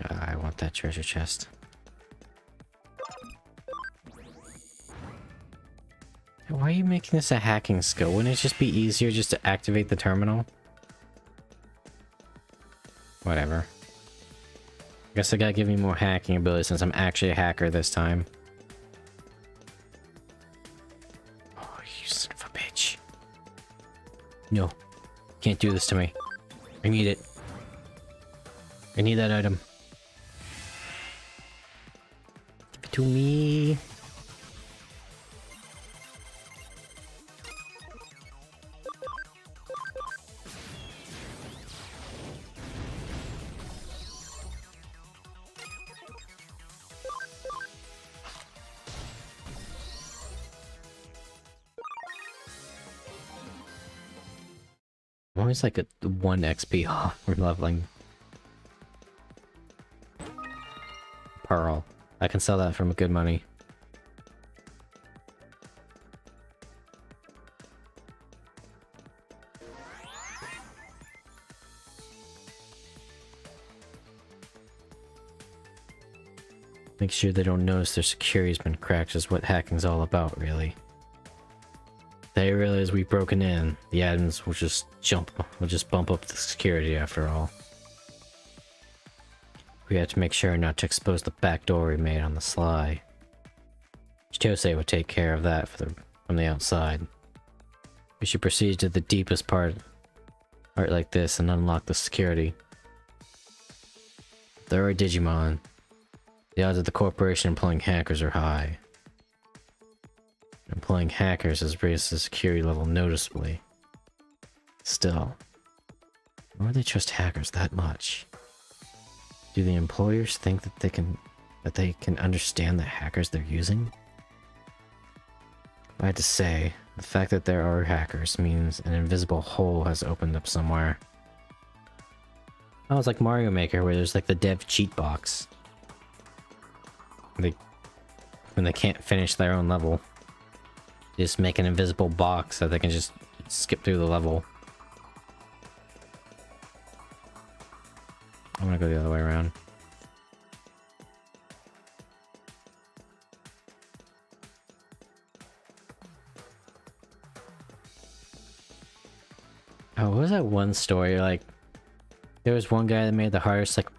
I want that treasure chest. Why are you making this a hacking skill? Wouldn't it just be easier just to activate the terminal? Whatever. Guess I gotta give me more hacking ability since I'm actually a hacker this time. Oh, you son of a bitch. No. Can't do this to me. I need it. I need that item. Give it to me. I'm always like a 1 XP off from leveling. Pearl. I can sell that for good money. Make sure they don't notice their security's been cracked is what hacking's all about, really. They realize we've broken in, the admins will just bump up the security after all. We have to make sure not to expose the back door we made on the sly. Chitose would take care of that from the outside. We should proceed to the deepest part like this and unlock the security. If there are Digimon, the odds of the corporation employing hackers are high. Employing hackers has raised the security level noticeably. Still, why do they trust hackers that much? Do the employers think that they can understand the hackers they're using? I had to say, the fact that there are hackers means an invisible hole has opened up somewhere. Oh, it's like Mario Maker where there's like the dev cheat box. When they can't finish their own level. Just make an invisible box so they can just skip through the level. I'm gonna go the other way around. Oh, what was that one story? Like, there was one guy that made the hardest, like,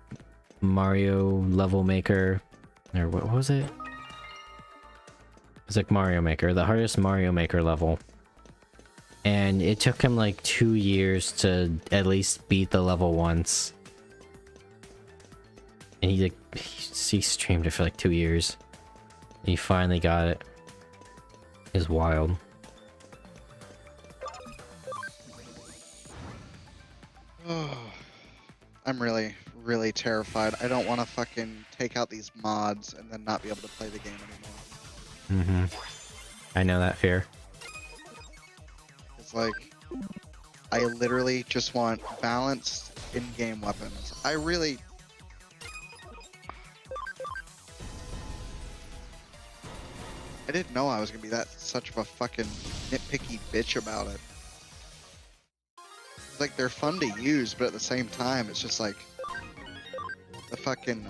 Mario level maker. Or what was it? It was like Mario Maker, the hardest Mario Maker level. And it took him like 2 years to at least beat the level once. And he streamed it for like 2 years. He finally got it. It's wild. I'm really, really terrified. I don't want to fucking take out these mods and then not be able to play the game anymore. I know that fear. It's like, I literally just want balanced in-game weapons. I didn't know I was gonna be such of a fucking nitpicky bitch about it. It's like they're fun to use, but at the same time, it's just like the fucking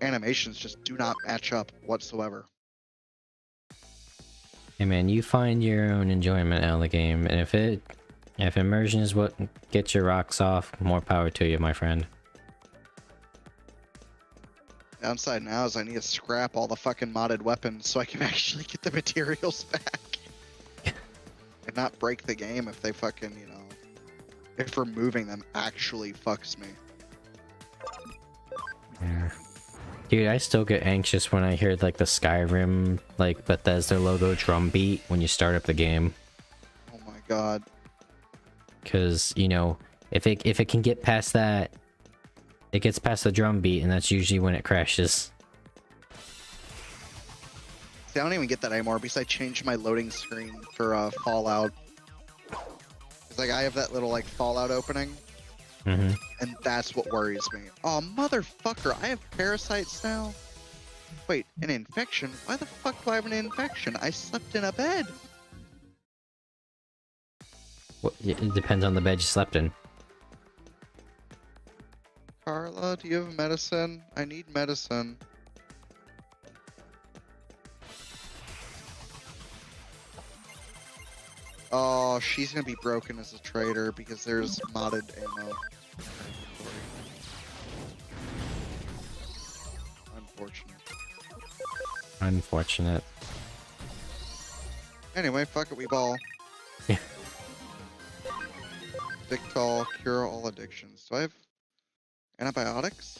animations just do not match up whatsoever. Hey man, you find your own enjoyment out of the game, and if immersion is what gets your rocks off, more power to you, my friend. Downside now is I need to scrap all the fucking modded weapons so I can actually get the materials back. And not break the game if they fucking, you know, if removing them actually fucks me. Yeah. Dude, I still get anxious when I hear like the Skyrim, like Bethesda logo drum beat when you start up the game. Oh my god. Cause, you know, if it can get past that, it gets past the drum beat, and that's usually when it crashes. See, I don't even get that anymore because I changed my loading screen for Fallout. It's like I have that little like Fallout opening. And that's what worries me. Oh, motherfucker, I have parasites now? Wait, an infection? Why the fuck do I have an infection? I slept in a bed. Well, it depends on the bed you slept in. Carla, do you have medicine? I need medicine. Oh, she's gonna be broken as a trader because there's modded ammo. Unfortunate. Unfortunate. Anyway, fuck it, we ball. Yeah. Victol, cure all addictions. Do I have antibiotics?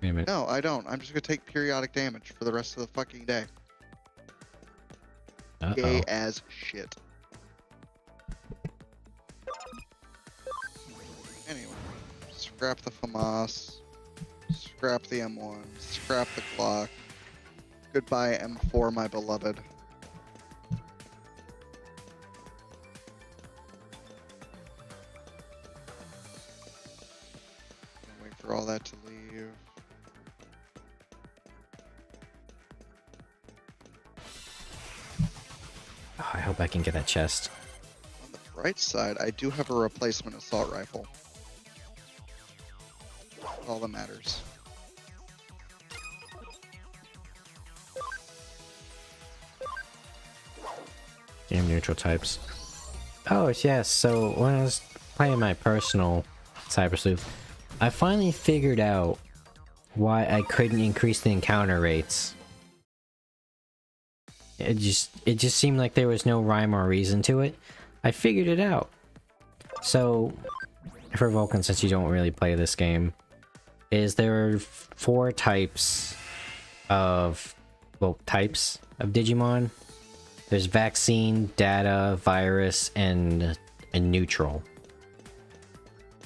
Wait a minute. No, I don't. I'm just gonna take periodic damage for the rest of the fucking day. Gay as shit. Anyway, scrap the FAMAS, scrap the M1, scrap the Glock. Goodbye M4, my beloved. Wait for all that to leave. Oh, I hope I can get that chest. On the bright side, I do have a replacement assault rifle. All that matters. Damn neutral types. Oh, yes, so when I was playing my personal Cyber Sleuth, I finally figured out why I couldn't increase the encounter rates. It just seemed like there was no rhyme or reason to it. I figured it out. So, for Vulcan, since you don't really play this game, there are 4 types of Digimon. There's vaccine, data, virus, and neutral.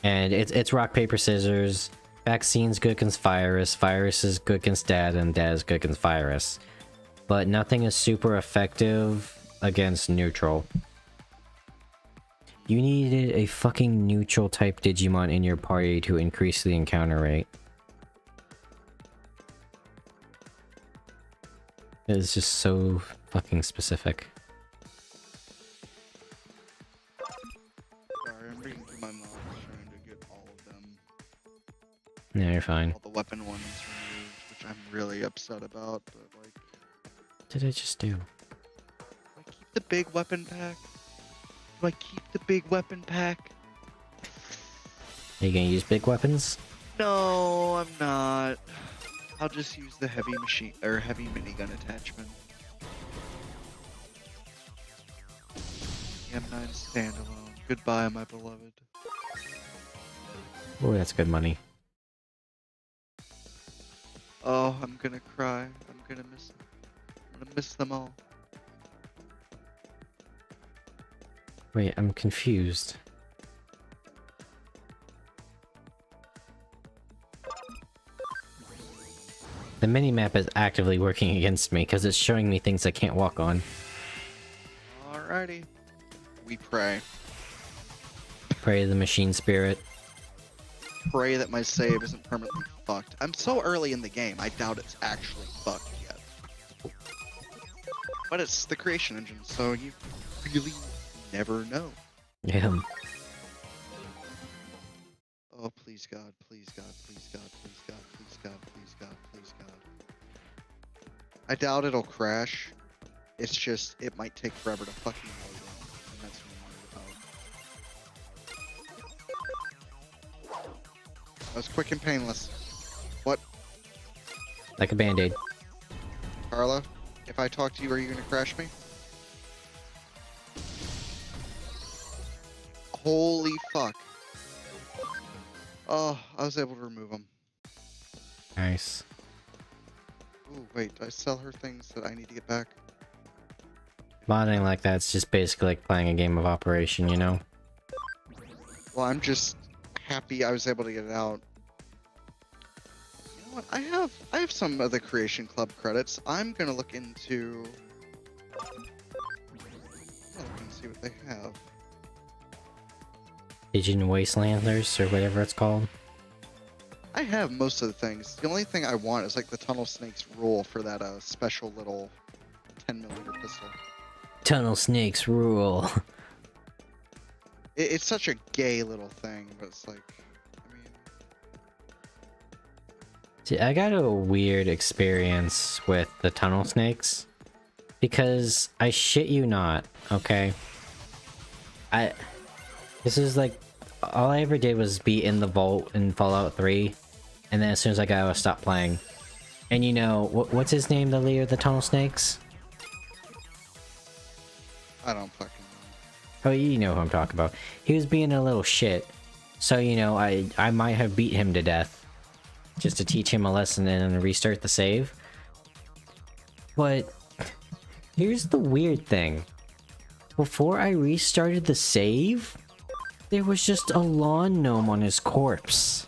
And it's rock, paper, scissors. Vaccine's good against virus, virus is good against data, and data is good against virus. But nothing is super effective against neutral. You needed a fucking neutral type Digimon in your party to increase the encounter rate. It's just so fucking specific. Sorry, I'm reading through my mods trying to get all of them. Yeah, you're fine. All the weapon ones removed, which I'm really upset about, but like... What did I just do? I keep the big weapon pack? Do I keep the big weapon pack? Are you gonna use big weapons? No, I'm not. I'll just use the heavy machine or heavy minigun attachment. M9 standalone. Goodbye, my beloved. Oh, that's good money. Oh, I'm gonna cry. I'm gonna miss them. I'm gonna miss them all. Wait, I'm confused. The mini-map is actively working against me because it's showing me things I can't walk on. Alrighty. We pray. Pray to the machine spirit. Pray that my save isn't permanently fucked. I'm so early in the game, I doubt it's actually fucked yet. But it's the creation engine, so you really never know. Yeah. Oh, please God, please God, please God, please God, please God, please God, please God. I doubt it'll crash. It's just, it might take forever to fucking load in, and that's what I'm worried about. That was quick and painless. What? Like a band-aid. Carla, if I talk to you, are you gonna crash me? Holy fuck. Oh, I was able to remove them. Nice. Ooh, wait, did I sell her things that I need to get back? Modding like that's just basically like playing a game of Operation, you know? Well, I'm just happy I was able to get it out. You know what? I have some of the Creation Club credits. I'm gonna look into. I'll look and see what they have. Pigeon Wastelanders, or whatever it's called. I have most of the things. The only thing I want is like the Tunnel Snake's rule for that special little 10mm pistol. Tunnel Snakes rule. It's such a gay little thing, but it's like, I mean, See, I got a weird experience with the Tunnel Snakes. Because, I shit you not, okay? This is like, all I ever did was be in the vault in Fallout 3, and then as soon as I got out, I stopped playing. And you know, what's his name, the leader of the Tunnel Snakes? I don't fucking know. Oh, you know who I'm talking about. He was being a little shit. So, you know, I might have beat him to death. Just to teach him a lesson and then restart the save. But, here's the weird thing. Before I restarted the save, there was just a lawn gnome on his corpse.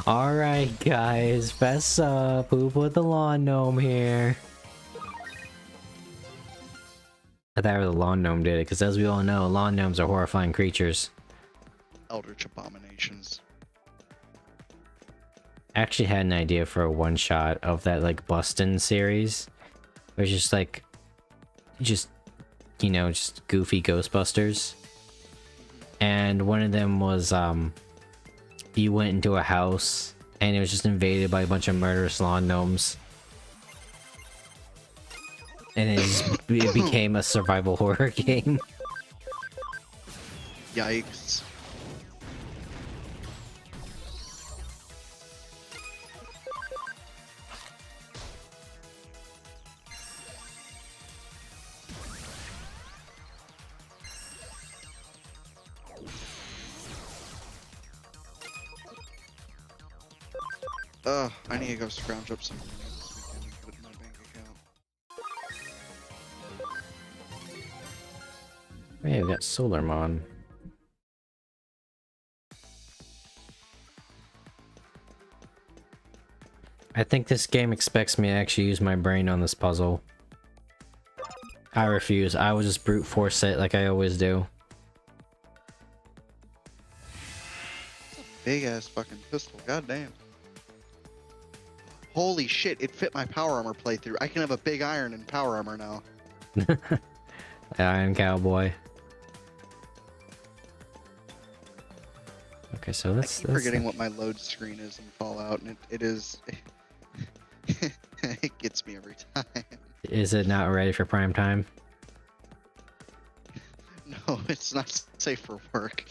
Alright guys, fess up. Who put the lawn gnome here? I thought the lawn gnome did it, because as we all know, lawn gnomes are horrifying creatures. Eldritch abominations. I actually had an idea for a one-shot of that, like, Bustin' series. Where it's just, like, you know, just goofy Ghostbusters. And one of them was, you went into a house, and it was just invaded by a bunch of murderous lawn gnomes. And it became a survival horror game. Yikes. I need to go scrounge up some money this weekend and put it in my bank account. Hey, we got Solarmon. I think this game expects me to actually use my brain on this puzzle. I refuse. I will just brute force it like I always do. It's a big ass fucking pistol, goddamn. Holy shit, it fit my power armor playthrough. I can have a big iron in power armor now. Iron Cowboy. Okay, so I keep forgetting what my load screen is in Fallout, and it is... It gets me every time. Is it not ready for prime time? No, it's not safe for work.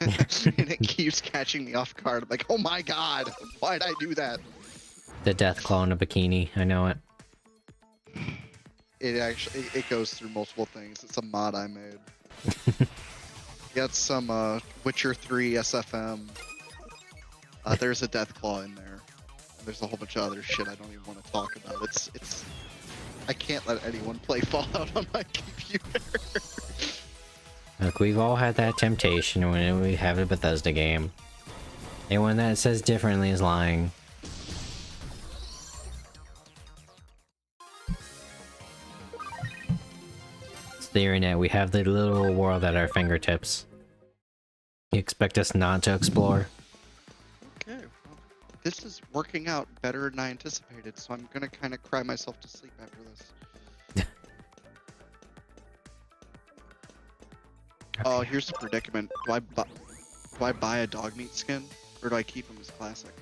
And it keeps catching me off guard. I'm like, oh my god, why'd I do that? The death claw in a bikini. I know it. It actually it goes through multiple things. It's a mod I made. Got some Witcher 3 SFM. There's a death claw in there. And there's a whole bunch of other shit I don't even want to talk about. It's I can't let anyone play Fallout on my computer. Look, we've all had that temptation when we have a Bethesda game. Anyone that says differently is lying. It's the internet. We have the little world at our fingertips. You expect us not to explore? Okay, well, this is working out better than I anticipated, so I'm gonna kind of cry myself to sleep after this. Oh, Okay. here's the predicament. Do I buy a dog meat skin, or do I keep him as classic?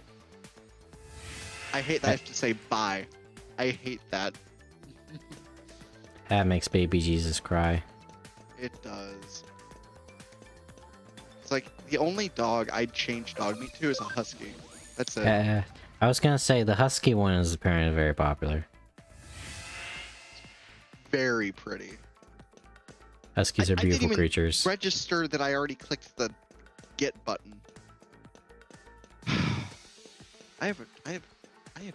I hate that I have to say buy. I hate that. That makes baby Jesus cry. It does. It's like the only dog I'd change dog meat to is a husky. That's it. I was gonna say the husky one is apparently very popular. Very pretty. Huskies are I didn't beautiful even creatures. Register that I already clicked the get button. I have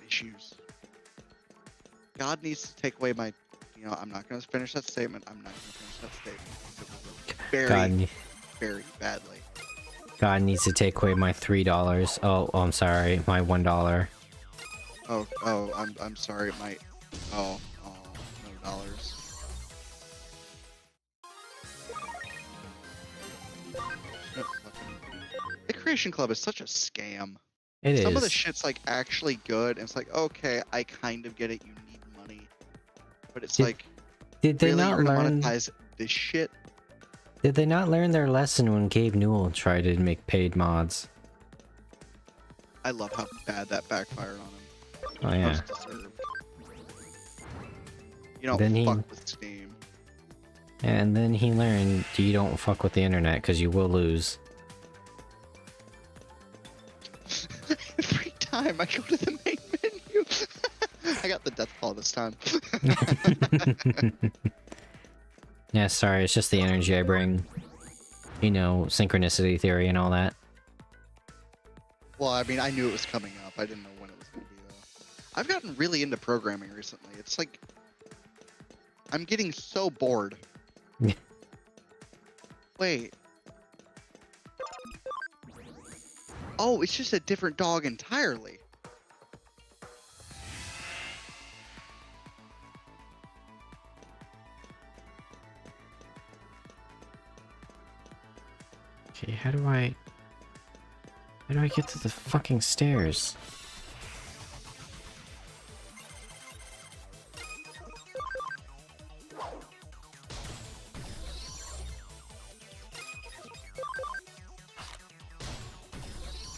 issues. God needs to take away my, I'm not going to finish that statement. I'm not going to finish that statement. It was very, very badly. God needs to take away my $3. Oh, I'm sorry, my $1. Oh, I'm sorry. No dollars. The Creation Club is such a scam. It Some of the is. shit's like actually good, and it's like, okay, I kind of get it. You need money, but it's Did- like, Did they really, not you're gonna learn? monetize this shit? Did they not learn their lesson when Gabe Newell tried to make paid mods? I love how bad that backfired on him. Oh yeah. Most deserved. You don't Then he- fuck with Steam. And then he learned you don't fuck with the internet because you will lose. Every time I go to the main menu, I got the death call this time. Yeah, sorry, it's just the energy I bring. You know, synchronicity theory and all that. Well, I mean, I knew it was coming up. I didn't know when it was going to be, though. I've gotten really into programming recently. It's like, I'm getting so bored. Wait. Oh, it's just a different dog entirely. Okay, how do I get to the fucking stairs?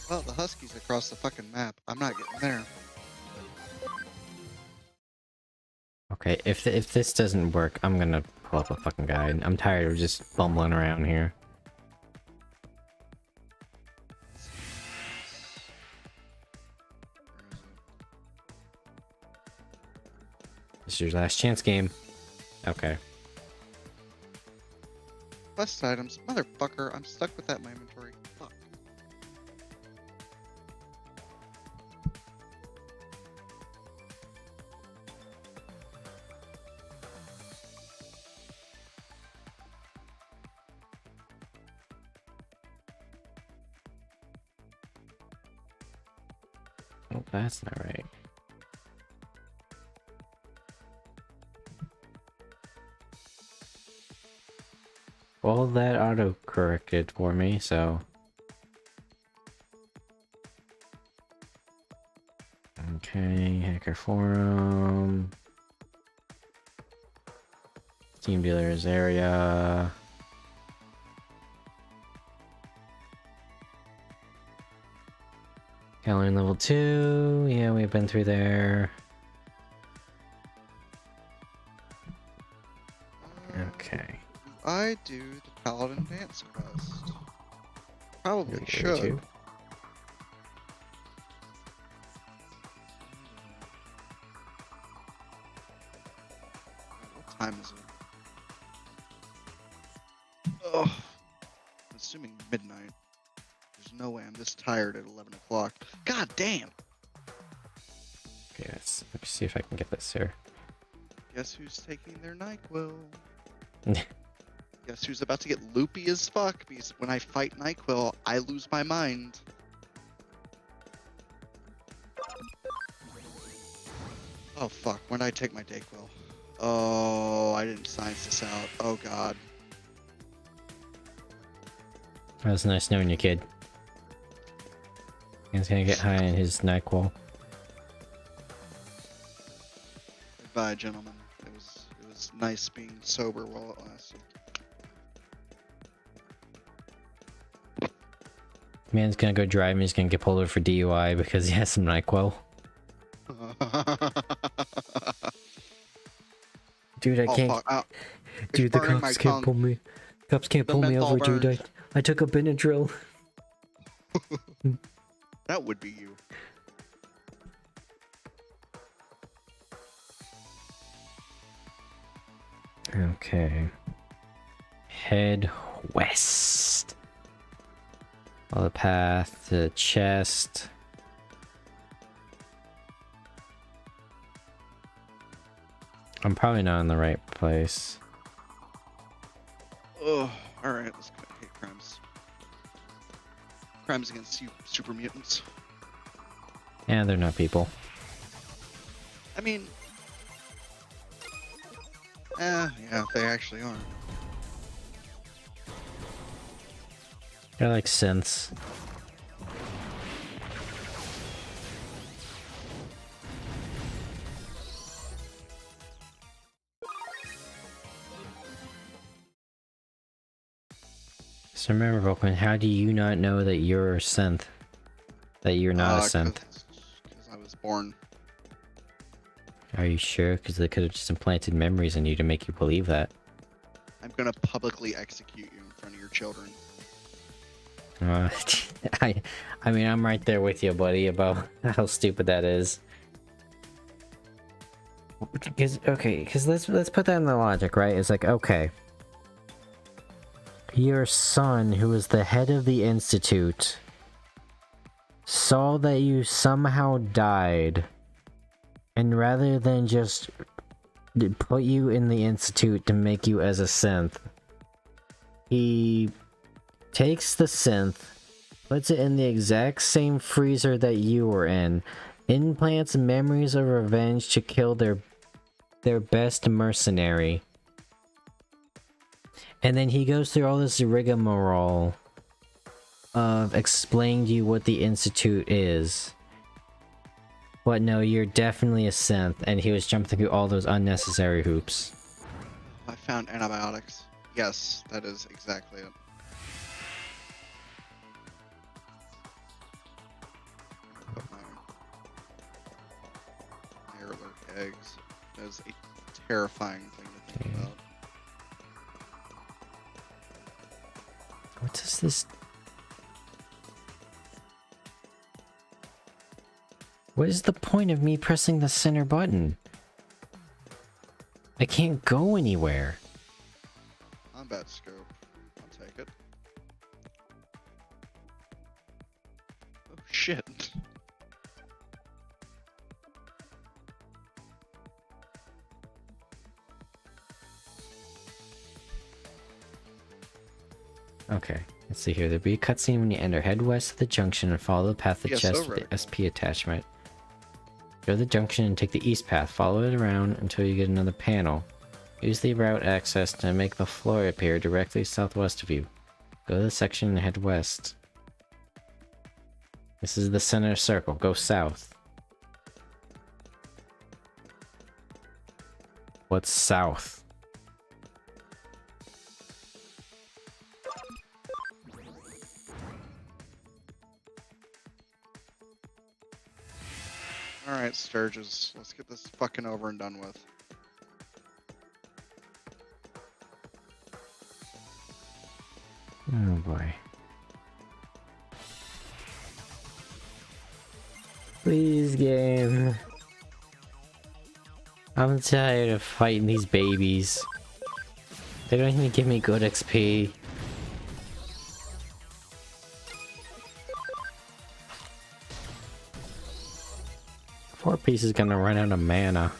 Well, the Huskies across the fucking map. I'm not getting there. Okay, if this doesn't work, I'm gonna pull up a fucking guide. I'm tired of just bumbling around here. This is your last chance game. Okay. Quest items. Motherfucker, I'm stuck with that in my inventory. Fuck. Oh, that's not right. Well, that auto-corrected for me, so... Okay, Hacker Forum... Team Dealers area... Gallery level 2, yeah, we've been through there. I do the Paladin Dance quest? Probably Where should. to? What time is it? Oh, I'm assuming midnight. There's no way I'm this tired at 11 o'clock. God damn! Okay, let's see if I can get this here. Guess who's taking their NyQuil? Guess who's about to get loopy as fuck? Because when I fight NyQuil, I lose my mind. Oh fuck, when did I take my Dayquil? Oh, I didn't science this out. Oh god. That was nice knowing you, kid. He's gonna get high in his NyQuil. Goodbye, gentlemen. It was nice being sober while it lasted. Man's gonna go drive and he's gonna get pulled over for DUI because he has some NyQuil. Dude, I Oh, can't. fuck. Ow. Dude, It's the burning my cops can't tongue. pull me. Cops can't The pull me menthol over, dude. burns. I took a Benadryl. That would be you. Okay. Head west. Follow the path to the chest. I'm probably not in the right place. Oh, alright, let's go. Hate crimes. Crimes against you, super mutants. Yeah, they're not people. I mean... yeah, they actually are. They're like synths. So remember, Volkman, how do you not know that you're a synth? That you're not a synth? Because I was born. Are you sure? Because they could have just implanted memories in you to make you believe that. I'm gonna publicly execute you in front of your children. Uh, I mean, I'm right there with you, buddy, about how stupid that is. Because let's put that in the logic, right? It's like, okay, your son, who is the head of the institute, saw that you somehow died, and rather than just put you in the institute to make you as a synth, he takes the synth, puts it in the exact same freezer that you were in, implants memories of revenge to kill their best mercenary, and then he goes through all this rigmarole of explaining to you what the institute is. But no, you're definitely a synth, and he was jumping through all those unnecessary hoops. I found antibiotics. Yes, that is exactly it. Put my Mirror eggs. That is a terrifying thing to think Okay. about. What does this... What is the point of me pressing the center button? I can't go anywhere. Combat scope. I'll take it. Oh shit. Okay, let's see here. There'll be a cutscene when you enter. Head west of the junction and follow the path to the Yes, chest over. with the SP attachment. Go to the junction and take the east path. Follow it around until you get another panel. Use the route access to make the floor appear directly southwest of you. Go to the section and head west. This is the center circle. Go south. What's south? Alright, Sturges. Let's get this fucking over and done with. Oh boy. Please, game. I'm tired of fighting these babies. They don't even give me good XP. Four Piece is gonna run out of mana.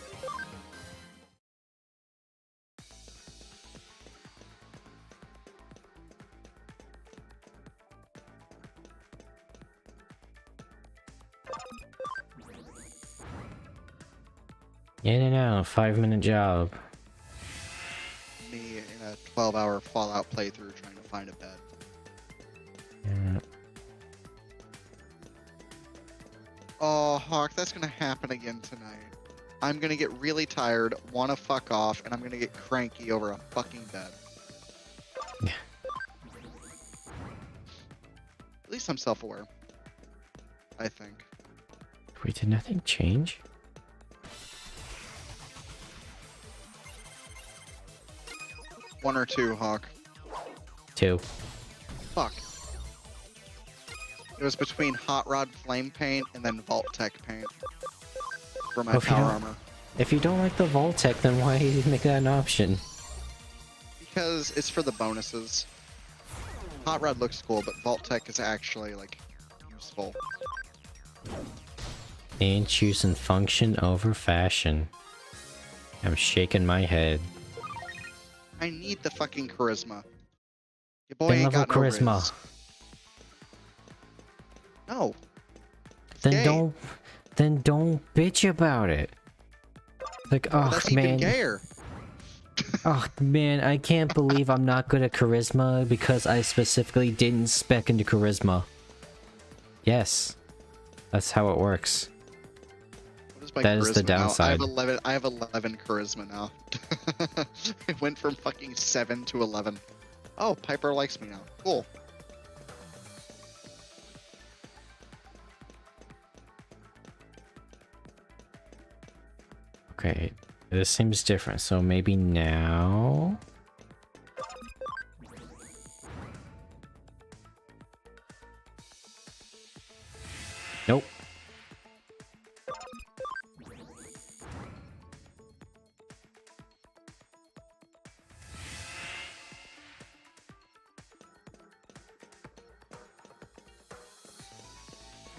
In and out, 5-minute job. Me in a 12-hour Fallout playthrough trying to find a bed. Yeah. Oh, Hawk, that's gonna happen again tonight. I'm gonna get really tired, wanna fuck off, and I'm gonna get cranky over a fucking bed. Yeah. At least I'm self-aware. I think. Wait, did nothing change? One or two, Hawk. 2. Fuck. It was between Hot Rod Flame Paint and then Vault Tech Paint. For my Well, if you power don't- armor. If you don't like the Vault-Tech, then why did you make that an option? Because it's for the bonuses. Hot Rod looks cool, but Vault Tech is actually, like, useful. And choosing function over fashion. I'm shaking my head. I need the fucking charisma. Your boy Then ain't level got no charisma. riz. No. It's Then gay. don't bitch about it. Like, But oh that's even man, gayer. oh man, I can't believe I'm not good at charisma because I specifically didn't spec into charisma. Yes, that's how it works. What is my That is the charisma now? downside. I have 11 charisma now. It went from fucking 7 to 11. Oh, Piper likes me now. Cool. Okay, this seems different, so maybe now... Nope.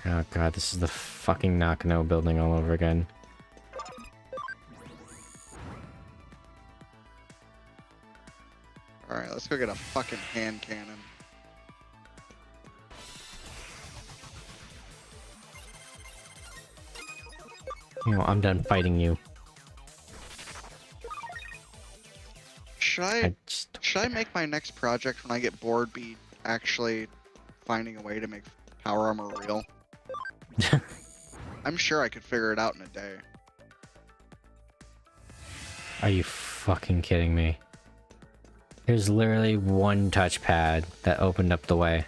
Oh god, this is the fucking Nakano building all over again. Alright, let's go get a fucking hand cannon. You know, I'm done fighting you. Should I I just... should I make my next project when I get bored be actually finding a way to make power armor real? I'm sure I could figure it out in a day. Are you fucking kidding me? There's literally one touchpad that opened up the way.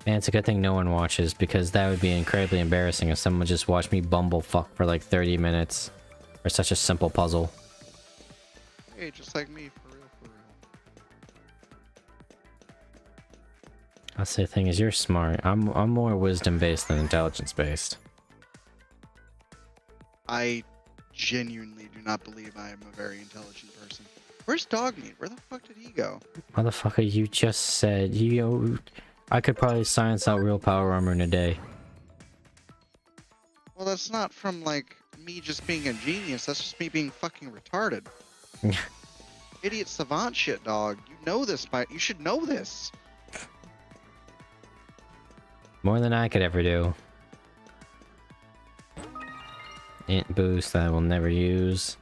And it's a good thing no one watches, because that would be incredibly embarrassing if someone just watched me bumblefuck for like 30 minutes for such a simple puzzle. Hey, just like me, for real, for real. That's the thing, is you're smart. I'm more wisdom based than intelligence based. I genuinely do not believe I am a very intelligent person. Where's Dogmeat? Where the fuck did he go? Motherfucker, you just said I could probably science out real power armor in a day. Well, that's not from, like, me just being a genius. That's just me being fucking retarded. Idiot savant shit, dog. You know this, you should know this. More than I could ever do. Int boost that I will never use.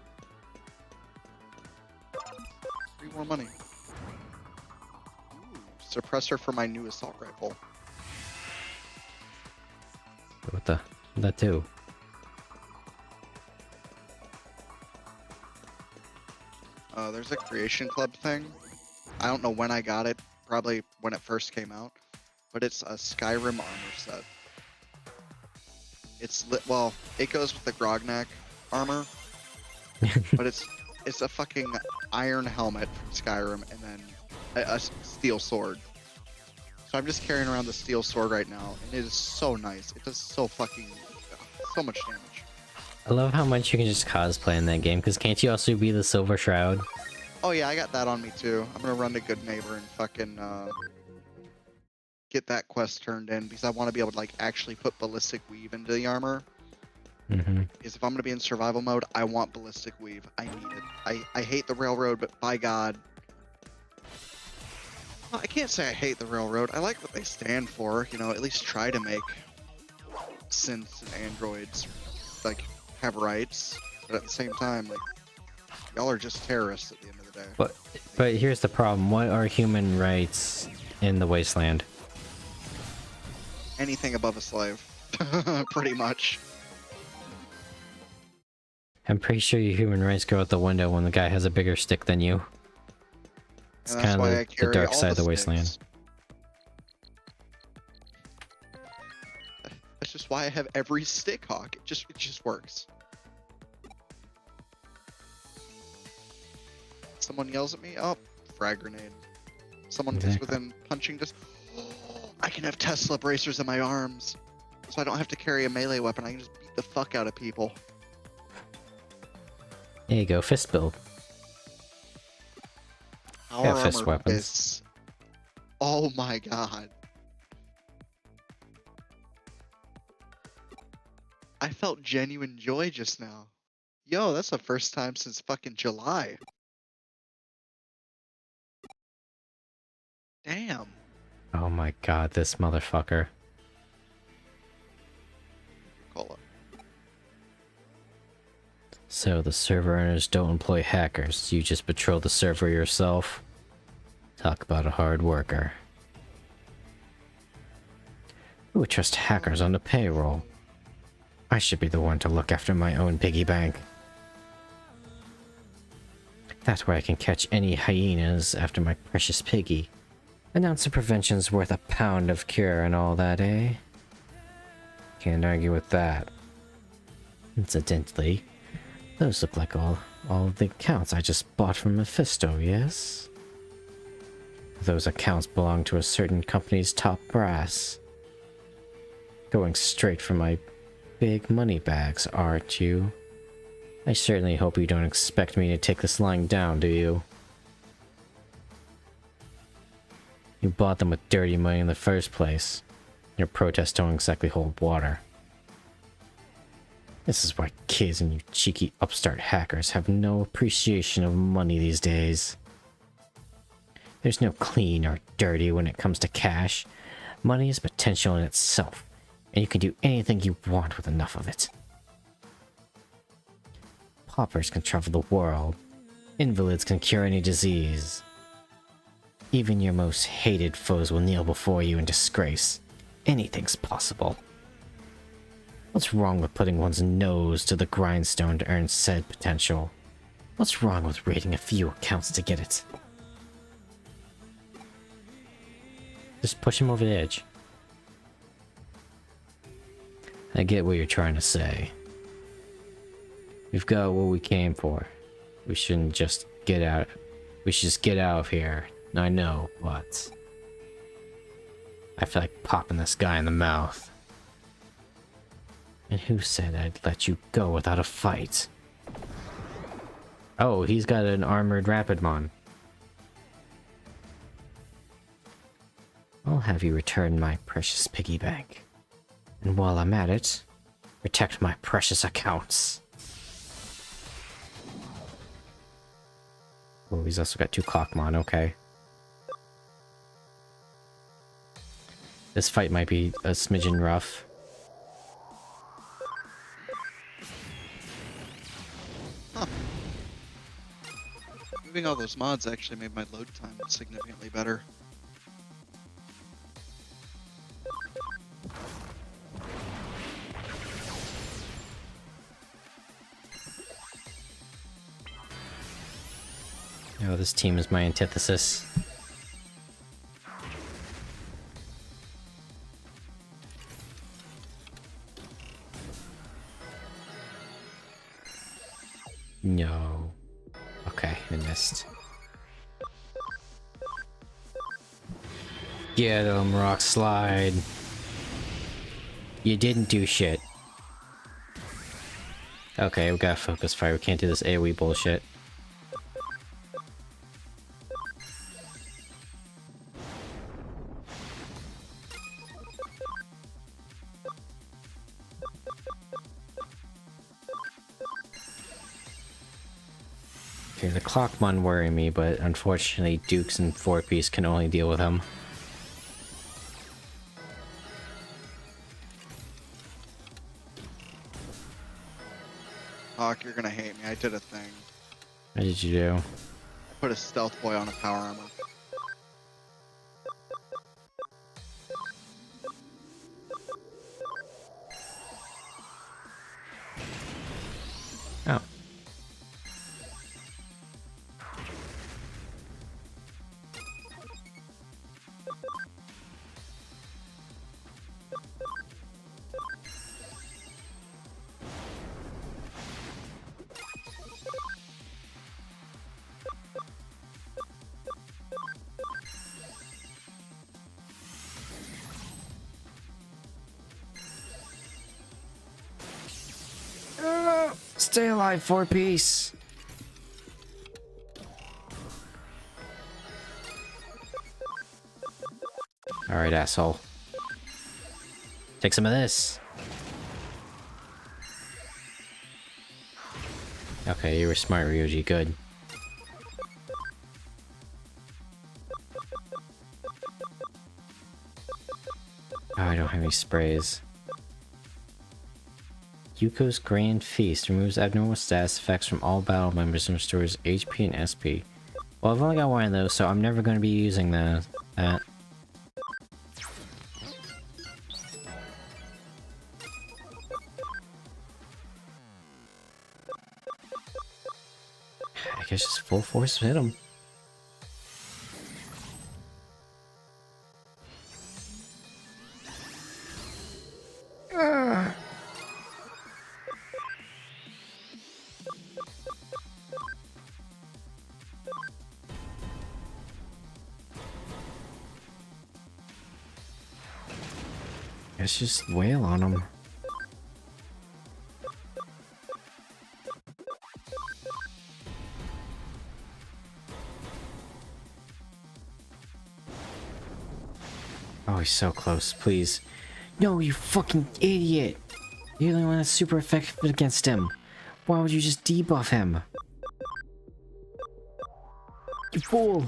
3 more money. Ooh, suppressor for my new assault rifle. What that do? There's a creation club thing. I don't know when I got it. Probably when it first came out. But it's a Skyrim armor set. It's well, it goes with the Grognak armor. but it's a fucking iron helmet from Skyrim and then a steel sword. So I'm just carrying around the steel sword right now, and it is so nice. It does so much damage. I love how much you can just cosplay in that game, because can't you also be the Silver Shroud? Oh yeah, I got that on me too. I'm gonna run to Good Neighbor and fucking get that quest turned in because I want to be able to like actually put ballistic weave into the armor. Mm-hmm. Because if I'm gonna be in survival mode, I want ballistic weave. I need it. I hate the railroad, but by God, well, I can't say I hate the railroad. I like what they stand for. You know, at least try to make synths and androids like have rights, but at the same time, like y'all are just terrorists at the end of the day. But here's the problem. What are human rights in the Wasteland? Anything above a slave, pretty much. I'm pretty sure your human rights go out the window when the guy has a bigger stick than you. It's And that's kind why of I the carry dark all side of the sticks. Wasteland. That's just why I have every stick hawk. It just works. Someone yells at me. Oh, frag grenade. Someone is Exactly. within punching distance. I can have Tesla bracers in my arms, so I don't have to carry a melee weapon. I can just beat the fuck out of people. There you go, fist build. Our Yeah, fist armor weapons. fists. Oh my God. I felt genuine joy just now. Yo, that's the first time since fucking July. Damn. Oh my god, this motherfucker. Cola. So the server owners don't employ hackers, you just patrol the server yourself? Talk about a hard worker. Who would trust hackers on the payroll? I should be the one to look after my own piggy bank. That way I can catch any hyenas after my precious piggy. An ounce of prevention's worth a pound of cure and all that, eh? Can't argue with that. Incidentally, those look like all the accounts I just bought from Mephisto, yes? Those accounts belong to a certain company's top brass. Going straight for my big money bags, aren't you? I certainly hope you don't expect me to take this lying down, do you? You bought them with dirty money in the first place. Your protests don't exactly hold water. This is why kids and you cheeky upstart hackers have no appreciation of money these days. There's no clean or dirty when it comes to cash. Money is potential in itself, and you can do anything you want with enough of it. Paupers can travel the world. Invalids can cure any disease. Even your most hated foes will kneel before you in disgrace. Anything's possible. What's wrong with putting one's nose to the grindstone to earn said potential? What's wrong with raiding a few accounts to get it? Just push him over the edge. I get what you're trying to say. We've got what we came for. We shouldn't just get out. We should just get out of here. I know, but I feel like popping this guy in the mouth. And who said I'd let you go without a fight? Oh, he's got an armored Rapidmon. I'll have you return my precious piggy bank. And while I'm at it, protect my precious accounts. Oh, he's also got 2 Clockmon, okay. This fight might be a smidgen rough. Huh. Moving all those mods actually made my load time significantly better. Oh, this team is my antithesis. No. nest. Get him, Rock Slide. You didn't do shit. Okay, we gotta focus fire. We can't do this AoE bullshit. Okay, the Clockmon worry me, but unfortunately Dukes and 4-piece can only deal with him. Hawk, you're gonna hate me. I did a thing. What did you do? I put a stealth boy on a power armor. Oh. Stay alive, 4-piece! Alright, asshole. Take some of this. Okay, you were smart, Ryuji. Good. Oh, I don't have any sprays. Yuko's Grand Feast removes abnormal status effects from all battle members and restores HP and SP. Well, I've only got one of those, so I'm never going to be using that. I guess just full force hit him. Let's just wail on him. Oh, he's so close. Please. No, you fucking idiot! You're the only one that's super effective against him. Why would you just debuff him? You fool!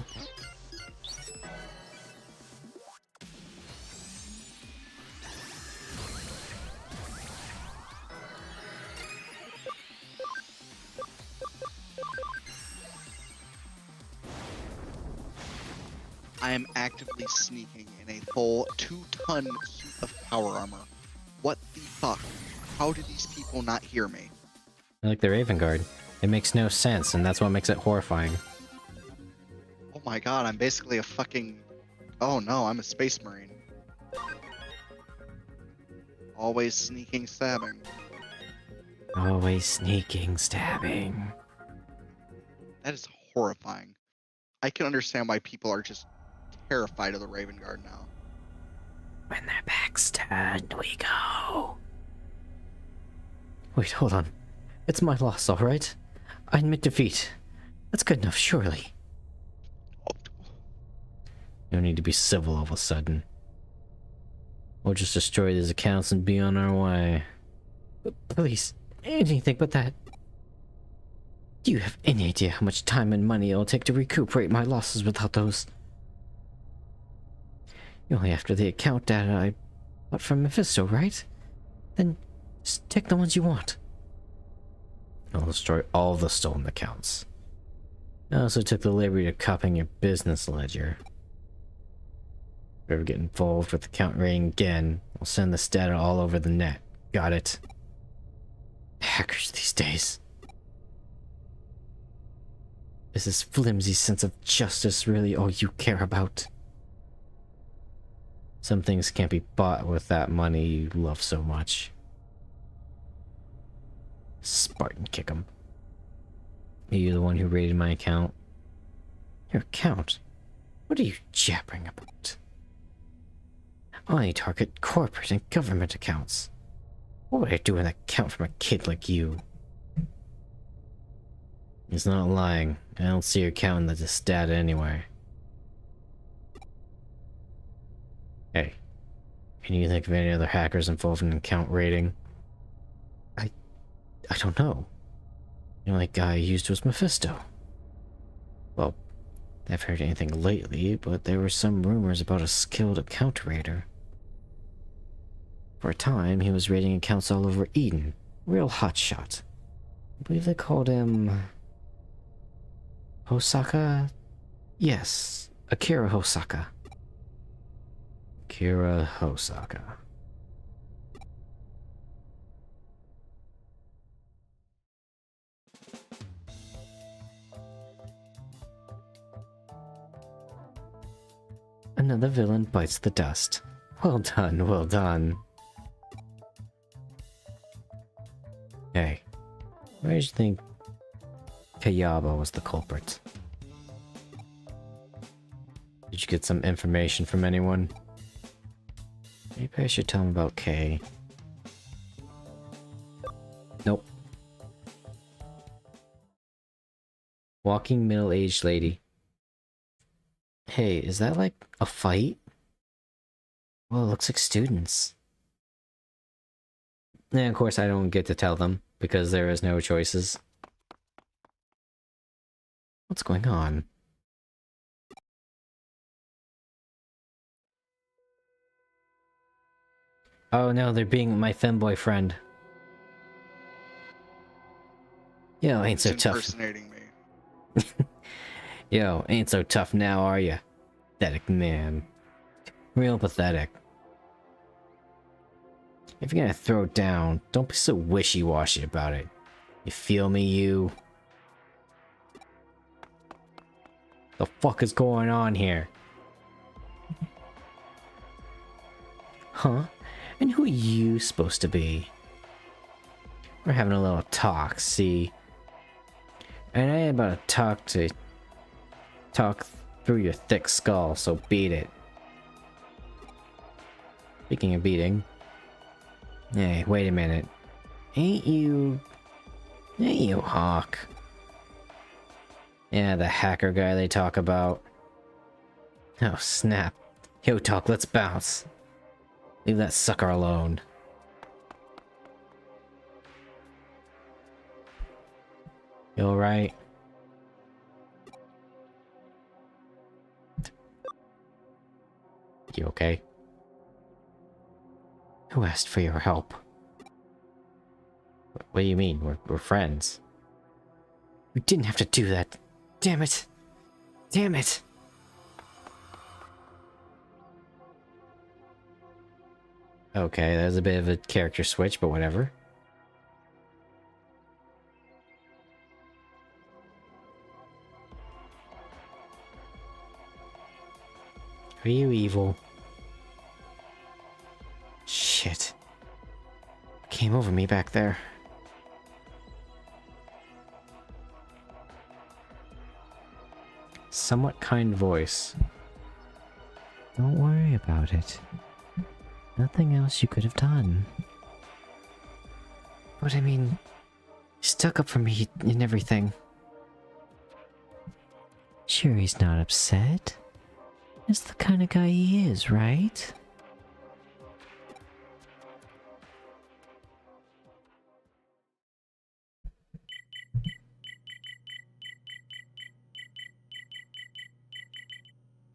I am actively sneaking in a full 2-ton suit of power armor. What the fuck? How did these people not hear me? Like the Raven Guard. It makes no sense, and that's what makes it horrifying. Oh my god, I'm basically a fucking... Oh no, I'm a space marine. Always sneaking, stabbing. Always sneaking, stabbing. That is horrifying. I can understand why people are just terrified of the Raven Guard now. When their back's turned, we go. Wait, hold on. It's my loss, alright? I admit defeat. That's good enough, surely. No need to be civil all of a sudden. We'll just destroy these accounts and be on our way. Please, anything but that. Do you have any idea how much time and money it'll take to recuperate my losses without those? You're only after the account data I bought from Mephisto, right? Then just take the ones you want. I'll destroy all the stolen accounts. I also took the liberty of copying your business ledger. If you ever get involved with account raiding again, I'll send this data all over the net. Got it? Hackers these days. Is this flimsy sense of justice really all you care about? Some things can't be bought with that money you love so much. Spartan kick 'em. Are you the one who raided my account? Your account? What are you jabbering about? I only target corporate and government accounts. What would I do with an account from a kid like you? He's not lying. I don't see your account in this data anywhere. Hey, can you think of any other hackers involved in account raiding? I don't know. The only guy I used was Mephisto. Well, I haven't heard anything lately, but there were some rumors about a skilled account raider. For a time, he was raiding accounts all over Eden. Real hotshot. I believe they called him... Hosaka? Yes, Akira Hosaka. Akira Hosaka. Another villain bites the dust. Well done, well done. Hey, why did you think Kayabe was the culprit? Did you get some information from anyone? Maybe I should tell him about Kay. Nope. Walking middle-aged lady. Hey, is that like a fight? Well, it looks like students. And of course I don't get to tell them, because there is no choices. What's going on? Oh no, they're being my femboy friend. Yo, ain't so It's tough. impersonating me. Yo, ain't so tough now, are ya? Pathetic man. Real pathetic. If you're gonna throw down, don't be so wishy-washy about it. You feel me, you? The fuck is going on here? Huh? And who are you supposed to be? We're having a little talk, see? And I ain't about to talk through your thick skull, so beat it. Speaking of beating... Hey, wait a minute. Ain't you Hawk? Yeah, the hacker guy they talk about. Oh, snap. Yo, Talk, let's bounce. Leave that sucker alone. You alright? You okay? Who asked for your help? What do you mean? We're friends. We didn't have to do that. Damn it. Damn it. Okay, that was a bit of a character switch, but whatever. Are you evil? Shit. Came over me back there. Somewhat kind voice. Don't worry about it. Nothing else you could have done. But I mean, you stuck up for me and everything. Sure, he's not upset. That's the kind of guy he is, right?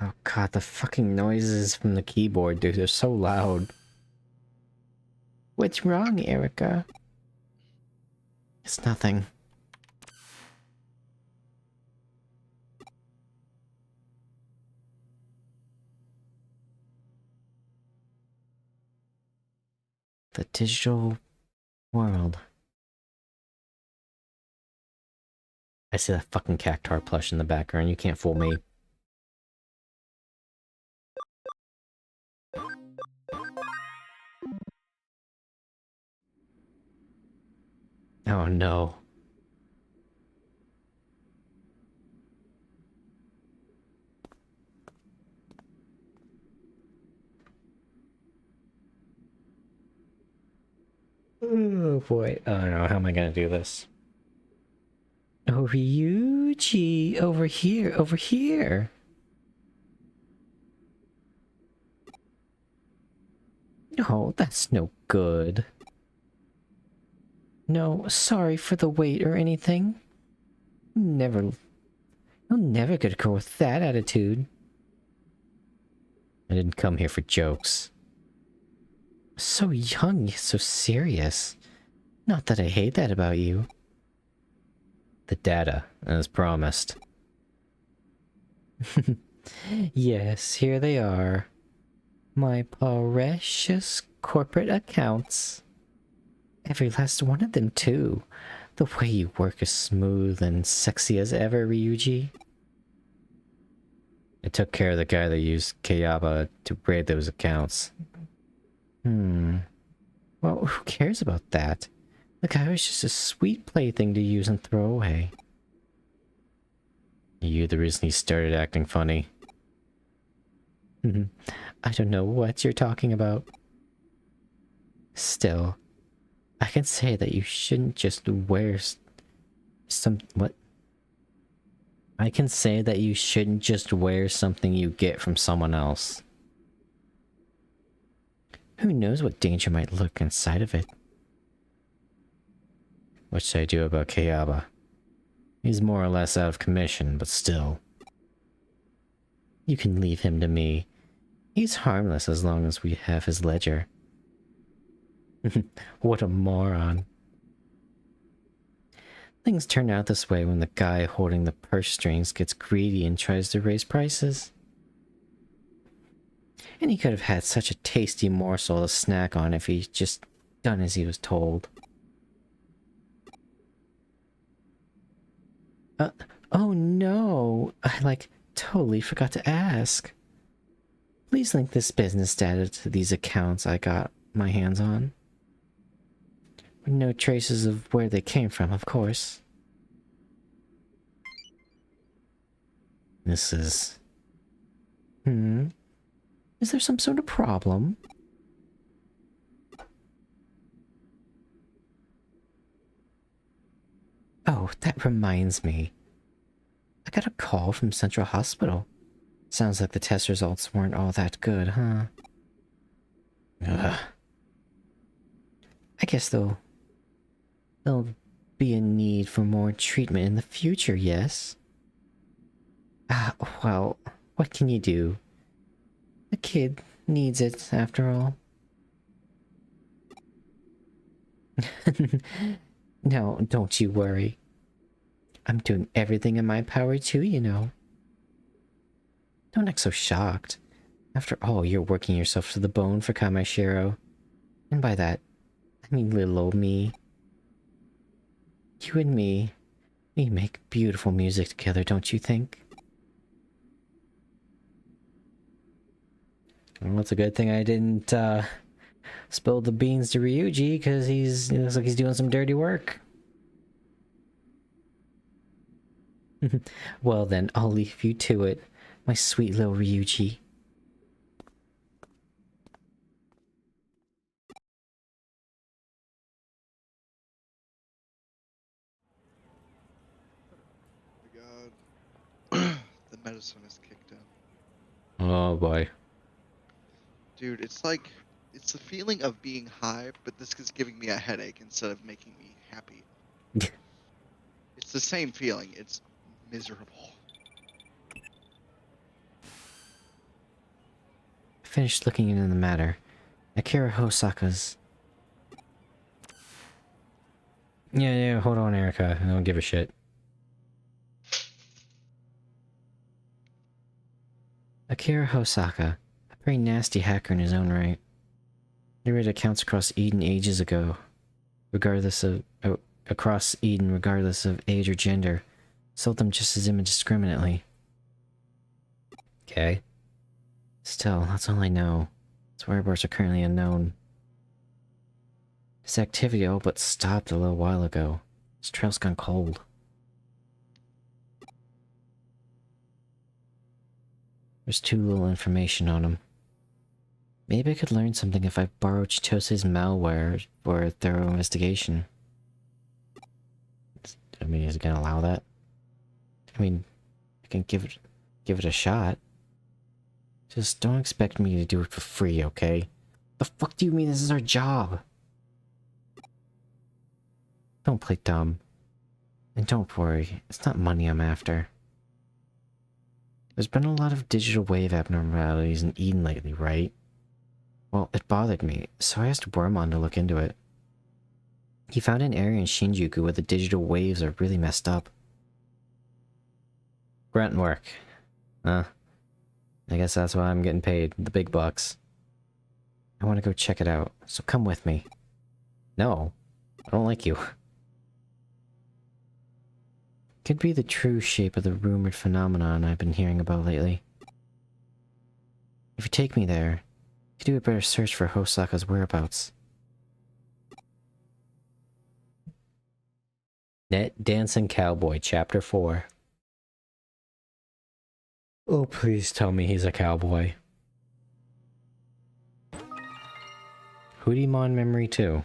Oh god, the fucking noises from the keyboard, dude, they're so loud. What's wrong, Erica? It's nothing. The digital world. I see that fucking cactar plush in the background, you can't fool me. Oh no. Oh boy. Oh no, how am I gonna do this? Oh, Ryuji! Over here, over here! No, that's no good. No, sorry for the wait or anything. Never... You'll never get a girl with that attitude. I didn't come here for jokes. So young, yet so serious. Not that I hate that about you. The data, as promised. Yes, here they are. My precious corporate accounts. Every last one of them, too. The way you work is smooth and sexy as ever, Ryuji. I took care of the guy that used Kayabe to raid those accounts. Well, who cares about that? The guy was just a sweet plaything to use and throw away. You the reason he started acting funny. I don't know what you're talking about. Still, I can say that you shouldn't just wear what? I can say that you shouldn't just wear something you get from someone else. Who knows what danger might lurk inside of it? What should I do about Kayabe? He's more or less out of commission, but still. You can leave him to me. He's harmless as long as we have his ledger. What a moron. Things turn out this way when the guy holding the purse strings gets greedy and tries to raise prices. And he could have had such a tasty morsel to snack on if he'd just done as he was told. Oh no! I, totally forgot to ask. Please link this business data to these accounts I got my hands on. With no traces of where they came from, of course. This is... Is there some sort of problem? Oh, that reminds me. I got a call from Central Hospital. Sounds like the test results weren't all that good, huh? Ugh. I guess there'll be a need for more treatment in the future, yes? Well, what can you do? The kid needs it, after all. No, don't you worry. I'm doing everything in my power too, you know. Don't act so shocked. After all, you're working yourself to the bone for Kamashiro. And by that, I mean little old me. You and me, we make beautiful music together, don't you think? Well, it's a good thing I didn't, spill the beans to Ryuji, because it looks like he's doing some dirty work. Well then, I'll leave you to it, my sweet little Ryuji. God. The medicine is kicked in. Oh boy. Dude, it's the feeling of being high, but this is giving me a headache instead of making me happy. It's the same feeling. It's miserable. Finished looking into the matter. Akira Hosaka's... Yeah, hold on, Erica. I don't give a shit. Akira Hosaka, a very nasty hacker in his own right. He raided accounts across Eden ages ago, regardless of age or gender. Sold them just as indiscriminately. Okay. Still, that's all I know. His whereabouts are currently unknown. His activity all but stopped a little while ago. His trail's gone cold. There's too little information on him. Maybe I could learn something if I borrow Chitose's malware for a thorough investigation. I mean, is it gonna allow that? I mean, I can give it a shot. Just don't expect me to do it for free, okay? The fuck do you mean this is our job? Don't play dumb. And don't worry, it's not money I'm after. There's been a lot of digital wave abnormalities in Eden lately, right? Well, it bothered me, so I asked Wormon to look into it. He found an area in Shinjuku where the digital waves are really messed up. Grunt work. Huh? I guess that's why I'm getting paid, the big bucks. I want to go check it out, so come with me. No, I don't like you. Could be the true shape of the rumored phenomenon I've been hearing about lately. If you take me there, you could do a better search for Hosaka's whereabouts. Net Dancing Cowboy, Chapter 4. Oh, please tell me he's a cowboy. Hootie-mon Memory 2.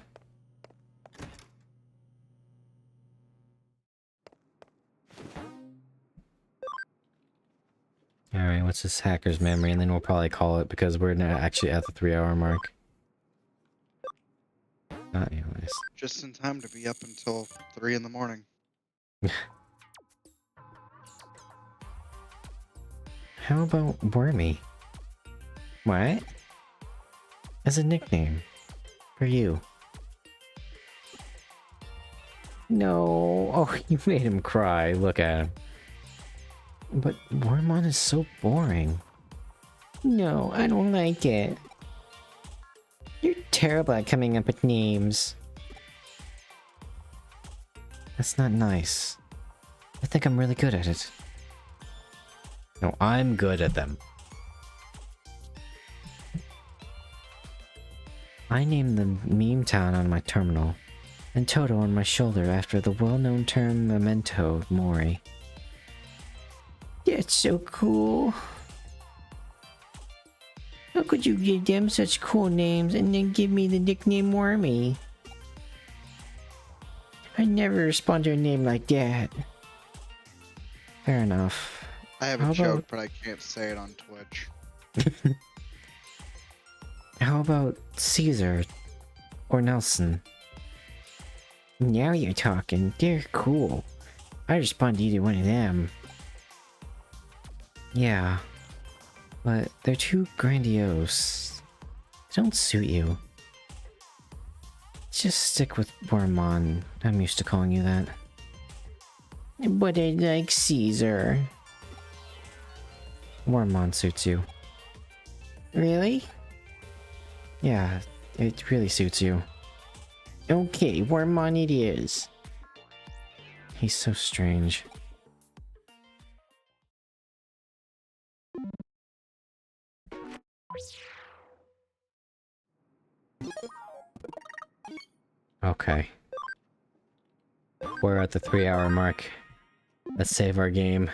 Alright, what's this hacker's memory? And then we'll probably call it because we're not actually at the 3-hour mark. Not anyways. Just in time to be up until 3 in the morning. How about Wormy? What? As a nickname. For you. No. Oh, you made him cry. Look at him. But Wormon is so boring. No, I don't like it. You're terrible at coming up with names. That's not nice. I think I'm really good at it. No, I'm good at them. I named the meme town on my terminal, and Toto on my shoulder after the well-known term memento mori. That's so cool. How could you give them such cool names and then give me the nickname Wormy? I never respond to a name like that. Fair enough. I have How a joke, about- but I can't say it on Twitch. How about Caesar? Or Nelson? Now you're talking. They're cool. I respond to either one of them. Yeah. But they're too grandiose. They don't suit you. Just stick with Wormon. I'm used to calling you that. But I like Caesar. Wormon suits you. Really? Yeah, it really suits you. Okay, Wormon it is. He's so strange. Okay. We're at the 3-hour mark. Let's save our game.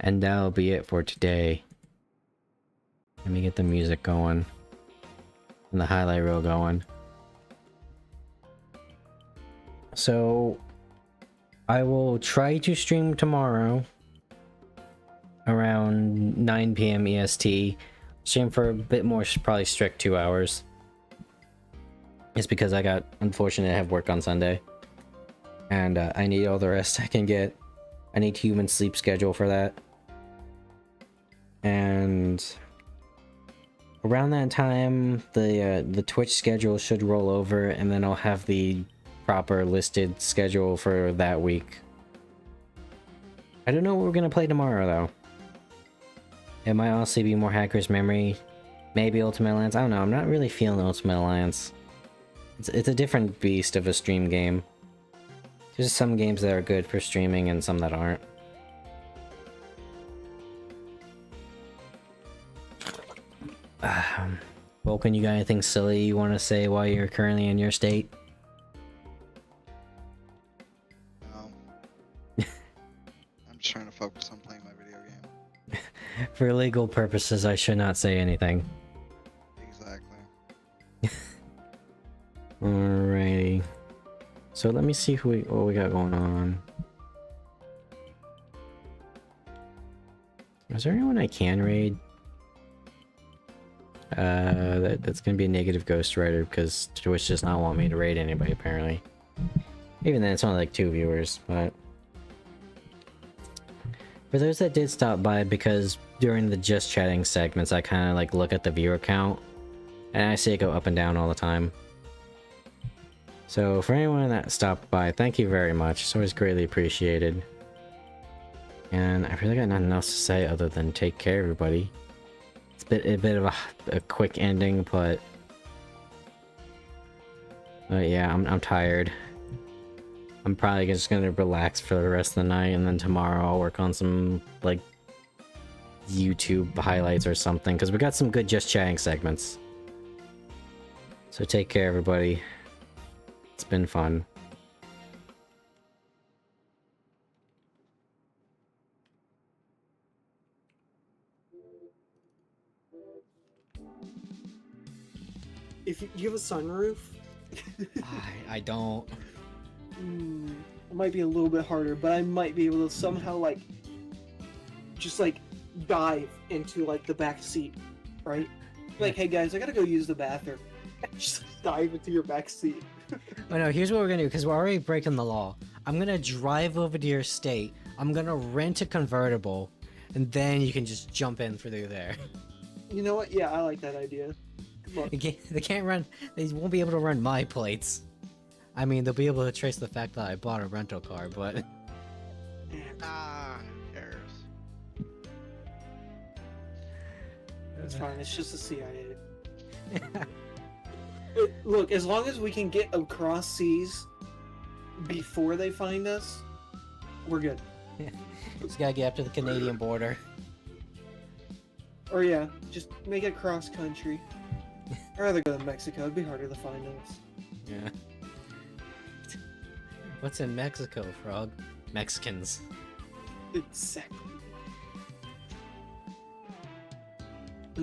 And that'll be it for today. Let me get the music going. And the highlight reel going. So, I will try to stream tomorrow. Around 9 PM EST. Stream for a bit more, probably strict 2 hours. It's because I got, unfortunately, I have work on Sunday. And I need all the rest I can get. I need human sleep schedule for that. And around that time, the Twitch schedule should roll over, and then I'll have the proper listed schedule for that week. I don't know what we're gonna play tomorrow, though. It might also be more Hacker's Memory, maybe Ultimate Alliance. I don't know. I'm not really feeling Ultimate Alliance. It's a different beast of a stream game. There's some games that are good for streaming and some that aren't. Vulcan, you got anything silly you want to say while you're currently in your state? No. I'm just trying to focus on playing my video game. For legal purposes, I should not say anything. Exactly. Alrighty. So let me see what we got going on. Is there anyone I can raid? That's gonna be a negative ghostwriter because Twitch does not want me to raid anybody apparently. Even then, it's only like 2 viewers, but for those that did stop by, because during the just chatting segments, I kind of like look at the viewer count, and I see it go up and down all the time. So for anyone that stopped by, thank you very much. It's always greatly appreciated. And I really got nothing else to say other than take care, everybody. It's a bit of a quick ending, but yeah, I'm tired. I'm probably just gonna relax for the rest of the night, and then tomorrow I'll work on some like YouTube highlights or something, because we got some good just chatting segments. So take care, everybody. It's been fun. If you have a sunroof, I don't. it might be a little bit harder, but I might be able to somehow like just like dive into like the back seat, right? Like, hey guys, I gotta go use the bathroom. Just dive into your back seat. Oh no, here's what we're gonna do, because we're already breaking the law. I'm gonna drive over to your state, I'm gonna rent a convertible, and then you can just jump in through there. You know what? Yeah, I like that idea. Look, They can't run, they won't be able to run my plates. I mean, they'll be able to trace the fact that I bought a rental car, but... Ah, who cares? it's fine. It's just the CIA. Look, as long as we can get across seas before they find us, we're good. Just gotta get up to the Canadian border. Or yeah, just make it cross country. I'd rather go to Mexico. It'd be harder to find us. Yeah. What's in Mexico, Frog? Mexicans. Exactly.